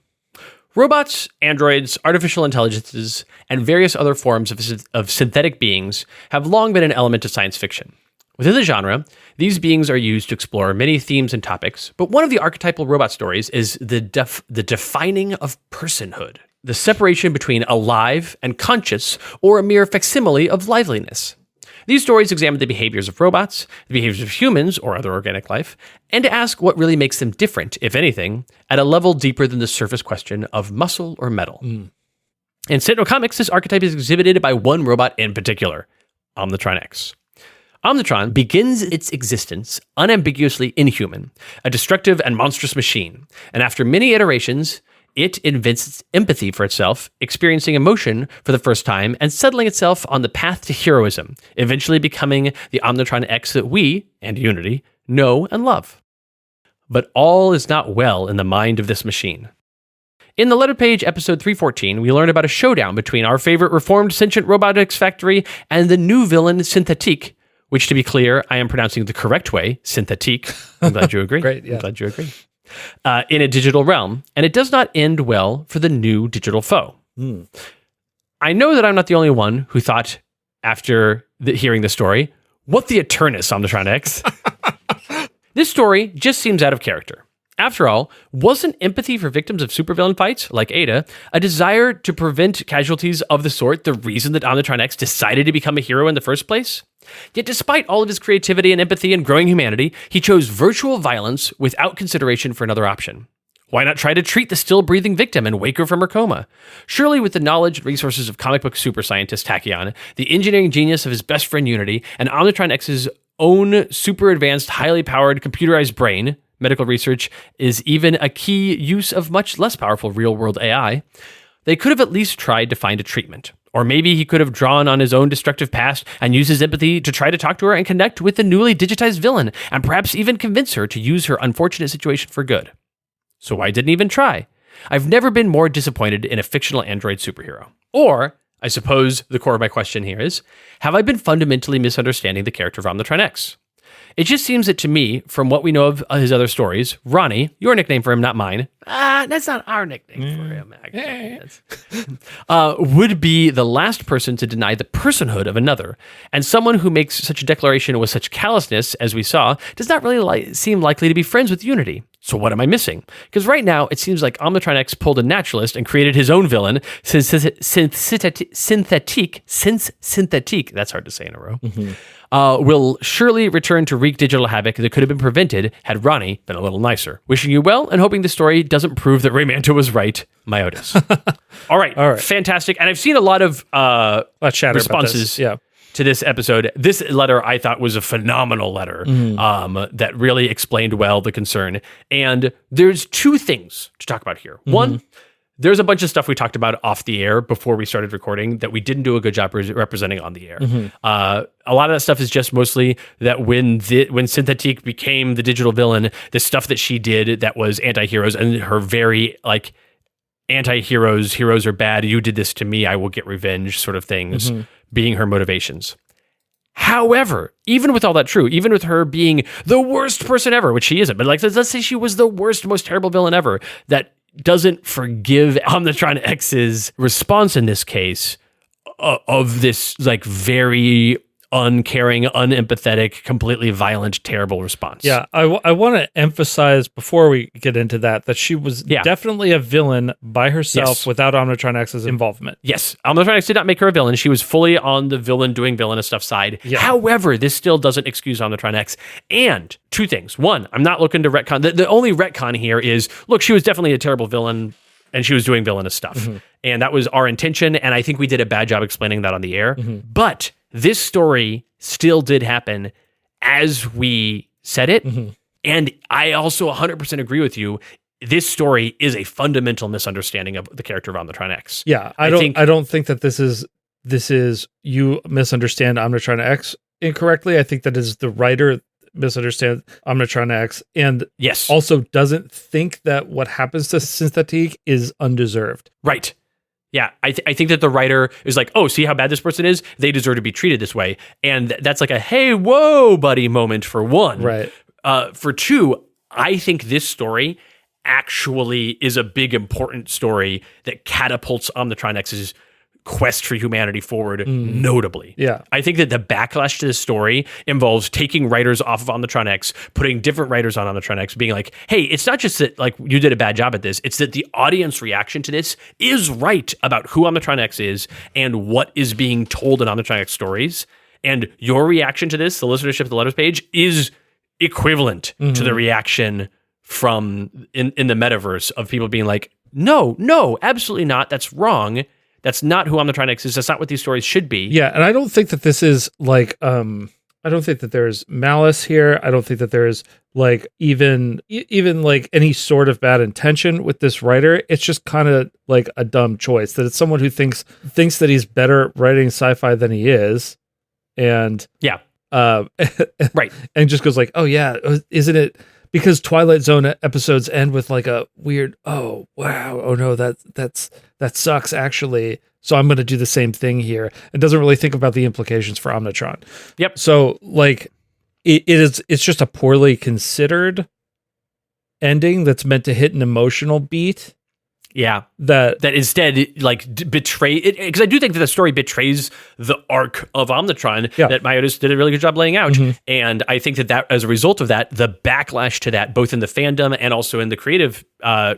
Speaker 1: Robots, androids, artificial intelligences, and various other forms of synthetic beings have long been an element of science fiction. Within the genre, these beings are used to explore many themes and topics, but one of the archetypal robot stories is the defining of personhood, the separation between alive and conscious, or a mere facsimile of liveliness. These stories examine the behaviors of robots, the behaviors of humans or other organic life, and to ask what really makes them different, if anything, at a level deeper than the surface question of muscle or metal. In Sentinel Comics, this archetype is exhibited by one robot in particular, Omnitron X. Omnitron begins its existence unambiguously inhuman, a destructive and monstrous machine, and after many iterations, it invents empathy for itself, experiencing emotion for the first time, and settling itself on the path to heroism, eventually becoming the Omnitron X that we, and Unity, know and love. But all is not well in the mind of this machine. In the letter page, episode 314, we learn about a showdown between our favorite reformed sentient robotics factory and the new villain Synthetique, which, to be clear, I am pronouncing the correct way, Synthetique. I'm glad you agree.
Speaker 2: Great, yeah.
Speaker 1: I'm glad you agree. In a digital realm, and it does not end well for the new digital foe. I know that I'm not the only one who thought, after hearing the story, what the Eternus, Omnitron X? This story just seems out of character. After all, wasn't empathy for victims of supervillain fights, like Ada, a desire to prevent casualties of the sort the reason that Omnitron X decided to become a hero in the first place? Yet despite all of his creativity and empathy and growing humanity, he chose virtual violence without consideration for another option. Why not try to treat the still-breathing victim and wake her from her coma? Surely with the knowledge and resources of comic book super scientist Tachyon, the engineering genius of his best friend Unity, and Omnitron X's own super advanced, highly powered computerized brain, medical research is even a key use of much less powerful real-world AI, they could have at least tried to find a treatment. Or maybe he could have drawn on his own destructive past and used his empathy to try to talk to her and connect with the newly digitized villain, and perhaps even convince her to use her unfortunate situation for good. So why didn't he even try? I've never been more disappointed in a fictional android superhero. Or, I suppose the core of my question here is, have I been fundamentally misunderstanding the character of Omnitron X? It just seems that to me, from what we know of his other stories, Ronnie, your nickname for him, not mine. That's not our nickname for him, actually. Would be the last person to deny the personhood of another. And someone who makes such a declaration with such callousness, as we saw, does not really seem likely to be friends with Unity. So what am I missing? Because right now, it seems like Omnitron X pulled a naturalist and created his own villain, since Synthetique, that's hard to say in a row, will surely return to wreak digital havoc that could have been prevented had Ronnie been a little nicer. Wishing you well and hoping the story doesn't prove that Raymanto was right, Myotis. All right, fantastic. And I've seen a lot of
Speaker 2: chatter
Speaker 1: responses.
Speaker 2: about this. Yeah.
Speaker 1: to this episode. This letter I thought was a phenomenal letter that really explained well the concern. And there's two things to talk about here. One, there's a bunch of stuff we talked about off the air before we started recording that we didn't do a good job representing on the air. A lot of that stuff is just mostly that when Synthetique became the digital villain, the stuff that she did that was anti-heroes and her very like anti-heroes, heroes are bad, you did this to me, I will get revenge sort of things being her motivations. However, even with all that true, even with her being the worst person ever, which she isn't, but like let's say she was the worst, most terrible villain ever, that doesn't forgive Omnitron X's response in this case of this like very uncaring, unempathetic, completely violent, terrible response.
Speaker 2: Yeah, I want to emphasize before we get into that she was definitely a villain by herself without Omnitron X's involvement.
Speaker 1: Yes, Omnitron X did not make her a villain. She was fully on the villain doing villainous stuff side.
Speaker 2: Yeah.
Speaker 1: However, this still doesn't excuse Omnitron X. And two things. One, I'm not looking to retcon. The only retcon here is, look, she was definitely a terrible villain and she was doing villainous stuff. And that was our intention. And I think we did a bad job explaining that on the air. But this story still did happen as we said it. And I also 100% agree with you. This story is a fundamental misunderstanding of the character of Omnitron X.
Speaker 2: Yeah, I don't think that this is you misunderstand Omnitron X incorrectly. I think that is the writer misunderstands Omnitron X and also doesn't think that what happens to Synthetique is undeserved.
Speaker 1: Right. Yeah, I think that the writer is like, oh, see how bad this person is? They deserve to be treated this way. And that's like a, hey, whoa, buddy moment for one.
Speaker 2: Right.
Speaker 1: For two, I think this story actually is a big, important story that catapults Omnitron X's quest for humanity forward notably.
Speaker 2: Yeah.
Speaker 1: I think that the backlash to this story involves taking writers off of Omnitron X, putting different writers on Omnitron X, being like, hey, it's not just that like you did a bad job at this, it's that the audience reaction to this is right about who Omnitron X is and what is being told in Omnitron X stories. And your reaction to this, the listenership of the letters page, is equivalent to the reaction from in the metaverse of people being like, no, absolutely not. That's wrong. That's not who Omnitron X is. That's not what these stories should be.
Speaker 2: Yeah, and I don't think that this is like I don't think that there's malice here. I don't think that there's like even like any sort of bad intention with this writer. It's just kind of like a dumb choice that it's someone who thinks that he's better writing sci-fi than he is, and
Speaker 1: right,
Speaker 2: and just goes like, oh yeah, isn't it? Because Twilight Zone episodes end with like a weird, oh wow, oh no, that sucks actually. So I'm going to do the same thing here. It doesn't really think about the implications for Omnitron.
Speaker 1: Yep.
Speaker 2: So like, it's just a poorly considered ending that's meant to hit an emotional beat.
Speaker 1: Yeah,
Speaker 2: that
Speaker 1: instead like betray it, because I do think that the story betrays the arc of Omnitron that Myotis did a really good job laying out, and I think that as a result of that, the backlash to that, both in the fandom and also in the creative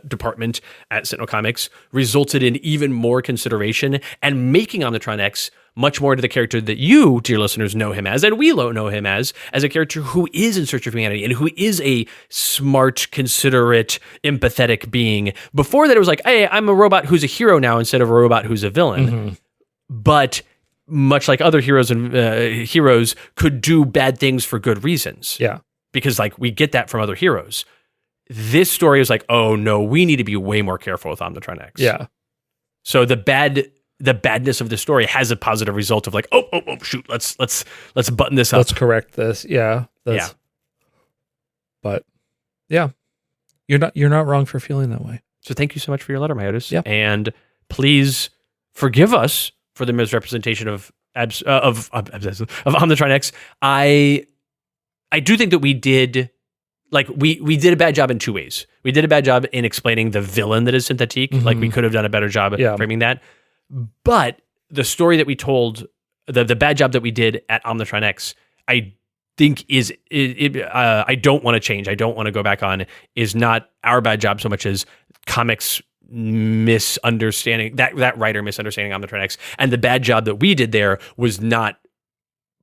Speaker 1: department at Sentinel Comics, resulted in even more consideration and making Omnitron X much more to the character that you, dear listeners, know him as, and we know him as a character who is in search of humanity and who is a smart, considerate, empathetic being. Before that, it was like, hey, I'm a robot who's a hero now instead of a robot who's a villain. But much like other heroes and heroes could do bad things for good reasons.
Speaker 2: Yeah.
Speaker 1: Because like we get that from other heroes. This story is like, oh no, we need to be way more careful with Omnitron X.
Speaker 2: Yeah.
Speaker 1: So the badness of the story has a positive result of like, oh shoot, let's button this up.
Speaker 2: Let's correct this. Yeah. But yeah, you're not wrong for feeling that way.
Speaker 1: So thank you so much for your letter, Myotis.
Speaker 2: Yep.
Speaker 1: And please forgive us for the misrepresentation of Omnitron X. I do think that we did a bad job in two ways. We did a bad job in explaining the villain that is Synthetique. Like we could have done a better job at framing that. But the story that we told, the bad job that we did at Omnitron X, I think I don't want to change. I don't want to go back on, is not our bad job so much as comics misunderstanding, that writer misunderstanding Omnitron X. And the bad job that we did there was not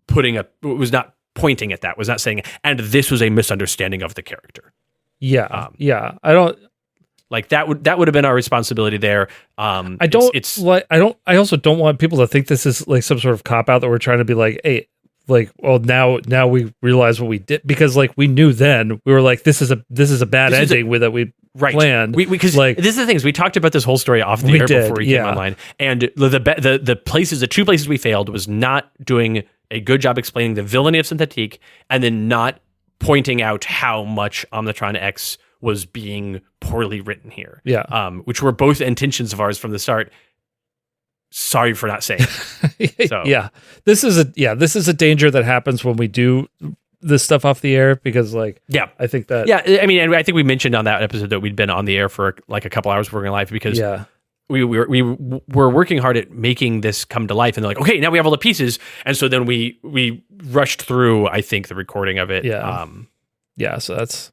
Speaker 1: pointing at that, was not saying, and this was a misunderstanding of the character.
Speaker 2: Yeah. I don't,
Speaker 1: Like that would have been our responsibility there.
Speaker 2: I also don't want people to think this is like some sort of cop out that we're trying to be like, hey, like, well, now we realize what we did, because like we knew then, we were like, this is a bad ending with that we planned.
Speaker 1: Because
Speaker 2: like,
Speaker 1: this is the thing is we talked about this whole story off the air before we came online, and the two places we failed was not doing a good job explaining the villainy of Synthetique, and then not pointing out how much Omnitron X was being poorly written here.
Speaker 2: Yeah.
Speaker 1: Which were both intentions of ours from the start. Sorry for not saying. So.
Speaker 2: Yeah. This is a danger that happens when we do this stuff off the air, because like, I think that.
Speaker 1: Yeah. I mean, and I think we mentioned on that episode that we'd been on the air for like a couple hours working live, because we were working hard at making this come to life, and they're like, okay, now we have all the pieces. And so then we rushed through, I think, the recording of it.
Speaker 2: Yeah. So that's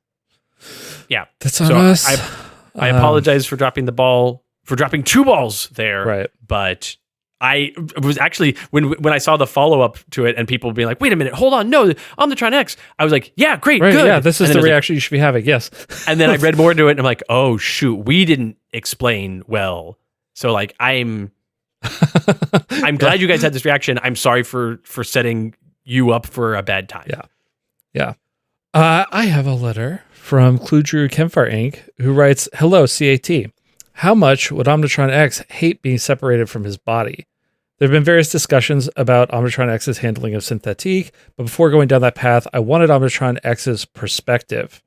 Speaker 2: on us.
Speaker 1: I apologize for dropping the ball, for dropping two balls there.
Speaker 2: Right.
Speaker 1: But I was actually, when I saw the follow-up to it and people being like, wait a minute, hold on, no, Omnitron X, I was like, yeah, great, good.
Speaker 2: Yeah, this is the reaction you should be having, yes.
Speaker 1: And then I read more into it and I'm like, oh, shoot, we didn't explain well. So like, I'm glad you guys had this reaction. I'm sorry for setting you up for a bad time.
Speaker 2: Yeah. I have a letter from Cluedrew Kemfar Inc., who writes, hello, CAT. How much would Omnitron X hate being separated from his body? There have been various discussions about Omnitron X's handling of Synthetique, but before going down that path, I wanted Omnitron X's perspective.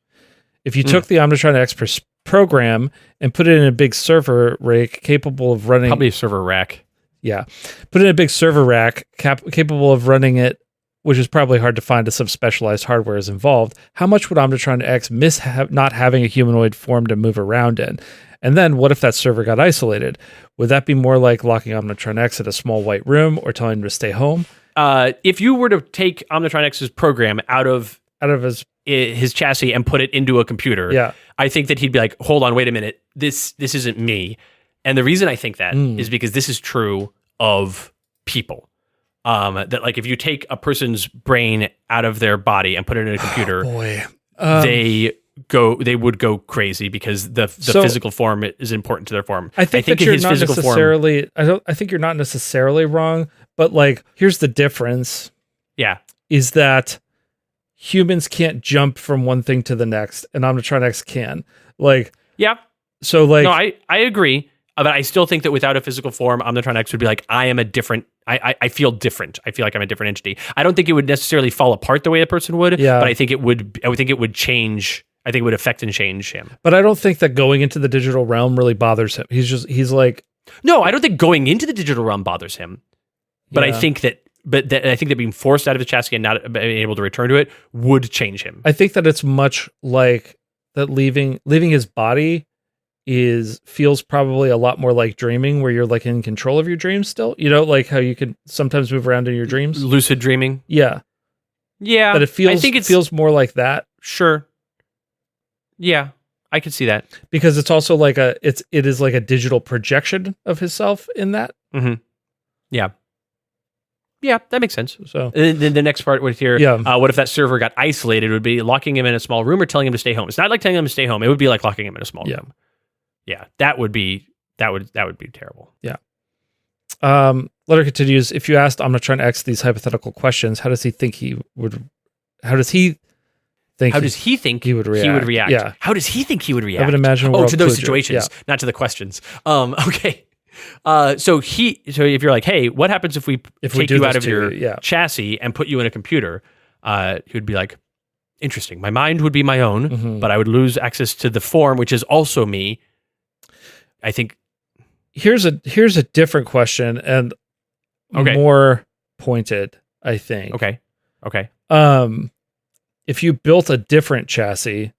Speaker 2: If you took the Omnitron X program and put it in a big server rack capable of running...
Speaker 1: Probably a server rack.
Speaker 2: Yeah. Put it in a big server rack capable of running it, which is probably hard to find as some specialized hardware is involved. How much would Omnitron X miss not having a humanoid form to move around in? And then what if that server got isolated? Would that be more like locking Omnitron X in a small white room or telling him to stay home?
Speaker 1: If you were to take Omnitron X's program out of his chassis and put it into a computer, I think that he'd be like, hold on, wait a minute, this isn't me. And the reason I think that is because this is true of people. That like if you take a person's brain out of their body and put it in a computer, they would go crazy, because the physical form is important to their form.
Speaker 2: I think that you're not necessarily. I think you're not necessarily wrong, but like here's the difference.
Speaker 1: Yeah,
Speaker 2: is that humans can't jump from one thing to the next, and Omnitron X can. Like,
Speaker 1: yeah.
Speaker 2: So like,
Speaker 1: no, I agree, but I still think that without a physical form, Omnitron X would be like, I am a different. I feel different. I feel like I'm a different entity. I don't think it would necessarily fall apart the way a person would.
Speaker 2: Yeah.
Speaker 1: But I think it would. I would think it would change. I think it would affect and change him.
Speaker 2: But I don't think that going into the digital realm really bothers him. He's like,
Speaker 1: no, I don't think going into the digital realm bothers him. But I think that, I think that being forced out of his chassis and not being able to return to it would change him.
Speaker 2: I think that it's much like that leaving his body feels probably a lot more like dreaming, where you're like in control of your dreams still. You know, like how you can sometimes move around in your dreams.
Speaker 1: Lucid dreaming.
Speaker 2: Yeah.
Speaker 1: Yeah.
Speaker 2: But it feels more like that.
Speaker 1: Sure. Yeah, I could see that,
Speaker 2: because it's also like it is like a digital projection of himself in that.
Speaker 1: Mm-hmm. Yeah, that makes sense.
Speaker 2: So
Speaker 1: then the next part would here. What if that server got isolated? It would be locking him in a small room or telling him to stay home. It's not like telling him to stay home. It would be like locking him in a small room. Yeah, that would be terrible.
Speaker 2: Yeah. Letter continues. If you asked Omnitron X these hypothetical questions, how does he think he would react? Yeah.
Speaker 1: How does he think he would react?
Speaker 2: I would imagine.
Speaker 1: To those situations, not to the questions. Okay. So if you're like, hey, what happens if we take you out of your chassis and put you in a computer? He would be like, interesting. My mind would be my own, but I would lose access to the form, which is also me. I think.
Speaker 2: Here's a different question and more pointed, I think.
Speaker 1: Okay.
Speaker 2: If you built a different chassis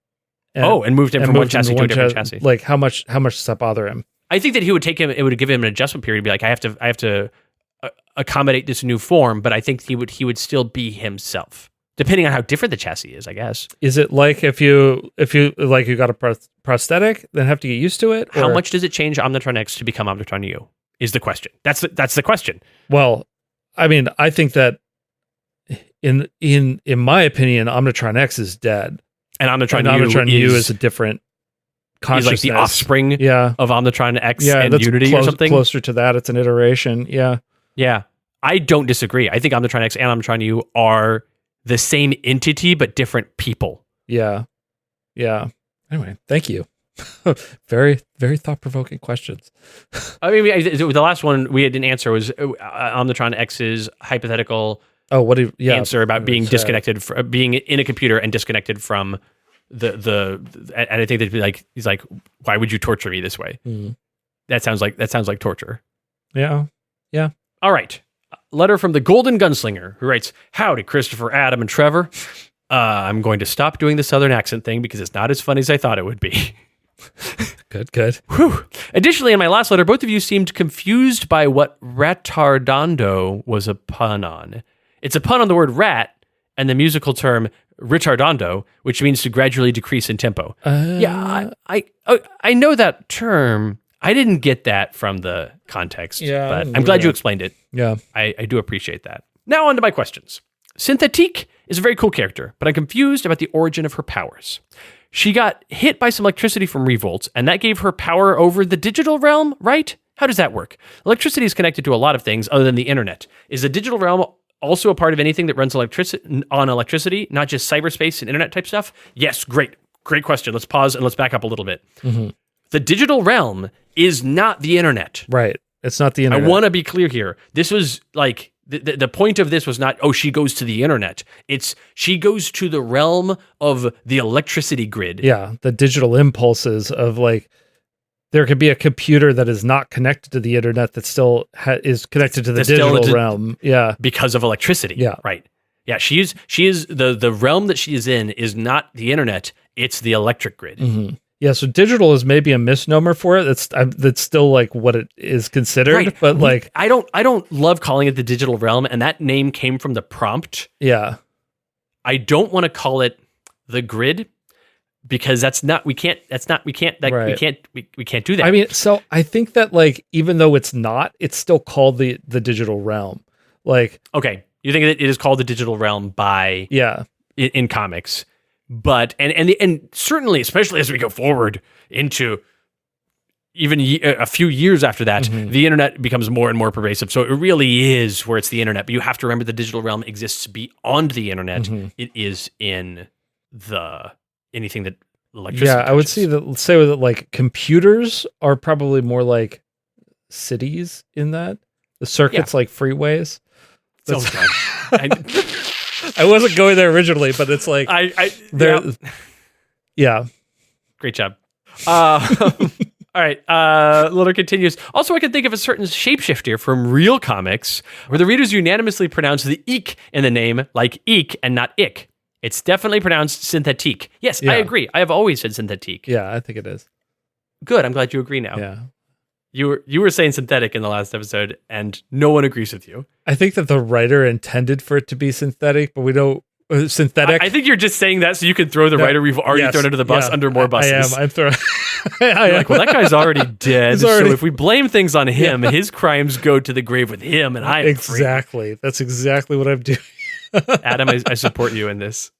Speaker 1: and moved him from one chassis to a different chassis,
Speaker 2: like how much does that bother him?
Speaker 1: I think that he would take him. It would give him an adjustment period. Be like, I have to accommodate this new form, but I think he would still be himself, depending on how different the chassis is. I guess. Is
Speaker 2: it like if you like you got a prosthetic, then have to get used to it?
Speaker 1: Or? How much does it change Omnitron X to become Omnitron U? Is the question. That's the question.
Speaker 2: Well, I mean, I think that in my opinion, Omnitron X is dead,
Speaker 1: and Omnitron U
Speaker 2: is a different consciousness.
Speaker 1: He's like the offspring
Speaker 2: Yeah.
Speaker 1: of Omnitron X
Speaker 2: Yeah,
Speaker 1: and
Speaker 2: that's
Speaker 1: Unity or something.
Speaker 2: closer to that. It's an iteration. Yeah.
Speaker 1: Yeah. I don't disagree. I think Omnitron X and Omnitron U are the same entity, but different people.
Speaker 2: Yeah. Yeah. Anyway, thank you. Very, very thought-provoking questions.
Speaker 1: I mean, the last one we didn't answer was Omnitron X's hypothetical answer about being disconnected, being in a computer and disconnected from and I think they'd be like, he's like, why would you torture me this way?
Speaker 2: Mm.
Speaker 1: That sounds like torture.
Speaker 2: Yeah. Yeah.
Speaker 1: All right. Letter from the Golden Gunslinger, who writes, howdy, Christopher, Adam, and Trevor. I'm going to stop doing the Southern accent thing because it's not as funny as I thought it would be.
Speaker 2: Good.
Speaker 1: Whew. Additionally, in my last letter, both of you seemed confused by what retardando was a pun on. It's a pun on the word rat and the musical term ritardando, which means to gradually decrease in tempo. Yeah, I know that term. I didn't get that from the context, but I'm glad you explained it.
Speaker 2: Yeah.
Speaker 1: I do appreciate that. Now on to my questions. Synthetique is a very cool character, but I'm confused about the origin of her powers. She got hit by some electricity from revolts, and that gave her power over the digital realm, right? How does that work? Electricity is connected to a lot of things other than the internet. Is the digital realm also a part of anything that runs on electricity, not just cyberspace and internet type stuff? Yes, great question. Let's pause and let's back up a little bit. Mm-hmm. The digital realm is not the internet.
Speaker 2: Right. It's not the internet.
Speaker 1: I want to be clear here. This was like, the point of this was not, she goes to the internet. It's, she goes to the realm of the electricity grid.
Speaker 2: Yeah. The digital impulses of like, there could be a computer that is not connected to the internet that still is connected to the digital realm. Yeah.
Speaker 1: Because of electricity.
Speaker 2: Yeah.
Speaker 1: Right. Yeah. She is the realm that she is in is not the internet. It's the electric grid.
Speaker 2: Mm-hmm. Yeah, so digital is maybe a misnomer for it. That's still like what it is considered, right. But like
Speaker 1: I don't love calling it the digital realm, and that name came from the prompt.
Speaker 2: Yeah,
Speaker 1: I don't want to call it the grid because we can't do that.
Speaker 2: I mean, so I think that like even though it's not, it's still called the digital realm. Like,
Speaker 1: okay, you think that it is called the digital realm in comics. But and certainly, especially as we go forward into even a few years after that, the internet becomes more and more pervasive. So it really is where it's the internet. But you have to remember the digital realm exists beyond the internet. It is in anything that electricity.
Speaker 2: Yeah, I would say that like computers are probably more like cities in that. The circuits like freeways. I wasn't going there originally, but it's like yeah.
Speaker 1: Great job. All right. Letter continues. Also, I can think of a certain shapeshifter from real comics where the readers unanimously pronounce the eek in the name like eek and not ick. It's definitely pronounced synthetique. Yes, I agree. I have always said synthetique.
Speaker 2: Yeah, I think it is.
Speaker 1: Good. I'm glad you agree now.
Speaker 2: Yeah.
Speaker 1: You were saying synthetic in the last episode, and no one agrees with you.
Speaker 2: I think that the writer intended for it to be synthetic, but we don't. Synthetic.
Speaker 1: I think you're just saying that so you can throw the writer we've already thrown under the bus under more buses.
Speaker 2: I'm throwing.
Speaker 1: Like, well, that guy's already dead. So if we blame things on him, his crimes go to the grave with him, and I'm
Speaker 2: exactly. That's exactly what I'm doing.
Speaker 1: Adam, I support you in this.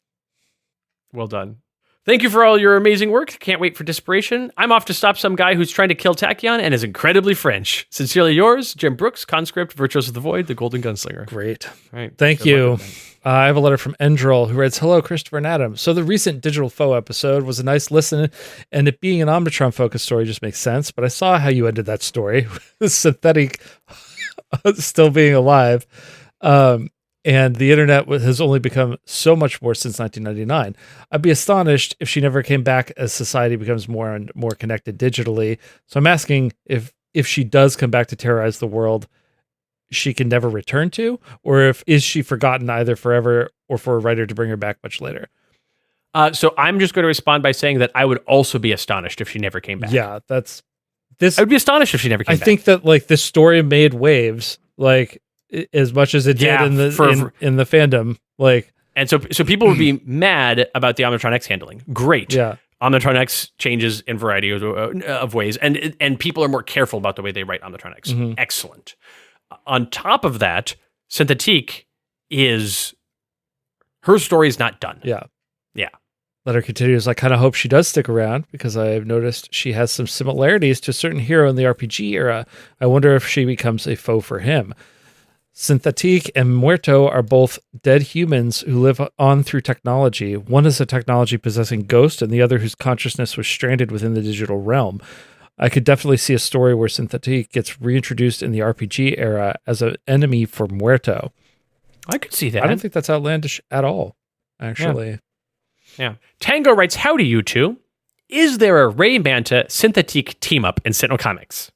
Speaker 1: Well done. Thank you for all your amazing work. Can't wait for Desperation. I'm off to stop some guy who's trying to kill Tachyon and is incredibly French. Sincerely yours, Jim Brooks, Conscript, Virtuos of the Void, the Golden Gunslinger.
Speaker 2: Great.
Speaker 1: All right.
Speaker 2: Thank you. I have a letter from Endrel who writes, hello, Christopher and Adam. So the recent Digital Foe episode was a nice listen, and it being an Omnitron-focused story just makes sense, but I saw how you ended that story, synthetic still being alive. And the internet has only become so much more since 1999. I'd be astonished if she never came back as society becomes more and more connected digitally. So I'm asking if she does come back to terrorize the world, she can never return to, or is she forgotten either forever or for a writer to bring her back much later?
Speaker 1: So I'm just going to respond by saying that I would also be astonished if she never came back.
Speaker 2: Yeah, I would be
Speaker 1: astonished if she never came back.
Speaker 2: I think that like this story made waves, like as much as it did in the fandom, like,
Speaker 1: and so people would be mad about the Omnitron X handling. Great,
Speaker 2: yeah.
Speaker 1: Omnitron X changes in a variety of ways, and people are more careful about the way they write Omnitron X. Excellent. On top of that, Synthetique her story is not done.
Speaker 2: Yeah. Letter continues, I kind of hope she does stick around because I've noticed she has some similarities to a certain hero in the RPG era. I wonder if she becomes a foe for him. Synthetique and Muerto are both dead humans who live on through technology. One is a technology possessing ghost, and the other whose consciousness was stranded within the digital realm. I could definitely see a story where Synthetique gets reintroduced in the RPG era as an enemy for Muerto.
Speaker 1: I could see that.
Speaker 2: I don't think that's outlandish at all, actually.
Speaker 1: Yeah. Tango writes, howdy, you two. Is there a Ray Manta Synthetique team-up in Sentinel Comics?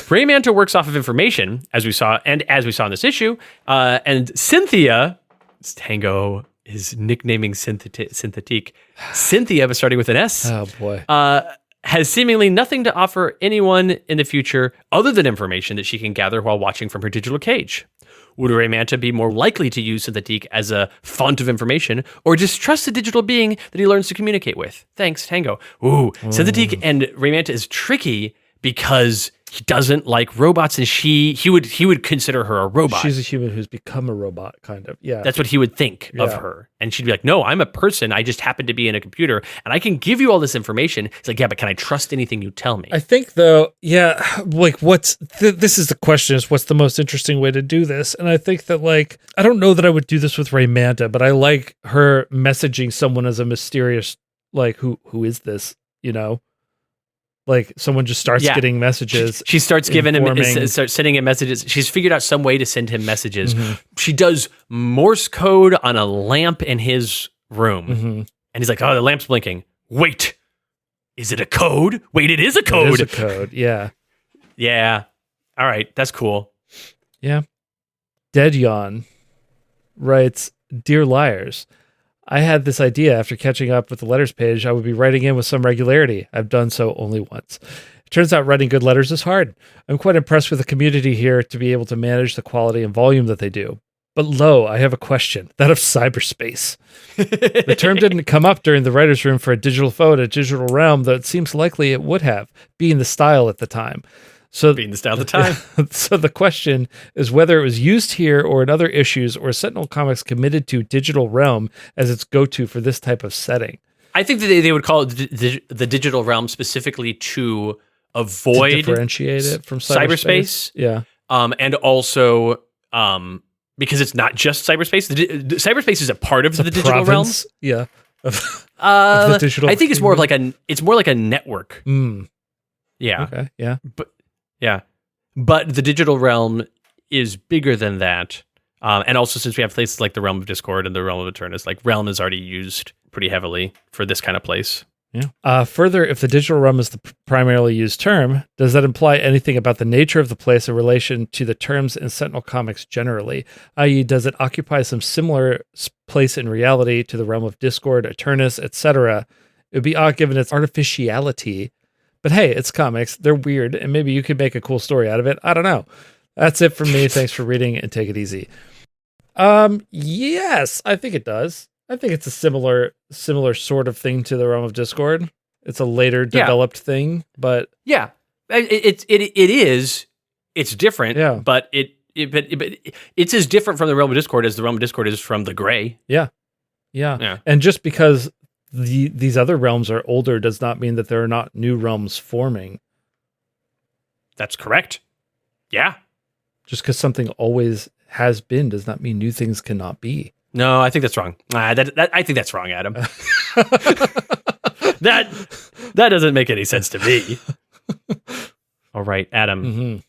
Speaker 1: Ray Manta works off of information, as we saw in this issue, and Cynthia, Tango is nicknaming Synthetique. Cynthia, starting with an S.
Speaker 2: Oh, boy.
Speaker 1: Has seemingly nothing to offer anyone in the future other than information that she can gather while watching from her digital cage. Would Ray Manta be more likely to use Synthetique as a font of information or distrust the digital being that he learns to communicate with? Thanks, Tango. Synthetique and Ray Manta is tricky because he doesn't like robots, and he would consider her a robot.
Speaker 2: She's a human who's become a robot, kind of. Yeah.
Speaker 1: That's what he would think of her. And she'd be like, no, I'm a person. I just happen to be in a computer, and I can give you all this information. It's like, yeah, but can I trust anything you tell me?
Speaker 2: I think, though, like, this is the question, is what's the most interesting way to do this? And I think that, like, I don't know that I would do this with Ray Manta, but I like her messaging someone as a mysterious, like, who is this, you know? Like someone just starts getting messages.
Speaker 1: She starts giving him, starts sending him messages. She's figured out some way to send him messages. Mm-hmm. She does Morse code on a lamp in his room. Mm-hmm. And he's like, oh, the lamp's blinking. Wait, is it a code? Wait, it is a code.
Speaker 2: It is a code, yeah.
Speaker 1: Yeah. All right, that's cool.
Speaker 2: Yeah. Dead Yawn writes, Dear Liars, I had this idea after catching up with the letters page. I would be writing in with some regularity. I've done so only once. It turns out writing good letters is hard. I'm quite impressed with the community here to be able to manage the quality and volume that they do. But lo, I have a question, that of cyberspace. The term didn't come up during the writer's room for a digital foe in a digital realm, though it seems likely it would have, being the style at the time. So the question is whether it was used here or in other issues, or Sentinel Comics committed to digital realm as its go-to for this type of setting.
Speaker 1: I think that they would call it the digital realm specifically to avoid
Speaker 2: to differentiate it from cyberspace. Yeah.
Speaker 1: And also because it's not just cyberspace. Cyberspace is a part of the digital realm.
Speaker 2: Yeah.
Speaker 1: Of the digital. I think it's more of like a network.
Speaker 2: Mm.
Speaker 1: Yeah.
Speaker 2: Okay. Yeah.
Speaker 1: But the digital realm is bigger than that. And also, since we have places like the Realm of Discord and the Realm of Eternus, like Realm is already used pretty heavily for this kind of place.
Speaker 2: Yeah. Further, if the digital realm is the primarily used term, does that imply anything about the nature of the place in relation to the terms in Sentinel Comics generally? I.e., does it occupy some similar place in reality to the Realm of Discord, Eternus, etc.? It would be odd given its artificiality. But hey, it's comics. They're weird, and maybe you could make a cool story out of it. I don't know. That's it from me. Thanks for reading, and take it easy. Yes, I think it does. I think it's a similar sort of thing to the Realm of Discord. It's a later developed thing, but
Speaker 1: yeah, it is. It's different, but it's as different from the Realm of Discord as the Realm of Discord is from the Gray.
Speaker 2: Yeah. And just because these other realms are older does not mean that there are not new realms forming.
Speaker 1: That's correct. Yeah.
Speaker 2: Just because something always has been does not mean new things cannot be.
Speaker 1: No, I think that's wrong. I think that's wrong, Adam. that doesn't make any sense to me. All right, Adam.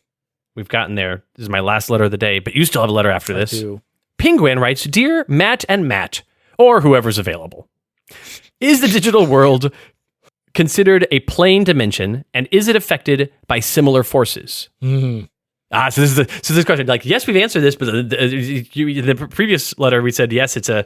Speaker 1: We've gotten there. This is my last letter of the day, but you still have a letter after this.
Speaker 2: Do.
Speaker 1: Penguin writes, Dear Matt and Matt, or whoever's available. Is the digital world considered a plane dimension, and is it affected by similar forces? So this question, like, yes, we've answered this, but the previous letter we said yes, it's a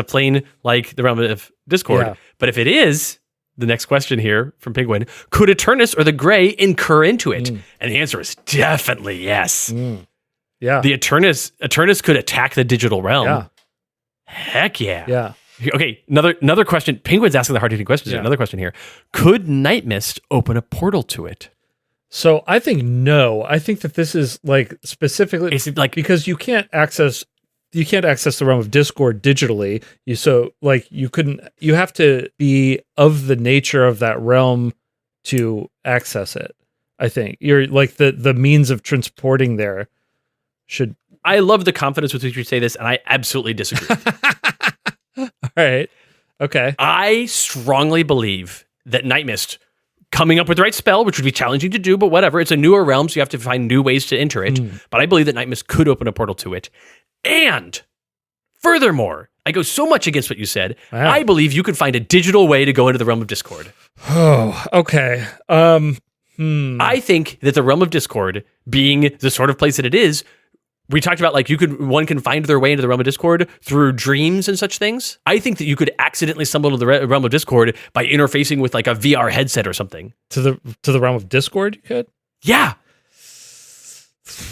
Speaker 1: plane like the Realm of Discord. Yeah. But if it is, the next question here from Penguin, could Eternus or the Gray incur into it? And the answer is definitely yes.
Speaker 2: Yeah,
Speaker 1: the Eternus could attack the digital realm.
Speaker 2: Yeah,
Speaker 1: heck yeah.
Speaker 2: Yeah.
Speaker 1: Okay, another question. Penguin's asking the hard-hitting questions. Yeah. Another question here. Could Night Mist open a portal to it?
Speaker 2: So I think no. I think that this is like specifically,
Speaker 1: it's like,
Speaker 2: because you can't access access the realm of Discord digitally. You have to be of the nature of that realm to access it. I think you're like the means of transporting there should.
Speaker 1: I love the confidence with which you say this, and I absolutely disagree.
Speaker 2: All right. Okay.
Speaker 1: I strongly believe that Night Mist coming up with the right spell, which would be challenging to do, but whatever. It's a newer realm, so you have to find new ways to enter it. But I believe that Night Mist could open a portal to it. And furthermore, I go so much against what you said.
Speaker 2: Wow.
Speaker 1: I believe you could find a digital way to go into the realm of Discord.
Speaker 2: Oh, okay.
Speaker 1: I think that the realm of Discord, being the sort of place that it is, we talked about like one can find their way into the realm of Discord through dreams and such things. I think that you could accidentally stumble into the realm of Discord by interfacing with like a VR headset or something.
Speaker 2: To the realm of Discord, you could?
Speaker 1: Yeah.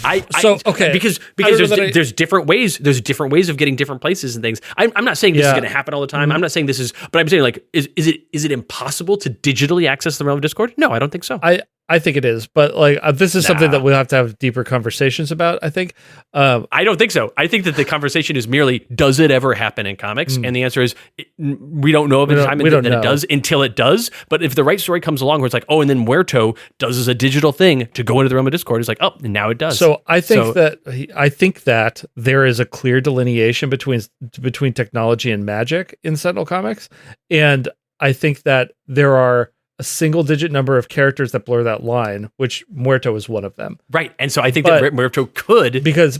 Speaker 2: Okay.
Speaker 1: Because there's different ways. There's different ways of getting different places and things. I'm not saying this is going to happen all the time. I'm not saying this is, but I'm saying like, is it impossible to digitally access the realm of Discord? No, I don't think so.
Speaker 2: I think it is, but like this is something that we'll have to have deeper conversations about. I think.
Speaker 1: I don't think so. I think that the conversation is merely, does it ever happen in comics? And the answer is, we don't know of a time that it does until it does. But if the right story comes along where it's like, oh, and then Muerto does as a digital thing to go into the realm of Discord, it's like, oh, and now it does.
Speaker 2: So I think that there is a clear delineation between technology and magic in Sentinel Comics, and I think that there are a single-digit number of characters that blur that line, which Muerto is one of them.
Speaker 1: Right, and so I think that Muerto could
Speaker 2: because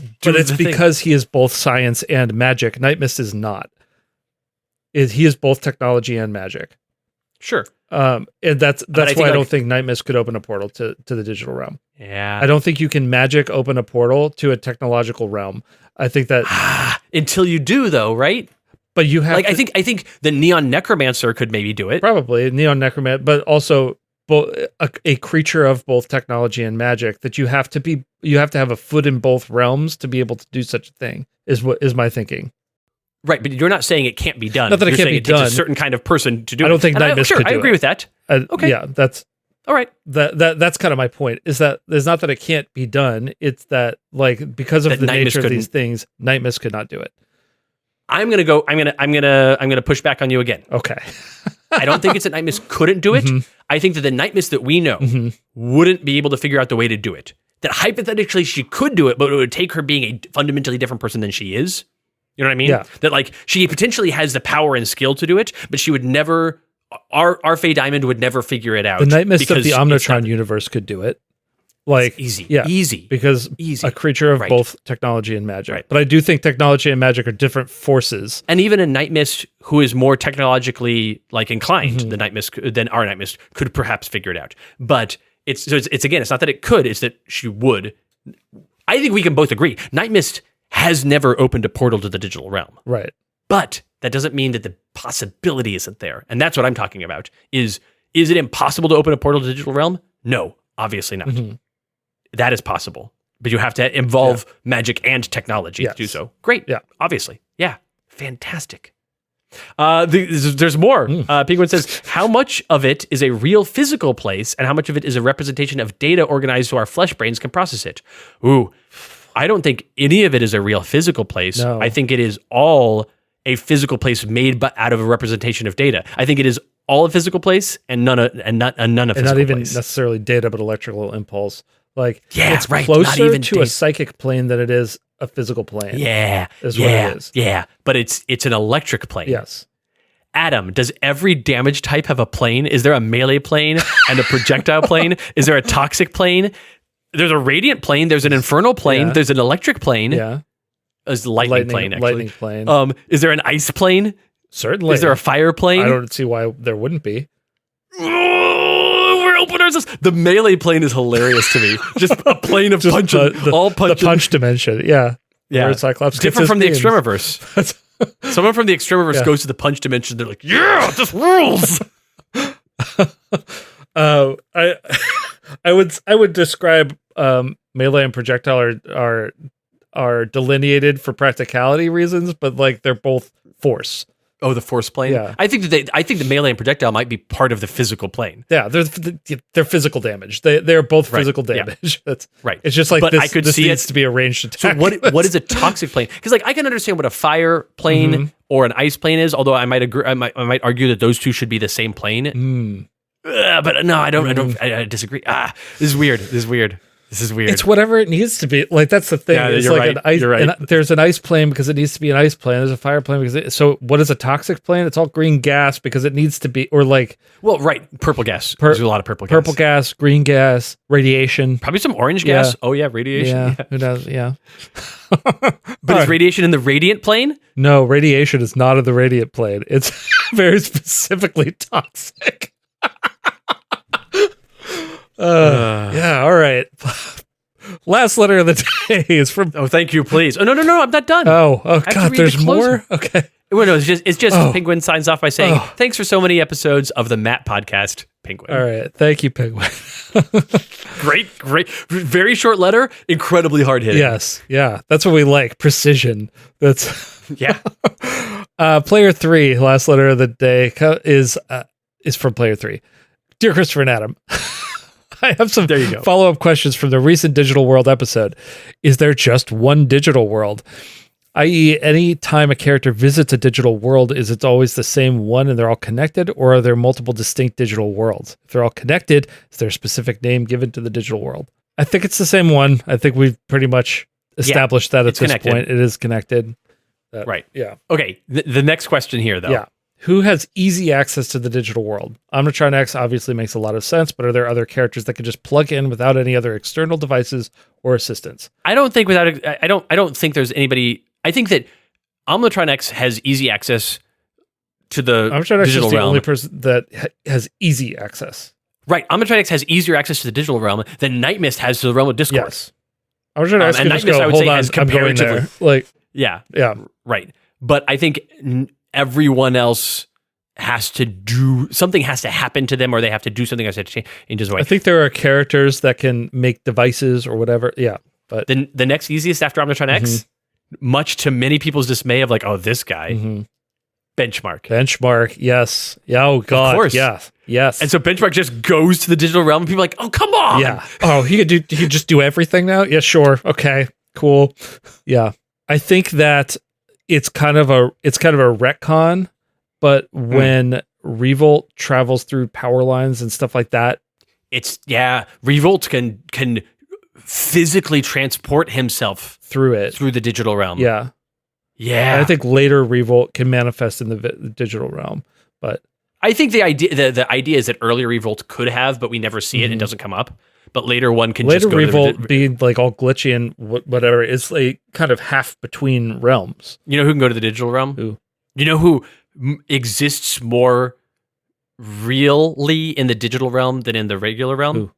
Speaker 2: he is both science and magic. Night Mist is not. He is both technology and magic.
Speaker 1: Sure.
Speaker 2: And that's why I don't think Night Mist could open a portal to the digital realm.
Speaker 1: Yeah.
Speaker 2: I don't think you can magic open a portal to a technological realm. I think that
Speaker 1: until you do, though, right?
Speaker 2: But you have
Speaker 1: I think the Neon Necromancer could maybe do it.
Speaker 2: Probably Neon Necromancer, but also a creature of both technology and magic that you have to have a foot in both realms to be able to do such a thing is my thinking.
Speaker 1: Right, but you're not saying it can't be done.
Speaker 2: Not that it can't be done.
Speaker 1: Takes a certain kind of person to do it.
Speaker 2: I don't think Night Mist could do it.
Speaker 1: I agree with that. Okay.
Speaker 2: Yeah, that's
Speaker 1: all right.
Speaker 2: That's kind of my point. Is that there's not that it can't be done. It's that like because of the nature of these things, Night Mist could not do it.
Speaker 1: I'm gonna push back on you again.
Speaker 2: Okay.
Speaker 1: I don't think it's that Night Mist couldn't do it. Mm-hmm. I think that the Night Mist that we know wouldn't be able to figure out the way to do it. That hypothetically she could do it, but it would take her being a fundamentally different person than she is. You know what I mean?
Speaker 2: Yeah.
Speaker 1: That like she potentially has the power and skill to do it, but she would never. Our Faye Diamond would never figure it out.
Speaker 2: The Night Mist of the Omnitron universe could do it. Like
Speaker 1: easy,
Speaker 2: because a creature of both technology and magic. Right. But I do think technology and magic are different forces.
Speaker 1: And even a Night Mist who is more technologically like inclined than our Night Mist could perhaps figure it out. But it's again, it's not that it could, it's that she would. I think we can both agree. Night Mist has never opened a portal to the digital realm.
Speaker 2: Right.
Speaker 1: But that doesn't mean that the possibility isn't there. And that's what I'm talking about. Is it impossible to open a portal to the digital realm? No, obviously not. Mm-hmm. That is possible, but you have to involve magic and technology to do so. Great. Yeah. Obviously. Yeah. Fantastic. There's more. Penguin says, how much of it is a real physical place and how much of it is a representation of data organized so our flesh brains can process it? Ooh, I don't think any of it is a real physical place. No. I think it is all a physical place made out of a representation of data. I think it is all a physical place and none a physical place. And
Speaker 2: not even necessarily data, but electrical impulse. Like, it's
Speaker 1: right.
Speaker 2: closer to a psychic plane than it is a physical plane.
Speaker 1: Yeah.
Speaker 2: Is what it is.
Speaker 1: Yeah. But it's an electric plane.
Speaker 2: Yes.
Speaker 1: Adam, does every damage type have a plane? Is there a melee plane and a projectile plane? Is there a toxic plane? There's a radiant plane. There's an infernal plane. Yeah. There's an electric plane.
Speaker 2: Yeah.
Speaker 1: There's a lightning plane, actually.
Speaker 2: Lightning plane.
Speaker 1: Is there an ice plane?
Speaker 2: Certainly.
Speaker 1: Is there a fire plane?
Speaker 2: I don't see why there wouldn't be.
Speaker 1: The melee plane is hilarious to me. Just a plane of punches, all punches.
Speaker 2: The punch dimension, yeah.
Speaker 1: Yeah.
Speaker 2: Cyclops
Speaker 1: different from the Extremiverse. Someone from the Extremiverse goes to the punch dimension. They're like, yeah, this rules.
Speaker 2: I would describe melee and projectile are delineated for practicality reasons, but like they're both force.
Speaker 1: Oh, the force plane.
Speaker 2: Yeah.
Speaker 1: I think the melee and projectile might be part of the physical plane.
Speaker 2: Yeah, they're physical damage. They're both physical damage. That's
Speaker 1: right.
Speaker 2: It's just like
Speaker 1: but
Speaker 2: this,
Speaker 1: I could
Speaker 2: this
Speaker 1: see
Speaker 2: needs
Speaker 1: it
Speaker 2: to be a ranged attack.
Speaker 1: So what is a toxic plane? Because like I can understand what a fire plane or an ice plane is, although I might agree. I might argue that those two should be the same plane. But no, I don't. I disagree. This is weird.
Speaker 2: It's whatever it needs to be. Like that's the thing.
Speaker 1: Yeah,
Speaker 2: it's
Speaker 1: you're
Speaker 2: like
Speaker 1: right.
Speaker 2: an ice.
Speaker 1: You're right.
Speaker 2: There's an ice plane because it needs to be an ice plane. There's a fire plane because so what is a toxic plane? It's all green gas because it needs to be, or like
Speaker 1: purple gas. There's a lot of purple gas.
Speaker 2: Purple gas, green gas, radiation.
Speaker 1: Probably some orange gas. Oh yeah, radiation.
Speaker 2: Yeah, who knows? Yeah.
Speaker 1: But is radiation in the radiant plane?
Speaker 2: No, radiation is not in the radiant plane. It's very specifically toxic. Yeah, all right. Last letter of the day is from.
Speaker 1: Oh, thank you, please. Oh no, I'm not done.
Speaker 2: Oh God, there's more. Okay.
Speaker 1: Well, no, it's just Penguin signs off by saying thanks for so many episodes of the Matt podcast, Penguin.
Speaker 2: All right, thank you, Penguin.
Speaker 1: Great, very short letter, incredibly hard hitting.
Speaker 2: Yes, yeah, that's what we like. Precision. That's
Speaker 1: yeah.
Speaker 2: Player 3. Last letter of the day is from Player 3. Dear Christopher and Adam. I have some follow-up questions from the recent Digital World episode. Is there just one digital world? I.e., any time a character visits a digital world, is it always the same one and they're all connected, or are there multiple distinct digital worlds? If they're all connected, is there a specific name given to the digital world? I think it's the same one. I think we've pretty much established that at this point. It is connected.
Speaker 1: Right.
Speaker 2: Yeah.
Speaker 1: Okay. The next question here, though.
Speaker 2: Yeah. Who has easy access to the digital world? Omnitron X obviously makes a lot of sense, but are there other characters that could just plug in without any other external devices or assistance?
Speaker 1: I don't think there's anybody. I think that Omnitron X has easy access to the
Speaker 2: Omnitron X
Speaker 1: digital
Speaker 2: is the
Speaker 1: realm.
Speaker 2: only person that has easy access.
Speaker 1: Right. Omnitron X has easier access to the digital realm than Night Mist has to the realm of Discord.
Speaker 2: Yes. Omnitron X can
Speaker 1: and
Speaker 2: just
Speaker 1: Night Mist,
Speaker 2: go,
Speaker 1: I would
Speaker 2: hold
Speaker 1: say,
Speaker 2: on,
Speaker 1: has
Speaker 2: I'm going there.
Speaker 1: comparatively.
Speaker 2: Like,
Speaker 1: Yeah.
Speaker 2: Right.
Speaker 1: But I think everyone else something has to happen to them, or they have to do something else to change his way.
Speaker 2: I think there are characters that can make devices or whatever. Yeah. But
Speaker 1: then the next easiest after Omnitron X, much to many people's dismay of like, oh, this guy, Benchmark.
Speaker 2: Yes. Yeah. Oh God.
Speaker 1: Of course.
Speaker 2: Yes.
Speaker 1: And so Benchmark just goes to the digital realm and people are like, oh, come on.
Speaker 2: Yeah. Oh, he could just do everything now? Yeah, sure. Okay. Cool. Yeah. I think that it's kind of a retcon, but when Revolt travels through power lines and stuff like that,
Speaker 1: Revolt can physically transport himself
Speaker 2: through
Speaker 1: the digital realm.
Speaker 2: Yeah.
Speaker 1: Yeah.
Speaker 2: I think later Revolt can manifest in the digital realm, but
Speaker 1: I think the idea is that earlier Revolt could have, but we never see it and it doesn't come up. But later one can just go
Speaker 2: Revolt
Speaker 1: to the
Speaker 2: being like all glitchy and whatever is like kind of half between realms.
Speaker 1: You know who can go to the digital realm?
Speaker 2: Who?
Speaker 1: You know who exists more really in the digital realm than in the regular realm?
Speaker 2: Who?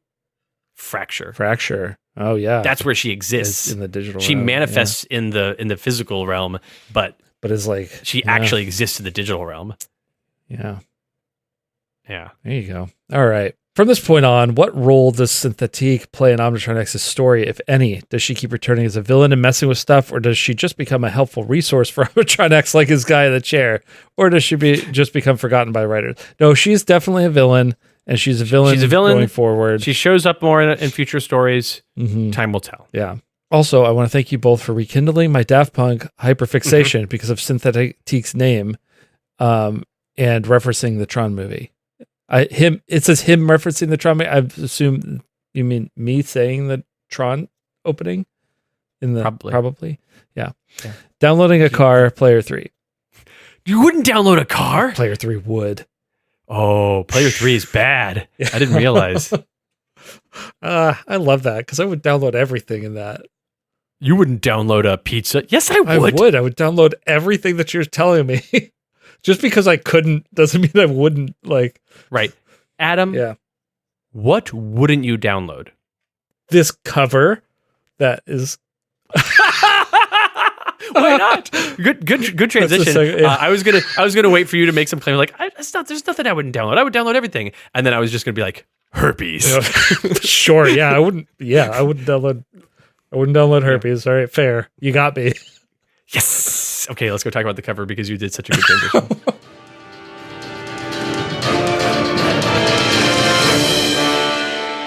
Speaker 1: Fracture.
Speaker 2: Oh yeah.
Speaker 1: That's where she exists
Speaker 2: in the digital
Speaker 1: She
Speaker 2: realm.
Speaker 1: manifests in the physical realm, but
Speaker 2: is like
Speaker 1: she actually exists in the digital realm.
Speaker 2: Yeah.
Speaker 1: Yeah.
Speaker 2: There you go. All right. From this point on, what role does Synthetique play in Omnitron X's story, if any? Does she keep returning as a villain and messing with stuff, or does she just become a helpful resource for Omnitron X like his guy in the chair? Or does she just become forgotten by writers? No, she's definitely a villain, and she's a villain going forward.
Speaker 1: She shows up more in future stories. Time will tell.
Speaker 2: Yeah. Also, I want to thank you both for rekindling my Daft Punk hyperfixation because of Synthetique's name and referencing the Tron movie. It says him referencing the Tron movie. I assume you mean me saying the Tron opening in the probably. Yeah. Downloading a car, Player 3.
Speaker 1: You wouldn't download a car?
Speaker 2: Player 3 would.
Speaker 1: Oh, Player 3 is bad. I didn't realize.
Speaker 2: I love that because I would download everything in that.
Speaker 1: You wouldn't download a pizza? Yes, I would.
Speaker 2: I would download everything that you're telling me. Just because I couldn't doesn't mean I wouldn't like.
Speaker 1: Right. Adam,
Speaker 2: yeah.
Speaker 1: What wouldn't you download?
Speaker 2: This cover that is.
Speaker 1: Why not? Good transition. I was gonna wait for you to make some claim like there's nothing I wouldn't download. I would download everything, and then I was just gonna be like herpes.
Speaker 2: Sure, yeah, I wouldn't download herpes. All right, fair. You got me.
Speaker 1: Yes. Okay, let's go talk about the cover because you did such a good transition.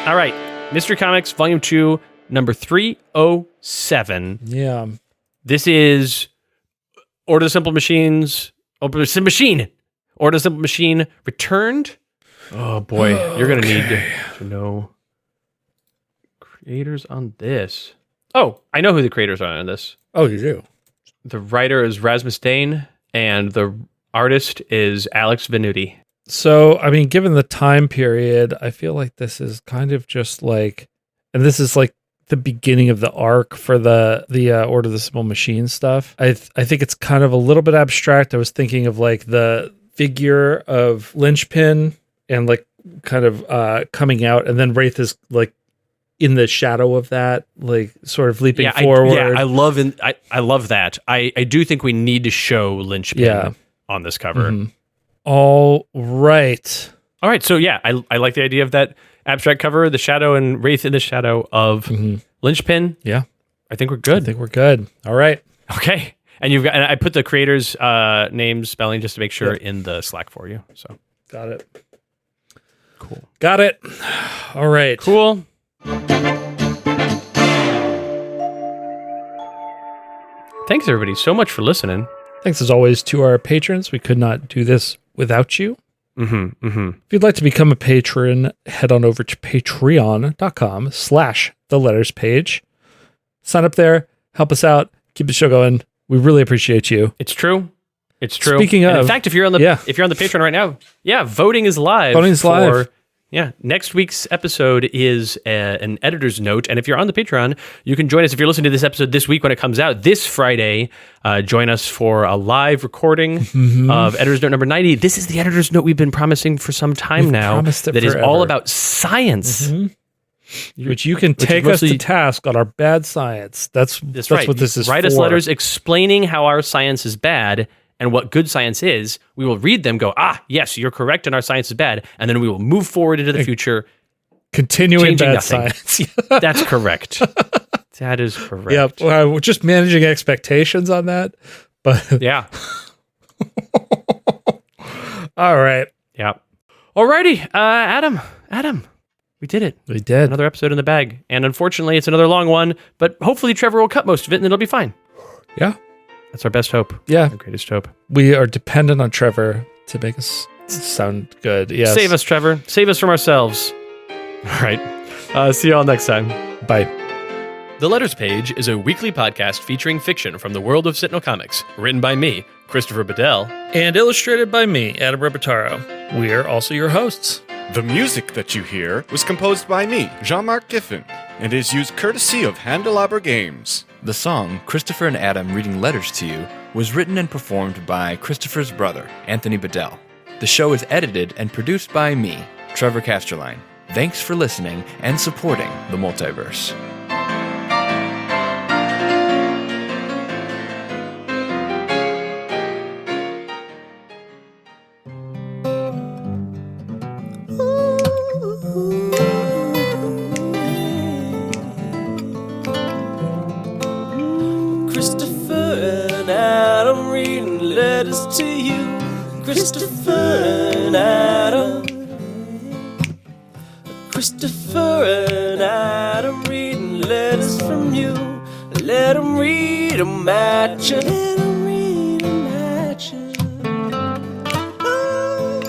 Speaker 1: All right, Mystery Comics Volume 2, number 307.
Speaker 2: Yeah.
Speaker 1: This is Order the Simple Machines. Order the Simple Machine returned. Oh boy, you're gonna need to know creators on this. Oh, I know who the creators are on this.
Speaker 2: Oh, you do?
Speaker 1: The writer is Rasmus Dane, and the artist is Alex Venuti.
Speaker 2: So, I mean, given the time period, I feel like this is kind of just like, and this is like the beginning of the arc for the Order of the Simple Machine stuff. I think it's kind of a little bit abstract. I was thinking of like the figure of Linchpin and like kind of coming out, and then Wraith is like in the shadow of that, like sort of leaping forward.
Speaker 1: I love that. I do think we need to show Linchpin on this cover.
Speaker 2: Mm-hmm. All right.
Speaker 1: So yeah, I like the idea of that abstract cover, the shadow and Wraith in the shadow of Linchpin.
Speaker 2: Yeah.
Speaker 1: I think we're good.
Speaker 2: All right.
Speaker 1: Okay. And and I put the creators' names, spelling, just to make sure in the Slack for you. So
Speaker 2: got it.
Speaker 1: Cool.
Speaker 2: Got it. All right.
Speaker 1: Cool. Thanks everybody so much for listening.
Speaker 2: Thanks as always to our patrons. We could not do this without you. If you'd like to become a patron, head on over to patreon.com/thelletterspage. Sign up there, help us out, keep the show going. We really appreciate you.
Speaker 1: It's true.
Speaker 2: Speaking of,
Speaker 1: in fact, if you're on the Patreon right now, voting is live.
Speaker 2: Live.
Speaker 1: Yeah, next week's episode is an editor's note, and if you're on the Patreon, you can join us. If you're listening to this episode this week when it comes out, this Friday, join us for a live recording of editor's note number 90. This is the editor's note we've been promising for some time now. That is all about science.
Speaker 2: Which you can take us to task on our bad science. That's right. What this is
Speaker 1: Write
Speaker 2: for.
Speaker 1: us letters explaining how our science is bad and what good science is. We will read them, go, yes, you're correct and our science is bad. And then we will move forward into the future.
Speaker 2: Continuing bad
Speaker 1: nothing.
Speaker 2: Science.
Speaker 1: That's correct. That is correct.
Speaker 2: Yeah, we're just managing expectations on that. But
Speaker 1: yeah.
Speaker 2: All right.
Speaker 1: Yeah. Alrighty. Adam, we did it.
Speaker 2: We did.
Speaker 1: Another episode in the bag. And unfortunately, it's another long one, but hopefully Trevor will cut most of it and it'll be fine.
Speaker 2: Yeah.
Speaker 1: That's our best hope.
Speaker 2: Yeah.
Speaker 1: Our greatest hope.
Speaker 2: We are dependent on Trevor to make us sound good. Yes.
Speaker 1: Save us, Trevor. Save us from ourselves. All right. See you all next time.
Speaker 2: Bye.
Speaker 1: The Letters Page is a weekly podcast featuring fiction from the world of Sentinel Comics, written by me, Christopher Bedell,
Speaker 2: and illustrated by me, Adam Repertaro. We are also your hosts.
Speaker 4: The music that you hear was composed by me, Jean-Marc Giffen, and is used courtesy of Handelabra Games.
Speaker 5: The song, Christopher and Adam Reading Letters to You, was written and performed by Christopher's brother, Anthony Bedell. The show is edited and produced by me, Trevor Casterline. Thanks for listening and supporting the multiverse.
Speaker 3: To you, Christopher and Adam. Christopher and Adam reading letters from you. Let them read them at you. Let them read them at you. Oh,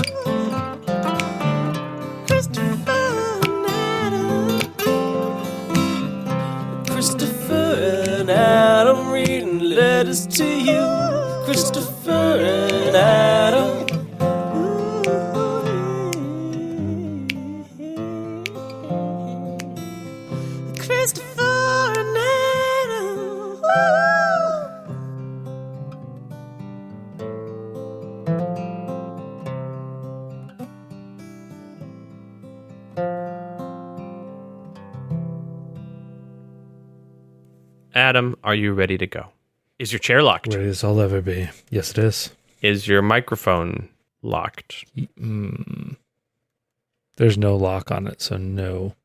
Speaker 3: Christopher and Adam. Christopher and Adam reading letters to you. Christopher and Adam. Christopher and Adam.
Speaker 1: Adam, are you ready to go? Is your chair locked?
Speaker 2: Ready as I'll ever be. Yes, it is.
Speaker 1: Is your microphone locked?
Speaker 2: There's no lock on it, so no.